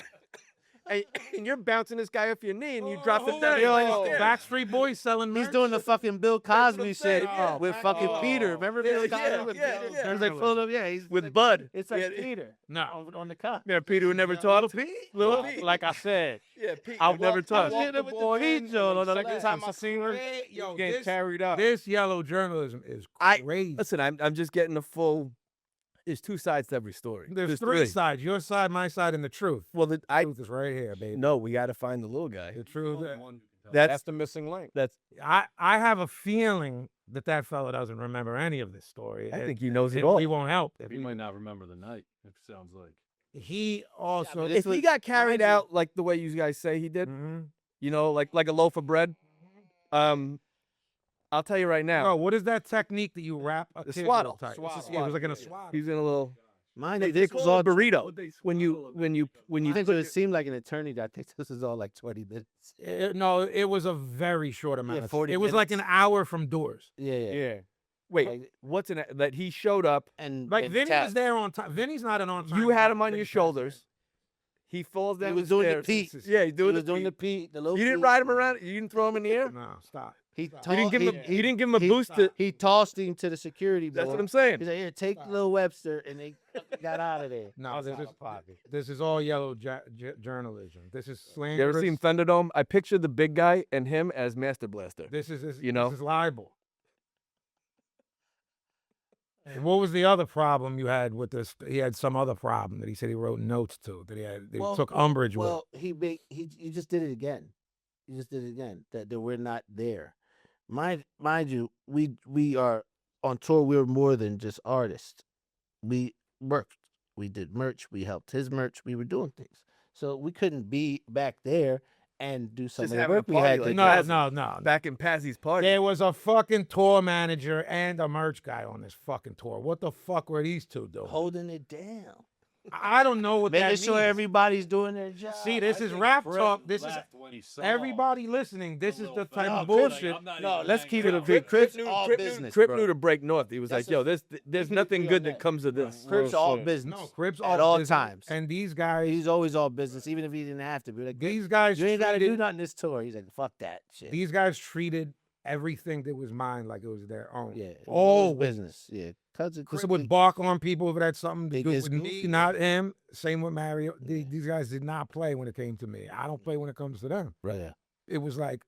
and you're bouncing this guy off your knee, and you drop it down. Backstreet Boys selling merch. He's doing the fucking Bill Cosby saying, shit yeah. with fucking Peter. Remember Bill Yeah, Cosby? yeah, with yeah, Peter? yeah. There's like full of he's with like, Bud. It's like Yeah. Peter No. on the cup. Yeah, Peter would never talk. Little, like I said, Yeah, Pete. I would never walked- talk. I walked the with the boy Pete in, joint and on the second left. time I seen her, Hey, he yo, was getting this- carried up. This yellow journalism is I- crazy. Listen, I'm just getting the full. There's 2 sides to every story. There's 3 sides. Your side, my side, and the truth. Well, The truth is right here, baby. no, we got to find the little guy. The truth. That's the missing link. That's. I have a feeling that fella doesn't remember any of this story. I and think he knows it it- all. We won't help. If He might not remember the night. It sounds like. he also. but If he got carried mind you- out like the way you guys say he did, Mhm. like a loaf of bread, I'll tell you right now, Bro, what is that technique that you wrap a The kid swaddle. real tight? Swaddle. It was like in a swaddle. he's in a little. Mine, It's this was called all a burrito. When you I think it seemed like an eternity. I think this is all like 20 minutes. No, it was a very short amount. Yeah, of 40 It was like an hour from doors. Yeah, yeah. Yeah. wait, Like- what's in it? That he showed up. And Like and Vinny tap. was there on time. Vinny's not an on time. You had him on guy. your shoulders. He falls down. He was the doing the stairs. Pete. Yeah, he's He doing was the doing the Pete. Pete, the low You didn't Pete. ride him around. You didn't throw him in the air. No, stop. He You didn't give him. he- You didn't give him a he- boost. To, He tossed him to the security boy. that's what I'm saying. He's like, here, take little Webster, and they got out of there. No, this is all yellow journalism. This is You slanderous. ever seen Thunderdome? I picture the big guy and him as Master Blaster. This is You know? This is libel. And what was the other problem you had with this? He had some other problem that he said he wrote notes to that he took umbrage with. Well, he just did it again. You just did it again. That we're not there. Mind you, we are on tour. We're more than just artists. We worked. We did merch. We helped his merch. We were doing things. So we couldn't be back there and do some Just of the having a work we party had like to that. do. No. Back in Pazzy's party. There was a fucking tour manager and a merch guy on this fucking tour. What the fuck were these two doing? Holding it down. I don't know what that Making means. sure everybody's doing their job. See, this is rap talk. This is everybody listening. This is the type of bullshit. No, let's keep it a Crip, bit. Crip's all business, Crip bro. knew to break north. He was That's like, yo, there's nothing agree good on that that. comes of this. Crip's Real all shit. business. No, Crips at all business. times. And these guys, He's always all business, even if he didn't have to be. Like, these guys, you ain't got to do treated, nothing this tour. He's like, fuck that shit. these guys treated everything that was mine like it was their own. Yeah, Oh, business. Yeah, cousin. Chris would bark on people if it had something to Big do as with me, goofy. not him. Same with Mario. These guys did not play when it came to me. I don't play when it comes to them. Right. Yeah. It was like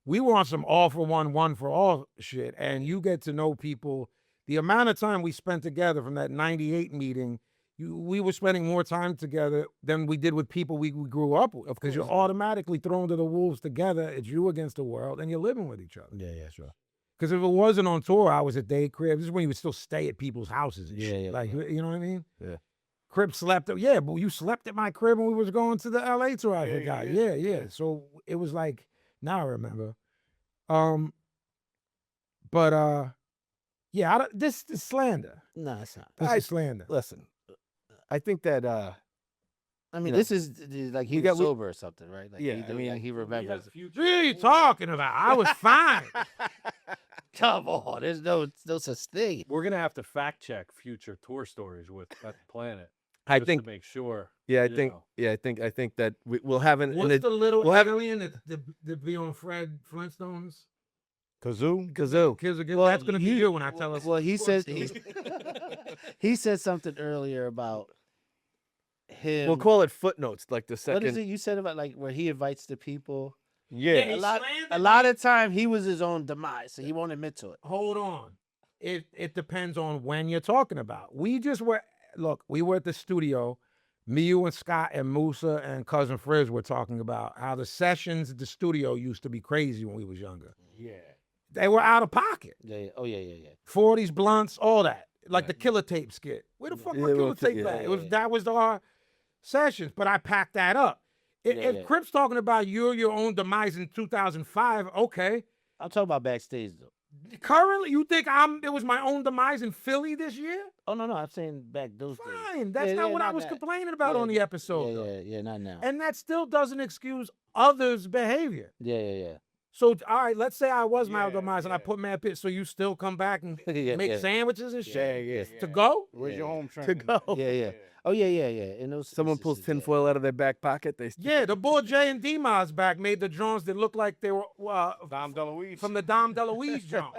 we were on some all for one for all shit, and you get to know people. The amount of time we spent together from that '98 meeting, we were spending more time together than we did with people we grew up with, because you're automatically thrown to the wolves together. It's you against the world, and you're living with each other. Yeah. Sure. Because if it wasn't on tour, I was at day crib. This is when you would still stay at people's houses and shit. Yeah. Like, you know what I mean? Yeah. Crib slept. Yeah, but you slept at my crib when we was going to the LA tour. I forgot. Yeah. So it was like, now I remember. Yeah, this is slander. No, it's not. This is slander. Listen, I think that I mean, you know, this is like he was we- sober or something, right? Like, Yeah, I mean, like he remembers. What are you talking about? I was fine. Come on, there's no such thing. We're gonna have to fact check future tour stories with that planet. I just think to make sure. I you think know. I think that we'll have an What's the little we'll have- alien that be on Fred Flintstones? Kazoo. kazoo. Kids are good. That's gonna be you when I tell us. Well, he said he said something earlier about him. We'll call it footnotes, like the what second. is it you said about like where he invites the people? Yeah. A lot of time he was his own demise, so he won't admit to it. Hold on. It depends on when you're talking about. We were at the studio. Me, you, and Scott and Musa and Cousin Frizz were talking about how the sessions at the studio used to be crazy when we was younger. Yeah. They were out of pocket. Yeah. Oh yeah. 40s, blunts, all that. Like the Killer Tape skit. Where the fuck Yeah, my Killer well, Tape yeah, at? yeah. That was our sessions, but I packed that up. If Crip's talking about you're your own demise in 2005, okay. I'm talking about backstage though. Currently, you think it was my own demise in Philly this year? Oh no, I'm saying back those days. Fine. That's Yeah, not yeah, what I not was that. complaining about Yeah, on the episode. though. Yeah, not now. And that still doesn't excuse others' behavior. Yeah. So, all right, let's say I was my Yeah, demise and I yeah. put mad pit, so you still come back and Yeah, make yeah. sandwiches and shit Yeah. to go? Where's your home to training? go. Yeah. Oh yeah. And those Someone pulls tinfoil out of their back pocket. They Yeah, the boy Jay and D-Maz back made the drones that looked like they were Dom DeLuise. from the Dom DeLuise drones.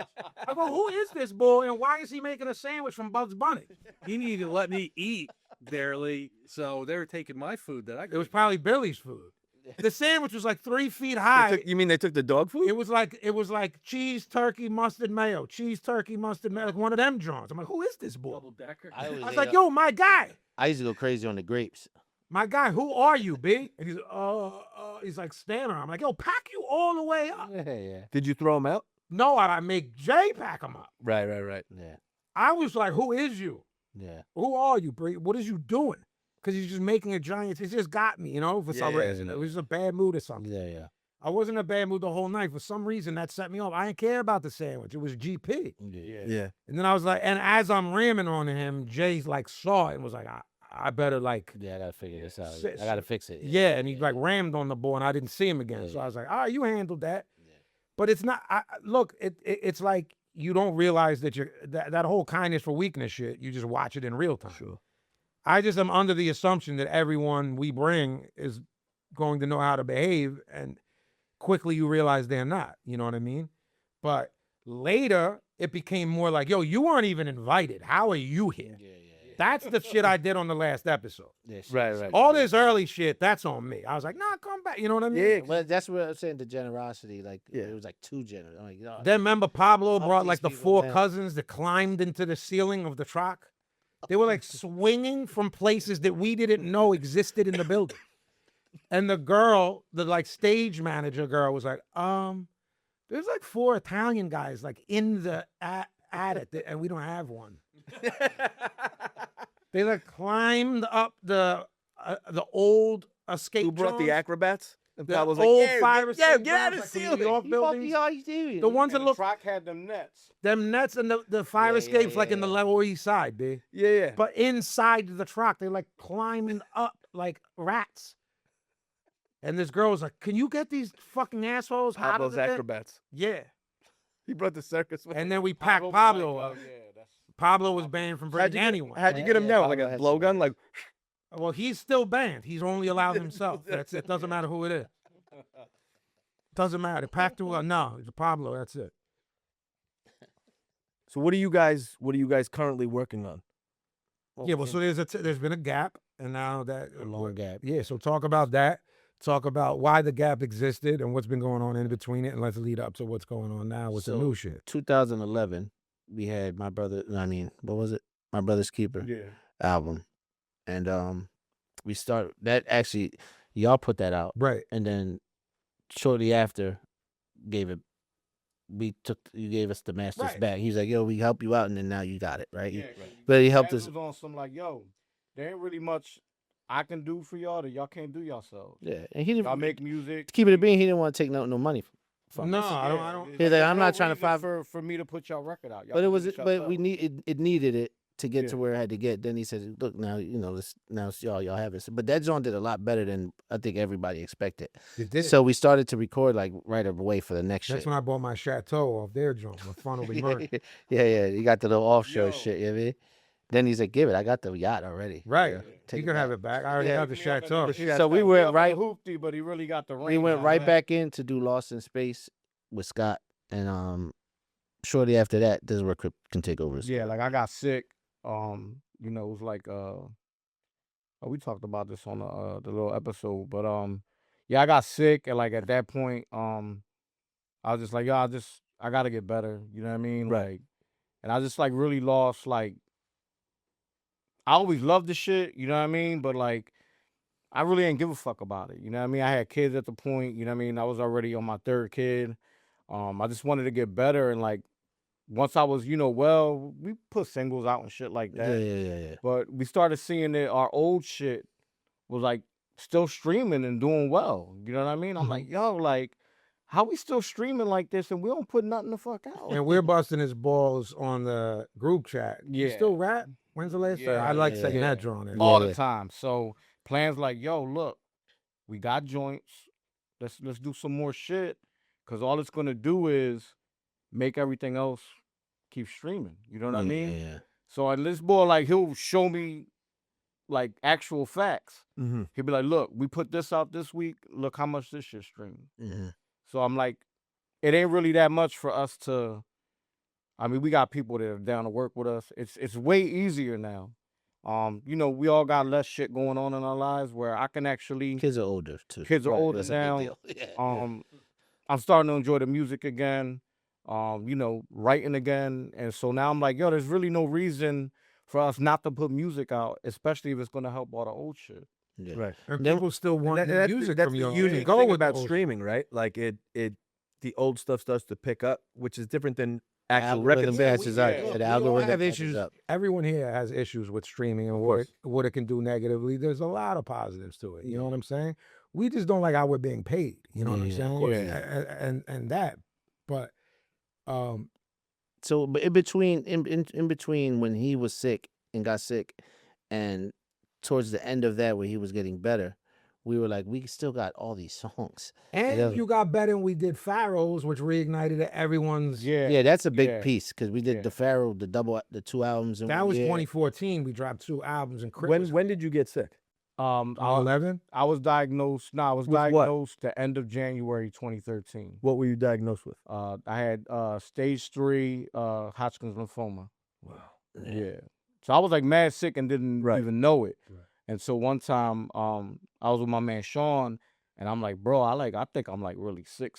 I go, who is this boy and why is he making a sandwich from Bugs Bunny? He needed to let me eat barely, so they were taking my food that I. It was probably Billy's food. The sandwich was like 3 feet high. you mean they took the dog food? It was like cheese, turkey, mustard, mayo. Cheese, turkey, mustard, mayo. Like one of them joints. I'm like, who is this boy? double decker. I I was like, yo, my guy. I used to go crazy on the grapes. My guy, who are you, B? And he's like standing. I'm like, yo, pack you all the way up. Yeah. Did you throw them out? No, I make Jay pack him up. Right. Yeah. I was like, who is you? Yeah. Who are you, Bree? What is you doing? Because he's just making a giant. It just got me, for some Yeah, reason. It was just a bad mood or something. Yeah. I wasn't in a bad mood the whole night. For some reason, that set me off. I didn't care about the sandwich. It was GP. Yeah. And then I was like, and as I'm ramming on him, Jay's like saw it and was like, I better like, Yeah, I gotta figure this out. Sit- I gotta fix it. yeah. And he like rammed on the board and I didn't see him again. So I was like, all right, you handled that. Yeah. But it's not, look, it's like you don't realize that that whole kindness for weakness shit, you just watch it in real time. Sure. I just am under the assumption that everyone we bring is going to know how to behave, and quickly you realize they're not. You know what I mean? But later, it became more like, yo, you weren't even invited. How are you here? Yeah. That's the shit I did on the last episode. Yeah, Right. All this early shit, that's on me. I was like, nah, come back. You know what I mean? Yeah. Well, that's what I'm saying. The generosity, like, Yeah. it was like too generous. I'm like, no, Then remember Pablo Fuck brought these like the people, 4 man. cousins that climbed into the ceiling of the truck. They were like swinging from places that we didn't know existed in the building. And the girl, the like stage manager girl, was like, there's like 4 Italian guys like in the attic, and we don't have one. They like climbed up the old escape. Who brought the joints. acrobats? And The Pablo's old like, fire yeah, escape get out of joints, the like from New ceiling. York buildings. The ones that And look, the track had them nets. them nets and the fire Yeah, escapes yeah, like in the yeah. Lower East Side, B. Yeah, yeah. But inside the truck, they like climbing up like rats. And this girl was like, "Can you get these fucking assholes out of Pablo's the thing?" acrobats. Yeah. He brought the circus. And then we packed was Pablo like, up. oh, yeah, that's Pablo was banned from bringing anyone. How'd you get him Yeah, now? Like Pablo a had blowgun? some- Like, Well, he's still banned. He's only allowed himself. That's it. Doesn't matter who it is. Doesn't matter. Packed to no, it's Pablo. That's it. so what are you guys currently working on? Yeah. Well, so there's been a gap, and now that a long gap. Yeah. So talk about that. Talk about why the gap existed and what's been going on in between it, and let's lead up to what's going on now with the So, new shit. 2011, we had my brother. I mean, what was it? My Brother's Keeper yeah. album, and we started that. Actually, y'all put that out, Right. and then shortly after, you gave us the masters Right. back. He was like, "Yo, we help you out," and then now you got it, right? Yeah, But he helped Paz us. was on some like, yo, there ain't really much I can do for y'all that y'all can't do yourselves. Yeah, and he Y'all didn't make music. keep it a bean. He didn't want to take no money from No, us. I don't. It's He's like, there's I'm no not trying to reason find- for me to put y'all record out. Y'all But it can was, do it but we yourselves. need it needed it to get to Yeah. where it had to get. Then he said, "Look, now now it's y'all have it." But that joint did a lot better than I think everybody expected. It did. So we started to record like right away for the next That's shit. when I bought my chateau off their joint. My funnel be murdered. yeah, you got the little offshore Yo. shit. You know what I mean? Then he's like, "Give it. I got the yacht already." Right. Take You it can have back. it back. I already Yeah. have the chateau. So we He went up in right. hoopty, but he really got the ring. We went on right that. back in to do Lost in Space with Scott, and shortly after that, this is where Crypt can take over. Yeah, like I got sick. It was like we talked about this on the little episode, but yeah, I got sick, and like at that point, I was just like, yo, I gotta get better. You know what I mean? Right. Like, and I just like really lost like. I always loved the shit, you know what I mean? But like, I really ain't give a fuck about it. You know what I mean? I had kids at the point, you know what I mean? I was already on my 3rd kid. I just wanted to get better, and like once I was, well, we put singles out and shit like that. Yeah. But we started seeing that our old shit was like still streaming and doing well. You know what I mean? I'm like, yo, like, how we still streaming like this and we don't put nothing the fuck out? And we're busting his balls on the group chat. You Yeah. still rap? When's the last time? Yeah, I like yeah, taking yeah. that drawing in. all Yeah. the time. So plans like, yo, look, we got joints. Let's do some more shit. Cause all it's gonna do is make everything else keep streaming. You know what I mean? Yeah. So and this boy, like, he'll show me like actual facts. Mm-hmm. He'll be like, look, we put this out this week. Look how much this shit streamed. Mm-hmm. So I'm like, it ain't really that much for us to. I mean, we got people that are down to work with us. It's way easier now. We all got less shit going on in our lives where I can actually. Kids are older too. Kids are older That's a big now. deal. Yeah. I'm starting to enjoy the music again. Writing again, and so now I'm like, yo, there's really no reason for us not to put music out, especially if it's gonna help all the old shit. Yeah. Right. And Then- people still want That's music the from you. unique Go thing with about the old streaming, right? Like the old stuff starts to pick up, which is different than actual record Algorithm labels. matches yeah. up. Look, The We all algorithm have matches issues. up. Everyone here has issues with streaming and what it can do negatively. There's a lot of positives to it. You know what I'm saying? We just don't like how we're being paid. You know what I'm Yeah, saying? of course. And that. But So, but in between when he was sick and got sick, and towards the end of that, where he was getting better, we were like, we still got all these songs. and Yeah. you got better and we did Pharaohs, which reignited everyone's. Yeah, That's a big yeah. piece because we did Yeah. the Pharaoh, the 2 albums. And That was yeah. 2014. We dropped 2 albums and Crypt. When did you get sick? I 11? was diagnosed. No, I was With what? diagnosed the end of January 2013. What were you diagnosed with? I had stage 3 Hodgkin's lymphoma. Wow. Yeah. So I was like mad sick and didn't Right. even know it. Right. And so one time I was with my man Sean, and I'm like, bro, I think I'm like really sick.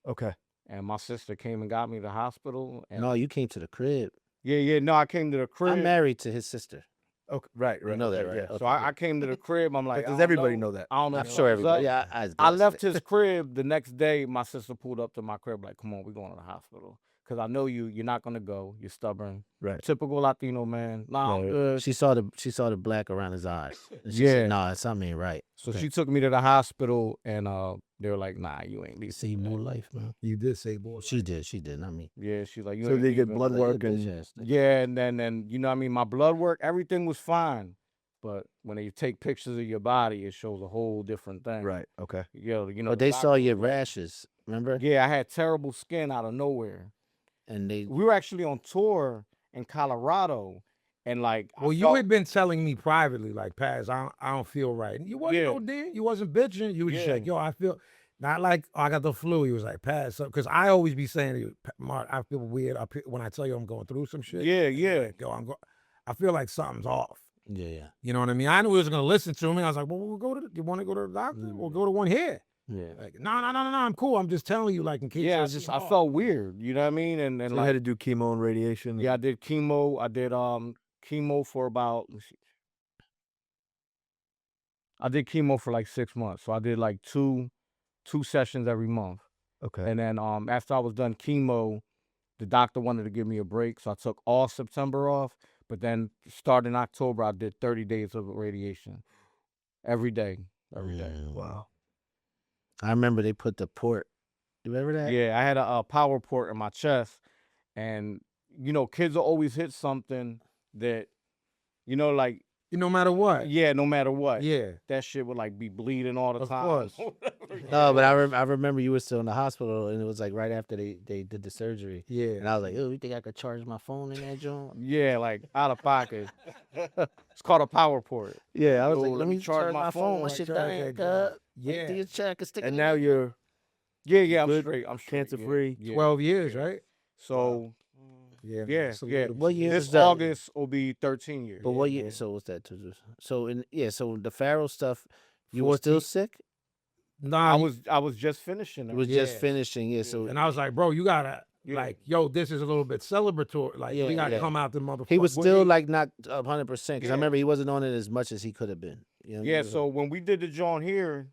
Okay. And my sister came and got me to the hospital. And No, you came to the crib. yeah, no, I came to the crib. I'm married to his sister. Okay, right. You know that, right? Yeah. Okay, So good. I came to the crib. I'm like, Does I don't everybody know know that? I don't know. I'm if sure something's up. everybody. Yeah, I I left his crib the next day. My sister pulled up to my crib like, "Come on, we're going to the hospital because I know you're not gonna go. You're stubborn, Right. typical Latino man. Nah, I'm good." She saw the black around his eyes. And she Yeah. said, "Nah, something ain't right." So Okay. she took me to the hospital, and they were like, "Nah, you ain't leaving." See more life, man. You did say boy. She did, not me. Yeah, she's like, "You So ain't they get leaving." blood work and Yeah, and then you know what I mean, my blood work, everything was fine. But when they take pictures of your body, it shows a whole different thing. right. Okay. Yeah, you know. But the they saw doctor your was like- rashes, remember? Yeah, I had terrible skin out of nowhere. And they We were actually on tour in Colorado, and like, I Well, you felt- had been telling me privately, like, Paz, I don't feel right. And you wasn't Yeah. no damn, you wasn't bitching. You was just Yeah. like, yo, I feel not like I got the flu. You was like, Paz, because I always be saying to you, Mark, I feel weird when I tell you I'm going through some shit. Yeah, And you're yeah. like, yo, I feel like something's off. yeah. You know what I mean? I knew he was gonna listen to me. I was like, well, we'll go to. You want to go to the doctor? We'll go to one here. Yeah. Like, no, I'm cool. I'm just telling you, like, in case. Yeah, it's I off. felt weird. You know what I mean? And So you like, had to do chemo and radiation. yeah, I did chemo. I did chemo for about. Let me see. I did chemo for like 6 months. So I did like two sessions every month. Okay. And then after I was done chemo, the doctor wanted to give me a break, so I took all September off. But then starting October, I did 30 days of radiation every day. Every day. Wow. I remember they put the port. You remember that? Yeah, I had a power port in my chest, and you know, kids will always hit something that, you know, like No matter what. yeah, no matter what, Yeah. that shit would like be bleeding all the Of time. course. No, but I remember you were still in the hospital, and it was like right after they did the surgery. Yeah. And I was like, "Oh, you think I could charge my phone in that joint?" Yeah, like out of pocket. It's called a power port. Yeah, I was Oh, like, "Let me charge my phone. My like shit that. dying. Yeah. Do your check and stick And it now in." you're Yeah, I'm Good, straight. I'm straight. cancer yeah, free. Yeah. 12 years, right? So Yeah. yeah, salute yeah. him. What year This was that? August will be 13 years. But what year? So what's that? So the Pharaoh stuff, you were still 14. sick. Nah, I was just finishing You it. was just Yeah. finishing. Yeah. So and I was like, bro, you gotta Yeah. like, yo, this is a little bit celebratory. Like, Yeah, we gotta yeah. come out the motherfucker. he was Well, still he- like not 100% because I Yeah. remember he wasn't on it as much as he could have been. You know, he Yeah, was- so when we did the joint here,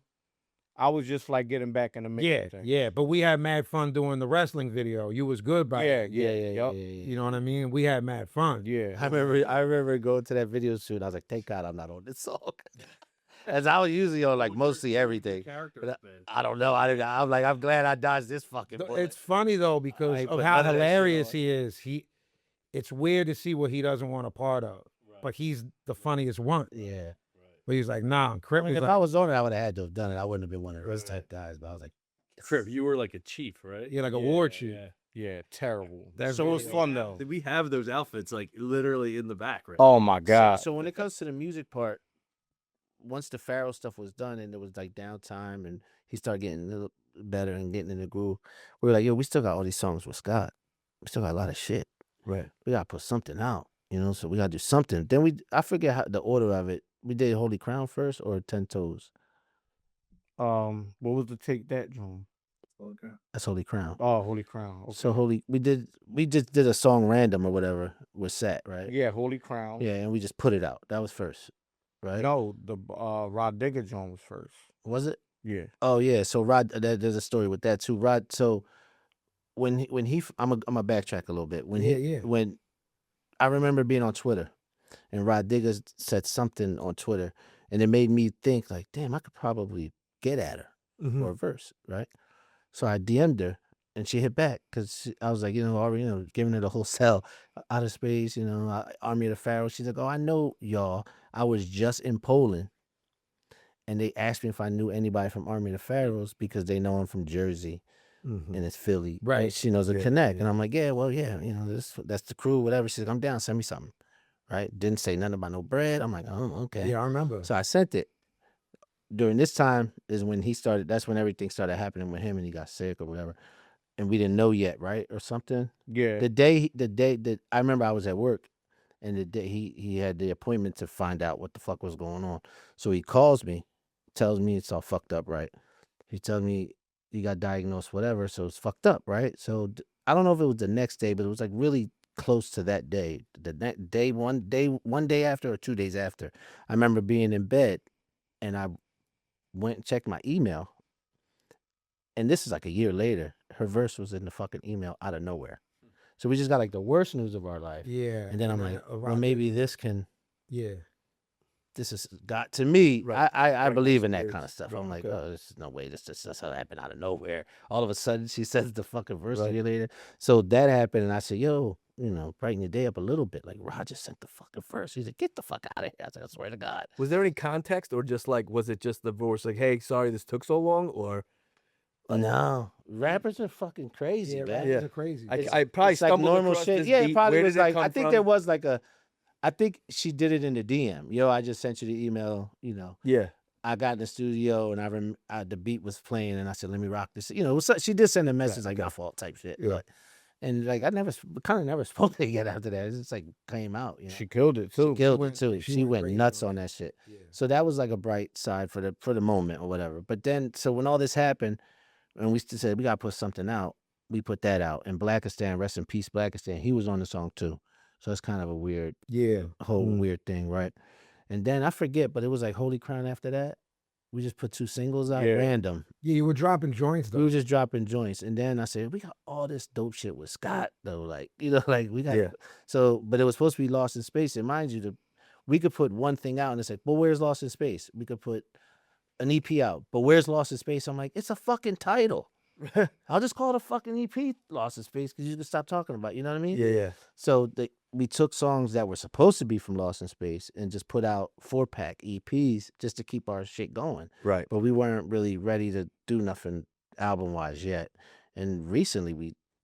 I was just like getting back in the mix. Yeah, of things. yeah. But we had mad fun doing the wrestling video. You was good by Yeah, it. yeah, yeah. yup. You know what I mean? We had mad fun. Yeah. I remember going to that video shoot. I was like, thank God I'm not on this song. As I was usually on like mostly everything. Character But spin. I don't know. I'm like, I'm glad I dodged this fucking bullet. It's funny though because ain't of put how none of that shit hilarious on. he is. It's weird to see what he doesn't want a part of. But he's the funniest one. Yeah. But he's like, nah, Crypt I mean, was if like, I was on it, I would have had to have done it. I wouldn't have been one of those type guys. But I was like, Crip, you were like a chief, right? yeah, like a war chief. Yeah. Yeah, terrible. That's So it was really- fun though. We have those outfits like literally in the back, right? Oh my God. So when it comes to the music part, once the Pharaoh stuff was done and there was like downtime and he started getting a little better and getting in the groove, we were like, yo, we still got all these songs with Scott. We still got a lot of shit. Right. We gotta put something out, you know. So we gotta do something. Then I forget how the order of it. We did Holy Crown first or 10 Toes. What was the Take That joint? That's Holy Crown. Oh, Holy Crown. Okay. So we just did a song random or whatever with Sat, right? Yeah, Holy Crown. Yeah, and we just put it out. That was first, right? No, the Rod Digger joint was first. Was it? Yeah. Oh yeah. So Rod, there's a story with that too. Rod. So when he, I'm a backtrack a little bit. When I remember being on Twitter, and Rod Digger said something on Twitter, and it made me think like, damn, I could probably get at her Mhm. for a verse, right? So I DM'd her, and she hit back because I was like, already, giving her the whole cell, Outerspace, Army of the Pharaohs. She's like, oh, I know y'all. I was just in Poland, and they asked me if I knew anybody from Army of the Pharaohs because they know I'm from Jersey Mhm. and it's Philly. Right. And she knows a Yeah, connect. yeah. And I'm like, yeah, well, yeah, that's the crew, whatever. She's like, I'm down, send me something. Right? Didn't say nothing about no bread. I'm like, oh, okay. Yeah, I remember. So I sent it. During this time is when that's when everything started happening with him and he got sick or whatever. And we didn't know yet, right? Or something. Yeah. The day that I remember I was at work and the day he had the appointment to find out what the fuck was going on. So he calls me, tells me it's all fucked up, right? He tells me he got diagnosed, whatever, so it's fucked up, right? So I don't know if it was the next day, but it was like really close to that day. The next day, one day after or 2 days after, I remember being in bed, and I went and checked my email, and this is like a year later. Her verse was in the fucking email out of nowhere. So we just got like the worst news of our life. Yeah. And then I'm like, well, maybe this can. Yeah. This has got to me. Right. I believe in that Years. kind of stuff. Right, I'm like, okay. oh, this is no way. This just happened out of nowhere. All of a sudden, she says the fucking verse a Right. year later. So that happened, and I said, yo, brighten your day up a little bit. Like, Roger sent the fucking verse. He said, get the fuck out of here. I said, I swear to God. Was there any context, or just like, was it just the voice like, hey, sorry this took so long, or? No, rappers are fucking crazy, Yeah, man. rappers Yeah. are crazy. I probably It's like stumbled normal across shit. this Yeah, beat. it probably Where was did it like, come I think from? there was like I think she did it in the DM. Yo, I just sent you the email, Yeah. I got in the studio and the beat was playing and I said, let me rock this. It was, she did send a message like, my fault type shit. Yeah. But, and like, I kind of never spoke to her again after that. It just like came out. She killed it She too. killed went- it too. she She went went crazy nuts on on that shit. Yeah. So that was like a bright side for the moment or whatever. But then, so when all this happened and we said, we got to put something out, we put that out. And Blackistan, rest in peace, Blackistan, he was on the song too. So it's kind of a weird, Yeah. weird thing, right? And then I forget, but it was like Holy Crown after that. We just put 2 singles out, Yeah. random. Yeah, you were dropping joints We though. were just dropping joints. And then I said, we got all this dope shit with Scott, though. Like, like we got. Yeah. So, but it was supposed to be Lost in Space. And mind you, we could put one thing out and it's like, well, where's Lost in Space? We could put an EP out, but where's Lost in Space? I'm like, it's a fucking title. I'll just call it a fucking EP, Lost in Space, because you can stop talking about it. You know what I mean? Yeah. So we took songs that were supposed to be from Lost in Space and just put out 4-pack EPs just to keep our shit going. Right. But we weren't really ready to do nothing album-wise yet. And recently,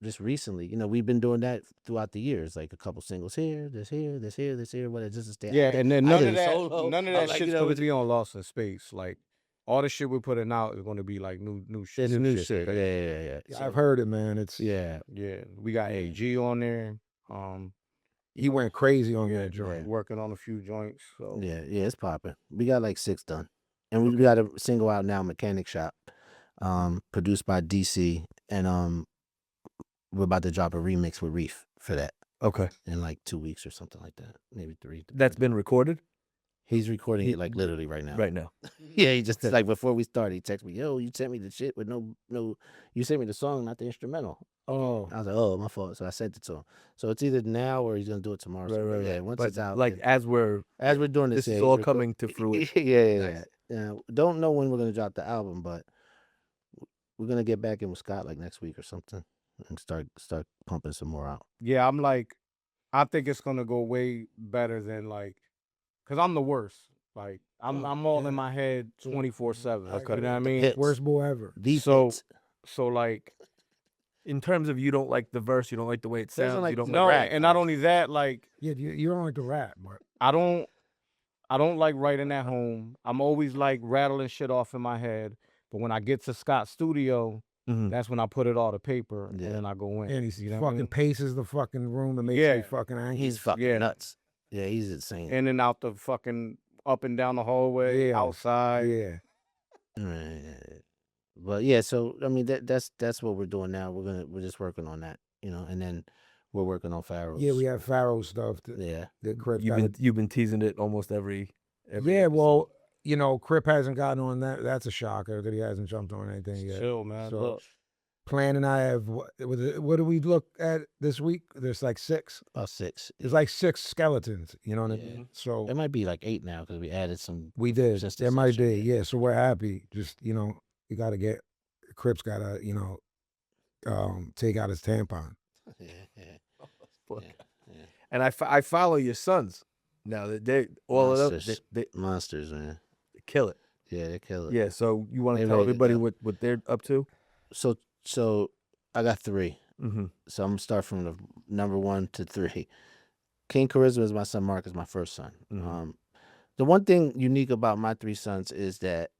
we've been doing that throughout the years, like a couple singles here, this here, this here, this here, whatever, just to stay. Yeah, and then none did of it that, solo. none of I that was like, shit's you know, gonna it's- be on Lost in Space. Like all the shit we're putting out is gonna be like new shit. It's new shit. Yeah. Yeah, I've heard it, man. It's Yeah. Yeah, we got AG on there. he went crazy on that Yeah, joint. working on a few joints. So Yeah, it's popping. We got like 6 done. And we got a single out now, Mechanic Shop, produced by DC. And we're about to drop a remix with Reef for that Okay. in like 2 weeks or something like that. Maybe 3. That's been recorded He's recording it like literally right now. right now. Yeah, he just like before we started, he texted me, yo, you sent me the shit with no, you sent me the song, not the instrumental. Oh, I was like, oh, my fault. So I sent it to him. So it's either now or he's gonna do it tomorrow. So, Right. Yeah, once But it's out. like then- as we're doing this, this is yeah, all he's coming to fruition. yeah. Don't know when we're gonna drop the album, but we're gonna get back in with Scott like next week or something and start pumping some more out. yeah, I'm like, I think it's gonna go way better than like, cause I'm the worst. Like I'm all in my head 24/7. Okay. You know what I mean? Hits. worst boy ever. These So- hits. So like, In terms of you don't like the verse, you don't like the way it Doesn't sounds, like you don't no, like rap. and not only that, like Yeah, you don't like to rap, but I don't like writing at home. I'm always like rattling shit off in my head. But when I get to Scott's studio, Mhm. that's when I put it all to paper Yeah. and then I go in. and he You know what I fucking mean? paces the fucking room and makes Yeah. me fucking angry. He's fucking Yeah. nuts. Yeah, he's insane. In and out the fucking up and down the hallway, Yeah. outside. Yeah. Right. But yeah, so I mean that's what we're doing now. We're just working on that, and then we're working on Pharaohs. Yeah, we have Pharaoh stuff. Yeah. The Crypt. You've been teasing it almost every Yeah, episode. well, Crypt hasn't gotten on that. That's a shocker that he hasn't jumped on anything yet. Chill, man. So- Look, Plan and I have what do we look at this week? There's like 6. About 6. There's like 6 skeletons. You know what I Yeah. mean? So It might be like 8 now because we added some. we did. Just There might session, be. Yeah. So we're happy. Just we got to get Crypt's got to take out his tampon. Fuck. Yeah. And I follow your sons now. That they all of them Monsters. they Monsters, man. kill it. Yeah, they kill it. Yeah. So you want They to tell made it, everybody yeah. what they're up to? So I got 3. Mm-hmm. So I'm gonna start from the number 1 to 3. King Charisma is my son. Mark is my first son. Mhm. The one thing unique about my 3 sons is that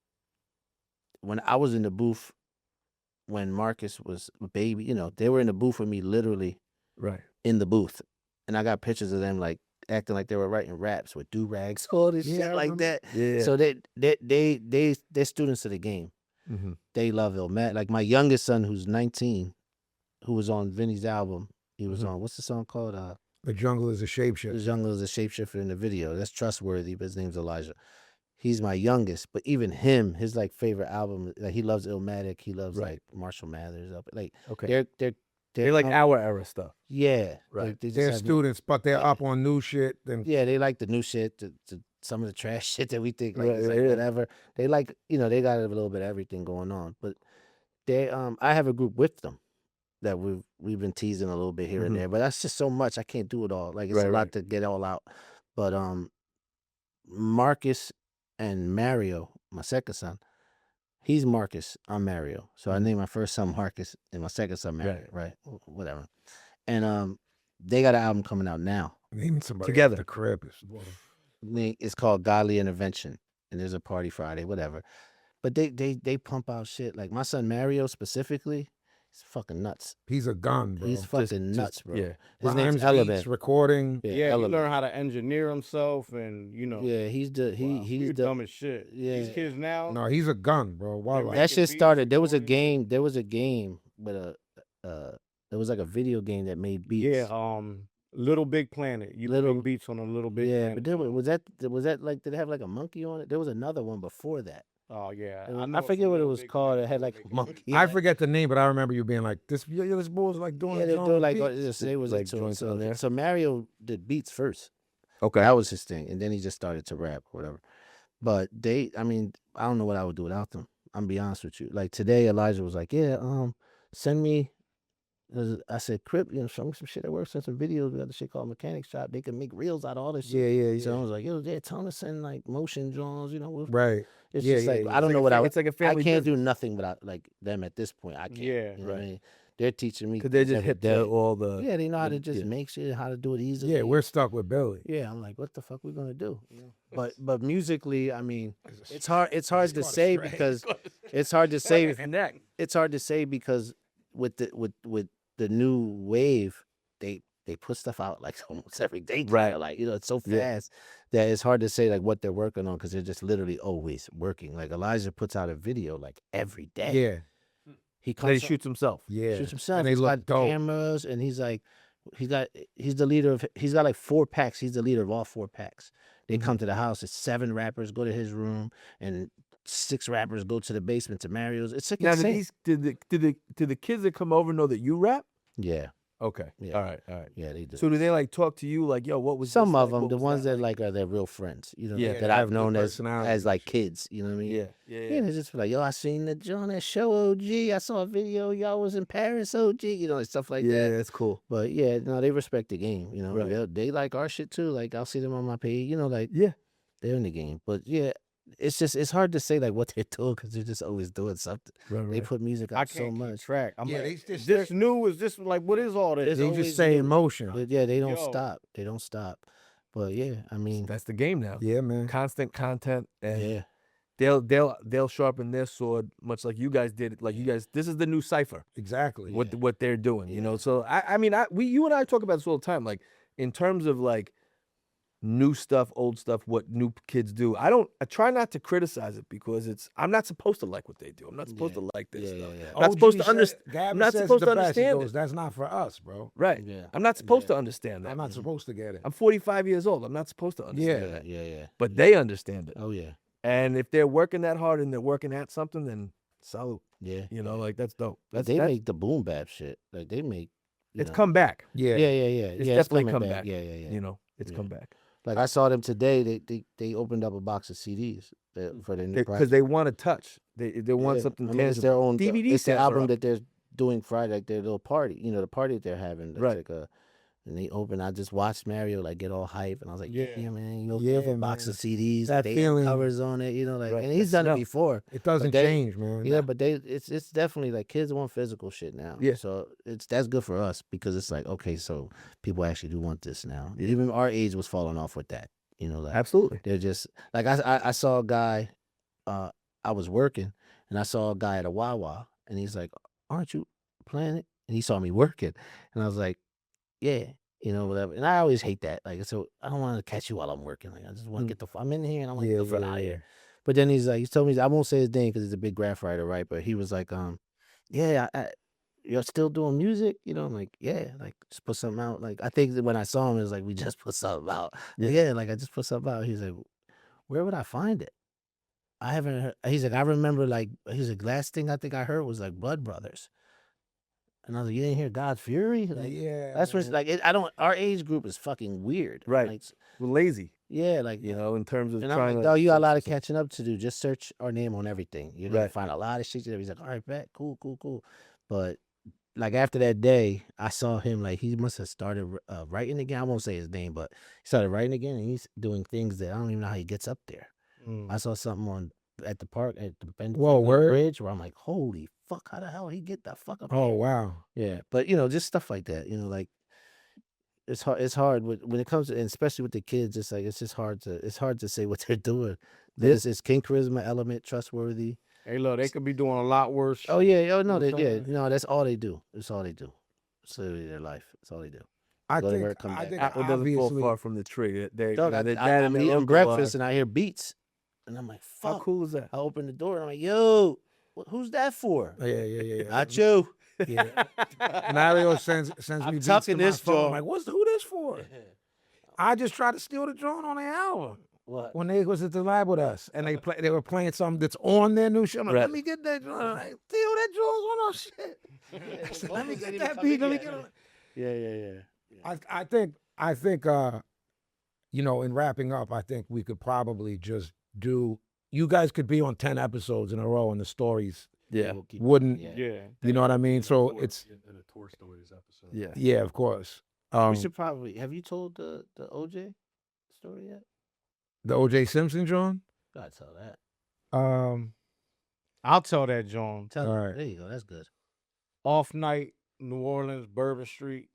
when I was in the booth, when Marcus was a baby, they were in the booth with me, literally Right. in the booth, and I got pictures of them like acting like they were writing raps with do rags, all this Yeah, shit I like remember. that. Yeah. So they're students of the game. mm-hmm. They love Illmatic. Like my youngest son, who's 19, who was on Vinny's album. He was Mhm. on what's the song called? The jungle is a The shapeshifter. jungle is a shapeshifter in the video. That's trustworthy, but his name's Elijah. He's my youngest, but even him, his like favorite album, like he loves Illmatic, he loves Right. like Marshall Mathers, like Okay. they're like our era stuff. yeah, Right. like, they just They're have- students, but they're up on new shit. Then Yeah, they like the new shit, some of the trash shit that we think like, Right, is, like yeah. whatever. They like, they got a little bit of everything going on. But they I have a group with them that we've been teasing a little bit here and Mhm. there, but that's just so much I can't do it all. Like it's Right, a lot right. to get all out. But Marcus and Mario, my second son, he's Marcus, I'm Mario. So I named my first son Marcus and my second son Mario, right? Whatever. And they got an album coming out now. naming somebody Together. The crib is It's called Godly Intervention, and there's a party Friday, whatever. But they pump out shit like my son Mario specifically. He's fucking nuts. he's a gun, bro. He's fucking nuts, bro. Yeah. His Rhymes, name's beats, Element. recording. Yeah, he Element. learned how to engineer himself, and Yeah, he's the he's dumb as shit. These Yeah. kids now. No, he's a gun, bro. Wildlife. that making shit beats, started. There was a recording. game. There was a game with there was like a video game that made beats. Yeah, Little Big Planet. You Little- make beats on a Little Big yeah, Planet. but there was that like, did it have like a monkey on it? There was another one before that. Oh yeah, I know forget some what it Little was Big called. It Planet had like making a monkey. I forget the name, but I remember you being like, "This, this boy's like doing." Yeah, his they own do like beats. they was Like into it. joints on there. So Mario did beats first. Okay. That was his thing, and then he just started to rap or whatever. But I don't know what I would do without them. I'm gonna be honest with you. Like today, Elijah was like, "Yeah, send me." I said, "Crypt, show me some shit that works. Send some videos. We got the shit called Mechanic Shop. They can make reels out of all this shit." Yeah. So I was like, "Yo, they're telling us send like motion drawings. Right. It's Yeah, just yeah, like yeah. I don't It's know like what a I fa- would. it's like a I family can't do business. nothing without like them at this point. I can't. Yeah, you know what I right. mean? They're teaching me Because they just every hit day. all the. Yeah, they know how the- to just yeah. make shit, how to do it easily. Yeah, we're stuck with Billy. Yeah, I'm like, what the fuck we gonna do? But musically, it's hard. It's hard to say because it's hard to say. It's hard to say because with the new wave, they put stuff out like almost every day. Right. Like it's so Yeah. fast that it's hard to say like what they're working on because they're just literally always working. Like Elijah puts out a video like every day. Yeah. He Then he comes shoots himself. Yeah. shoots himself. And they He's look got dope. cameras, and he's the leader of. He's got like 4 packs. He's the leader of all 4 packs. They come to the house. It's 7 rappers go to his room, and 6 rappers go to the basement to Mario's. It's like Now, insane. did the kids that come over know that you rap? Yeah, Okay. Yeah. All right. yeah, they do. So do they like talk to you like, yo, what was Some this of like? them, What the was ones that like? like are their real friends, Yeah, that they I've have good known as personalities like and shit. kids. You know what I mean? Yeah. Yeah, they just be like, yo, I seen the John that show OG. I saw a video. Y'all was in Paris OG. Like stuff like Yeah, that. that's cool. But yeah, no, they respect the game. Right. They like our shit too. Like I'll see them on my page. Like Yeah. they're in the game. But yeah, it's hard to say like what they're doing because they're just always doing something. Right, They put music I out so can't keep much. track. I'm Yeah, like, they is just- this new? Is this like what is all this? There's They always just say new. emotion. But yeah, they don't Yo. stop. They don't stop. But yeah, That's the game now. Yeah, man. Constant content, and yeah. they'll sharpen their sword much like you guys did. Like you guys, this is the new cipher. Exactly. What they're doing, So you and I talk about this all the time. Like in terms of like new stuff, old stuff, what new kids do. I try not to criticize it because I'm not supposed to like what they do. I'm not supposed to like this stuff. I'm not supposed to understand. I'm not supposed to understand it. That's not for us, bro. Right. Yeah. I'm not supposed to understand that. I'm not supposed to get it. I'm 45 years old. I'm not supposed to understand that. Yeah. But they understand it. Oh yeah. And if they're working that hard and they're working at something, then salute. Yeah. Like that's dope. They make the boom bap shit. Like they make. It's come back. Yeah. Yeah. It's yeah, definitely coming come back. Yeah. It's come back. Like I saw them today. They opened up a box of CDs for their new Because project. they want to touch. They want Yeah. something I mean, it's tangible. their own DVD It's the sets are album up. that they're doing Friday, like their little party. The party that they're having. That's Right. Like and they open. I just watched Mario like get all hype, and I was like, yeah, man, Yeah, a box man. of CDs, That they feeling- covers on it, Right. and he's done it No. before. It doesn't they- change, man. Yeah, but it's definitely like kids want physical shit now. Yeah. So that's good for us because it's like, okay, so people actually do want this now. Even our age was falling off with that. Like Absolutely. they're just like I saw a guy, I was working and I saw a guy at a Wawa and he's like, aren't you playing it? And he saw me working and I was like, yeah, whatever. And I always hate that. Like, so I don't want to catch you while I'm working. Like, I just want to get I'm in here and I want to get the fuck out of here. But then he told me, I won't say his name because he's a big graph writer, right? But he was like, yeah, you're still doing music? You know, I'm like, yeah, like just put something out. Like I think that when I saw him, it was like we just put something out. Yeah, like I just put something out. He's like, where would I find it? I haven't heard. He's like, I remember like he's like last thing I think I heard was like Blood Brothers. And I was like, you didn't hear God's Fury? Like, Yeah, that's what's man. like. I don't. Our age group is fucking weird. Right. Like, We're lazy, yeah, like you know, in terms of and I'm trying like, to. dog, you got a lot of catching up to do. Just search our name on everything. You're gonna Right. find a lot of shit. He's like, all right, bet, cool. But like after that day, I saw him like he must have started writing again. I won't say his name, but he started writing again, and he's doing things that I don't even know how he gets up there. I saw something on at the park at the Bend Whoa, word. Bridge where I'm like, holy fuck, how the hell he get the fuck up? Oh here? wow. Yeah, but you know, just stuff like that. You know, like it's hard. It's hard when it comes to, and especially with the kids. It's like it's hard to say what they're doing. This is King Charisma element, trustworthy. Hey, look, they could be doing a lot worse. Oh yeah, oh no, You know what I'm yeah, saying? no, that's all they do. It's all they do. It's literally their life. It's all they do. I Go to think work, come back. Apple doesn't fall obviously. far from the tree. They, Dog, you know, their I, dad I'm and their eating uncle breakfast are- and I hear beats, and I'm like, fuck. How cool is that? I open the door and I'm like, yo, who's that for? Yeah. Not you. Yeah. Mario sends I'm me beats tucking to my this phone. I'm joint. like, who this for? I just tried to steal the joint on their album What? when they was at the lab with us, and they were playing something that's on their new shit. I'm like, Right. let me get that joint. I'm like, steal that joint on our shit. I said, let me get that beat. Let me get it. Yeah. I think, you know, in wrapping up, I think we could probably just do. You guys could be on 10 episodes in a row, and the stories Yeah. We'll keep- wouldn't. Yeah. Yeah. You know what I mean? In a So tour- it's in a tour stories episode. Yeah. yeah, of course. We should probably. Have you told the OJ story yet? The O.J. Simpson joint. Gotta tell that. I'll tell that, John. Tell. All right. There you go. That's good. Off night, New Orleans, Bourbon Street.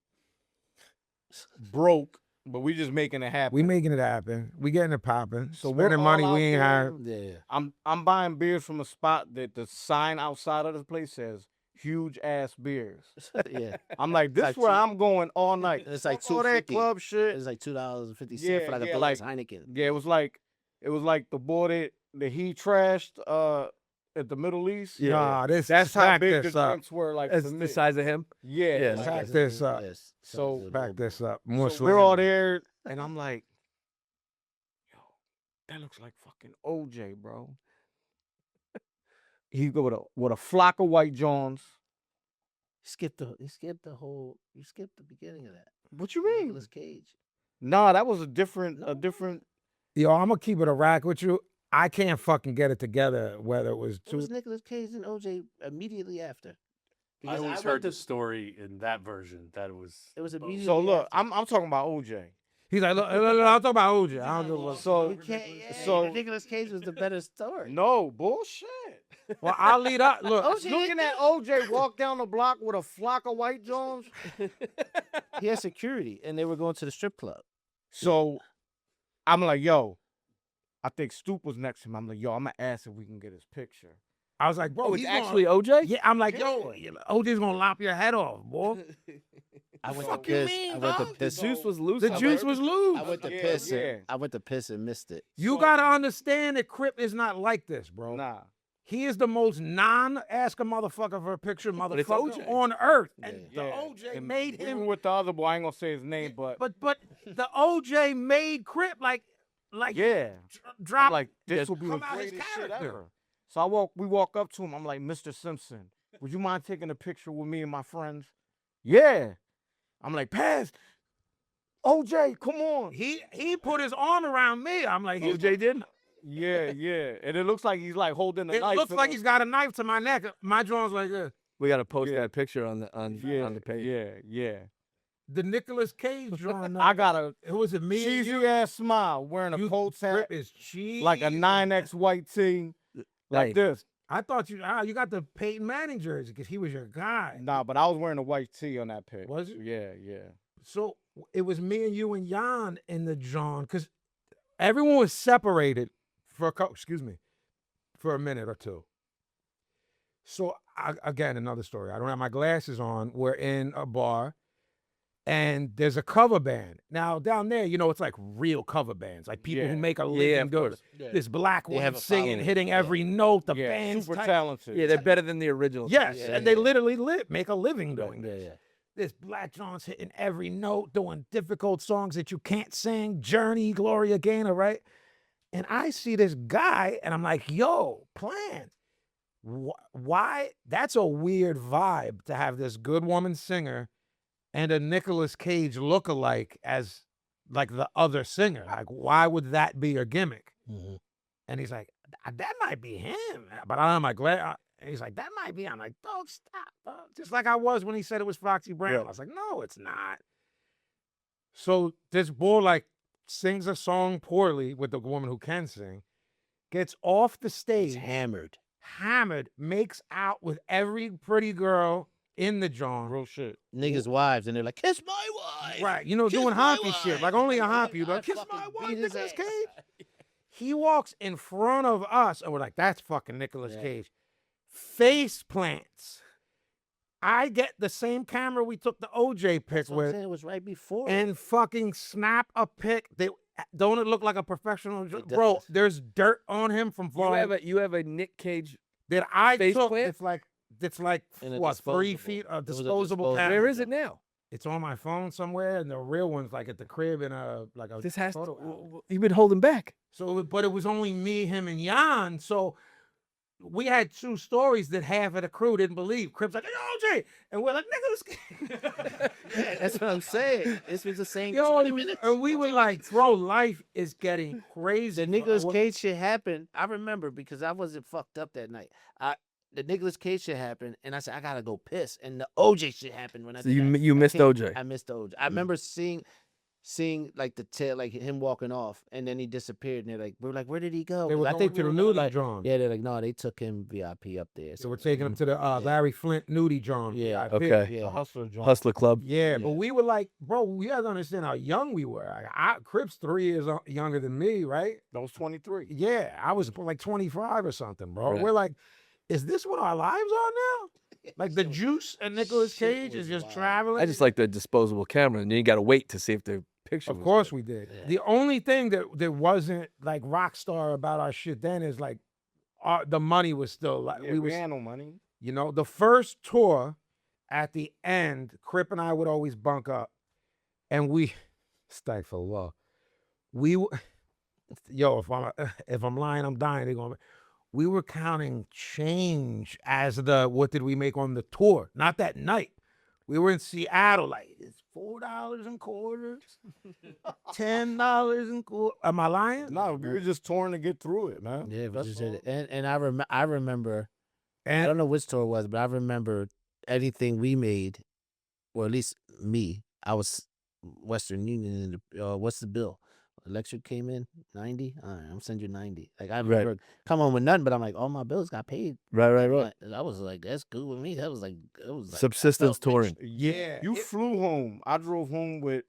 Broke, but we just making it happen. We making it happen. We getting it popping. So So we're spending money all we out ain't there. have. Yeah. I'm buying beers from a spot that the sign outside of the place says huge ass beers. Yeah. I'm like, this Like where two- I'm going all night. It's like Fuck all that $2.50. club shit. It's like $2.50 Yeah, for like a yeah, glass like- Heineken. Yeah, it was like the boy that he trashed at the Middle East. Yeah. Nah, That's how back big the this up. drinks were. Like As for the me. size of him. Yeah, Yeah, like, back this up. Yes. So- Back this up. More so we're all slamming. there, and I'm like, yo, that looks like fucking OJ, bro. He go with a flock of white Johns. You skipped the beginning of that. What you mean? Nicolas Cage. Nah, that was a different. Yo, I'm gonna keep it a rack with you. I can't fucking get it together whether it was It two. was Nicolas Cage and OJ immediately after. I Because always went heard to- the story in that version that it was. It was immediately. So look, after. I'm talking about OJ. He's like, look, I'm talking about OJ. I don't give a fuck. So You can't. Yeah, so- Nicolas Cage was the better story. no bullshit. Well, I'll lead up. Look, OJ Looking at OJ walk down the block with a flock of white Johns. He had security, and they were going to the strip club. So I'm like, yo, I think Stoop was next to him. I'm like, yo, I'm gonna ask if we can get his picture. I was like, bro, Oh, it's he's actually gonna, OJ? yeah. I'm like, yo, OJ's gonna lop your head off, boy. I went Fuck to you piss. mean, I went to dog? piss. The juice was loose. The I juice heard. was loose. I went to Yeah, piss. yeah. And, I went to piss and missed it. You gotta understand that Crypt is not like this, bro. Nah. He is the most non-ask a motherfucker for a picture it's motherfucker OJ. on earth, and Yeah. the Yeah, OJ and made we him. were with the other boy. I ain't gonna say his name, but But the OJ made Crypt like yeah, drop. I'm like, this will be the come out his greatest shit character. ever. So we walk up to him. I'm like, Mr. Simpson, would you mind taking a picture with me and my friends? Yeah. I'm like, Paz, OJ, come on. He put his arm around me. I'm like, OJ did? Yeah, yeah. And it looks like he's like holding a it knife. looks in like the- he's got a knife to my neck. My drawing's like this. We gotta post Yeah. that picture on the page. Yeah. The Nicolas Cage drawing. I got a It was it me and cheesy you. ass smile, wearing a You Colts hat, Crypt is cheese. like a 9X white tee, like Right. this. I thought you got the Peyton Manning jersey because he was your guy. Nah, but I was wearing a white tee on that pic. Was it? Yeah. So it was me and you and Jan in the John because everyone was separated for for a minute or two. So again, another story. I don't have my glasses on. We're in a bar. And there's a cover band. Now down there, you know, it's like real cover bands, like people who make a living of doing course. this black They woman have a singing, following. hitting Yeah. every note. The Yeah, band's super tight. talented. Yeah, they're better than the original. Yes, Yeah, and they yeah. literally make a living doing Yeah, this. yeah. This black John's hitting every note, doing difficult songs that you can't sing. Journey, Gloria Gaynor, right? And I see this guy, and I'm like, yo, Plan. Why? That's a weird vibe to have this good woman singer and a Nicolas Cage lookalike as like the other singer. Like, why would that be a gimmick? Mhm. And he's like, that might be him. But I'm like, glad. And he's like, that might be. I'm like, dog, stop. Dog. Just like I was when he said it was Foxy Brown. Right. I was like, no, it's not. So this boy like sings a song poorly with the woman who can sing, gets off the He's stage, hammered. hammered, makes out with every pretty girl in the John. Real shit. Niggas' wives, and they're like, kiss my wife. Right, you know, Kiss doing my hockey shit. wife. Like only a hockey, I like kiss fucking my beat wife, his Nicolas ass. Cage. He walks in front of us, and we're like, that's fucking Nicolas Yeah. Cage. Face plants. I get the same camera we took the OJ pic That's what I'm with, saying. It was right before. and fucking snap a pic. Don't it look like a professional? It Bro, does. there's dirt on him from falling. You have a Nick Cage. That I face took. plant? It's like And a what, 3 disposable. feet? A It was a disposable disposable. camera. Where is it now? It's on my phone somewhere, and the real one's like at the crib in a This has to. photo album. You've been holding back. So, but it was only me, him, and Jan. So we had 2 stories that half of the crew didn't believe. Crypt's like, hey, OJ, and we're like, nigga, Yeah, that's what I'm saying. This was the same yo, 20 minutes. and we were like, bro, life is getting crazy. The Nicolas bro. Cage shit happened. I remember because I wasn't fucked up that night. The Nicolas Cage shit happened, and I said I gotta go piss. And the OJ shit happened when I. So did that. you I missed can't- OJ. I missed OJ. I remember seeing like the tail, like him walking off, and then he disappeared. And they're like, we're like, where did he go? They were I going think to we the were gonna, nudie like, John. yeah, they're like, no, they took him VIP up there. So we're taking him to the Larry Flint nudie John. Yeah. VIP. Okay. The Yeah, Hustler John. Hustler Club. Yeah, but we were like, bro, you guys understand how young we were. Crypt's 3 years younger than me, right? That was 23. Yeah, I was like 25 or something, bro. Right. We're like, is this what our lives are now? Like the Juice and Nicolas Shit Cage is was just wild. traveling. I just like the disposable camera, and then you got to wait to see if the picture. Of was course good. we did. Yeah. The only thing that wasn't like rock star about our shit then is like the money was still like Yeah, we we was, had no money. you know, the first tour at the end, Crip and I would always bunk up, and we, stifle law, we, yo, if I'm lying, I'm dying. They're gonna. We were counting change as what did we make on the tour? Not that night. We were in Seattle, like it's $4 and quarters, $10 and quarters. Am I lying? No, we were just touring to get through it, man. yeah. It was That's just all. it. And I remember. I And don't know which tour it was, but I remember anything we made, or at least me. I was Western Union. What's the bill? Electric came in 90. All right, I'm sending you 90. Like I remember come on with nothing, but I'm like, all my bills got paid. Right. I was like, that's good with me. That was like, it was like, Subsistence I felt rich. touring. yeah, You flew home. I drove home with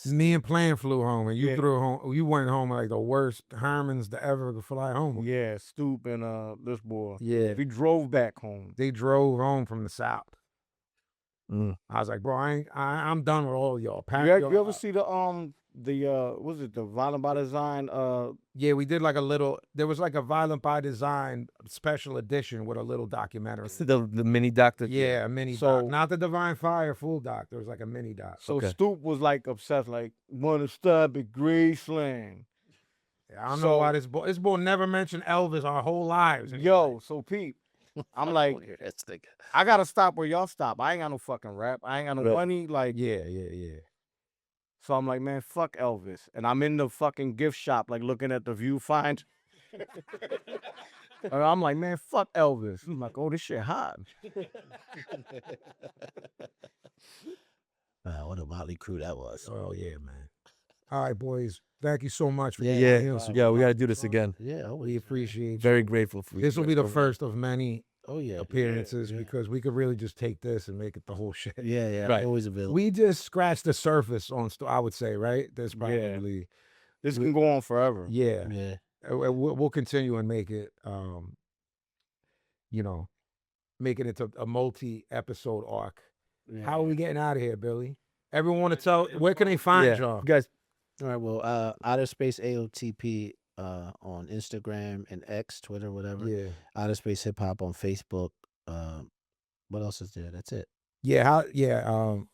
me and Plan flew home, and you Yeah. threw home. You went home like the worst Hermans to ever fly home. with. yeah, Stoop and this boy. Yeah. We drove back home. They drove home from the south. Mm. I was like, bro, I'm done with all y'all. Pack You your- ever see the was it the Violent by Design? Yeah, we did like a little. There was like a Violent by Design special edition with a little documentary. The mini doctor. Yeah, a mini So- doc. Not the Divine Fire full doc. There was like a mini doc. So Okay. Stoop was like obsessed, like want to stop at Graceland. I don't know So- why this boy never mentioned Elvis our whole lives. Yo, so Pete, I'm like, That's the I gotta stop where y'all stop. I ain't got no fucking rap. I ain't got no Right. money. Like, yeah. so I'm like, man, fuck Elvis. And I'm in the fucking gift shop, like looking at the viewfinder. And I'm like, man, fuck Elvis. I'm like, oh, this shit hot. what a motley crew that was. Oh yeah, man. All right, boys. Thank you so much for Yeah, being Yeah, here. yeah, we got to do this again. Yeah. We appreciate you. Very grateful for you. This will be the first of many Oh yeah. appearances yeah. because we could really just take this and make it the whole shit. Yeah. Right. Always available. We just scratched the surface on. I would say, right? There's probably This can go on forever. yeah. yeah. We'll continue and make it. Make it into a multi-episode arc. Yeah. How are we getting out of here, Billy? Everyone want to tell where can they find Yeah, y'all? you guys. All right, well, Outerspace AOTP on Instagram and X, Twitter, whatever. Yeah. Outerspace Hip Hop on Facebook. What else is there? That's it. Yeah,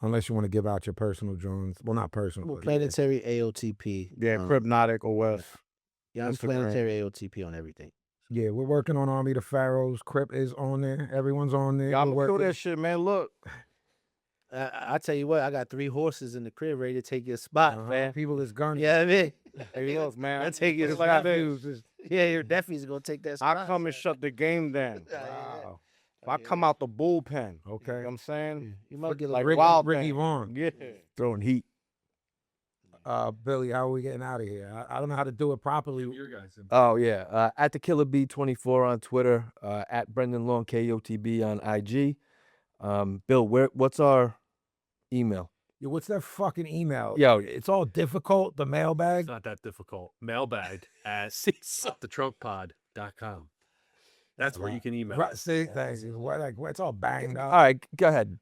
unless you want to give out your personal drones. Well, not personal. Well, but Planetary AOTP. Yeah, Cryptnotic OS. Yeah, I'm Instagram. Planetary AOTP on everything. yeah, we're working on Army of the Pharaohs. Crypt is on there. Everyone's on there. Y'all We're kill working- that shit, man. Look. I tell you what, I got 3 horses in the crib ready to take your spot, man. People is gunning. Yeah, I mean, Hey, look, man. I take your It's like this. Nephews is- yeah, your nephew's gonna take that spot. I come and shut the game down. Wow. If I come out the bullpen, you know Okay. what I'm saying? You might get Like like Ricky, wild Ricky thing. Vaughn. Yeah. Throwing heat. Billy, how are we getting out of here? I don't know how to do it properly. Your guys. Oh yeah, at the Killer B24 on Twitter, at Brendan Long KOTB on IG. Bill, what's our email? Yo, what's that fucking email? Yo, It's all difficult. The It's mailbag. not that difficult. Mailbag at thetrunkpod.com. That's where you can email. Right, see, thanks. It's all banged all up. right, go ahead.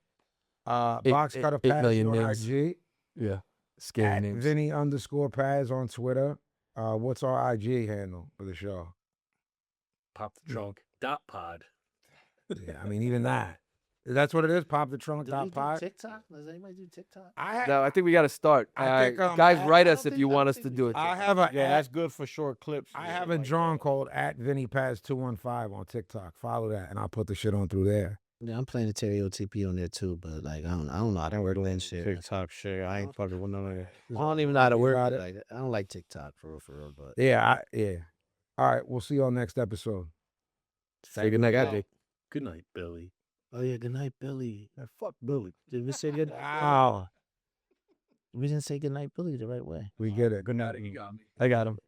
Box cutter 8 Paz million on names. IG. Yeah, scary At names. Vinny_Paz on Twitter. What's our IG handle for the show? Popthetrunk.pod. Yeah, I mean even that. That's what it is. Pop the trunk. Do we do Pod. TikTok? Does anybody do TikTok? No, I think we got to start. I think, guys, write I us don't if you think- I want don't us to think do we it. should. I have a Yeah, that's good for short clips. I and have shit a like drawn that. called at Vinnie Paz 215 on TikTok. Follow that, and I'll put the shit on through there. Yeah, I'm Planetary OTP on there too, but like I don't know how to work that shit. TikTok shit. I ain't fucking with none of that. I don't even know how to work Got it. it. Like that. I don't like TikTok for real, but Yeah, All right, we'll see you on next episode. Say good night, Jake. Good night, Billy. oh yeah, good night, Billy. Fuck Billy. Did we say good? Wow, We didn't say good night, Billy, the right way. we get it. Good night. You got me. I got him.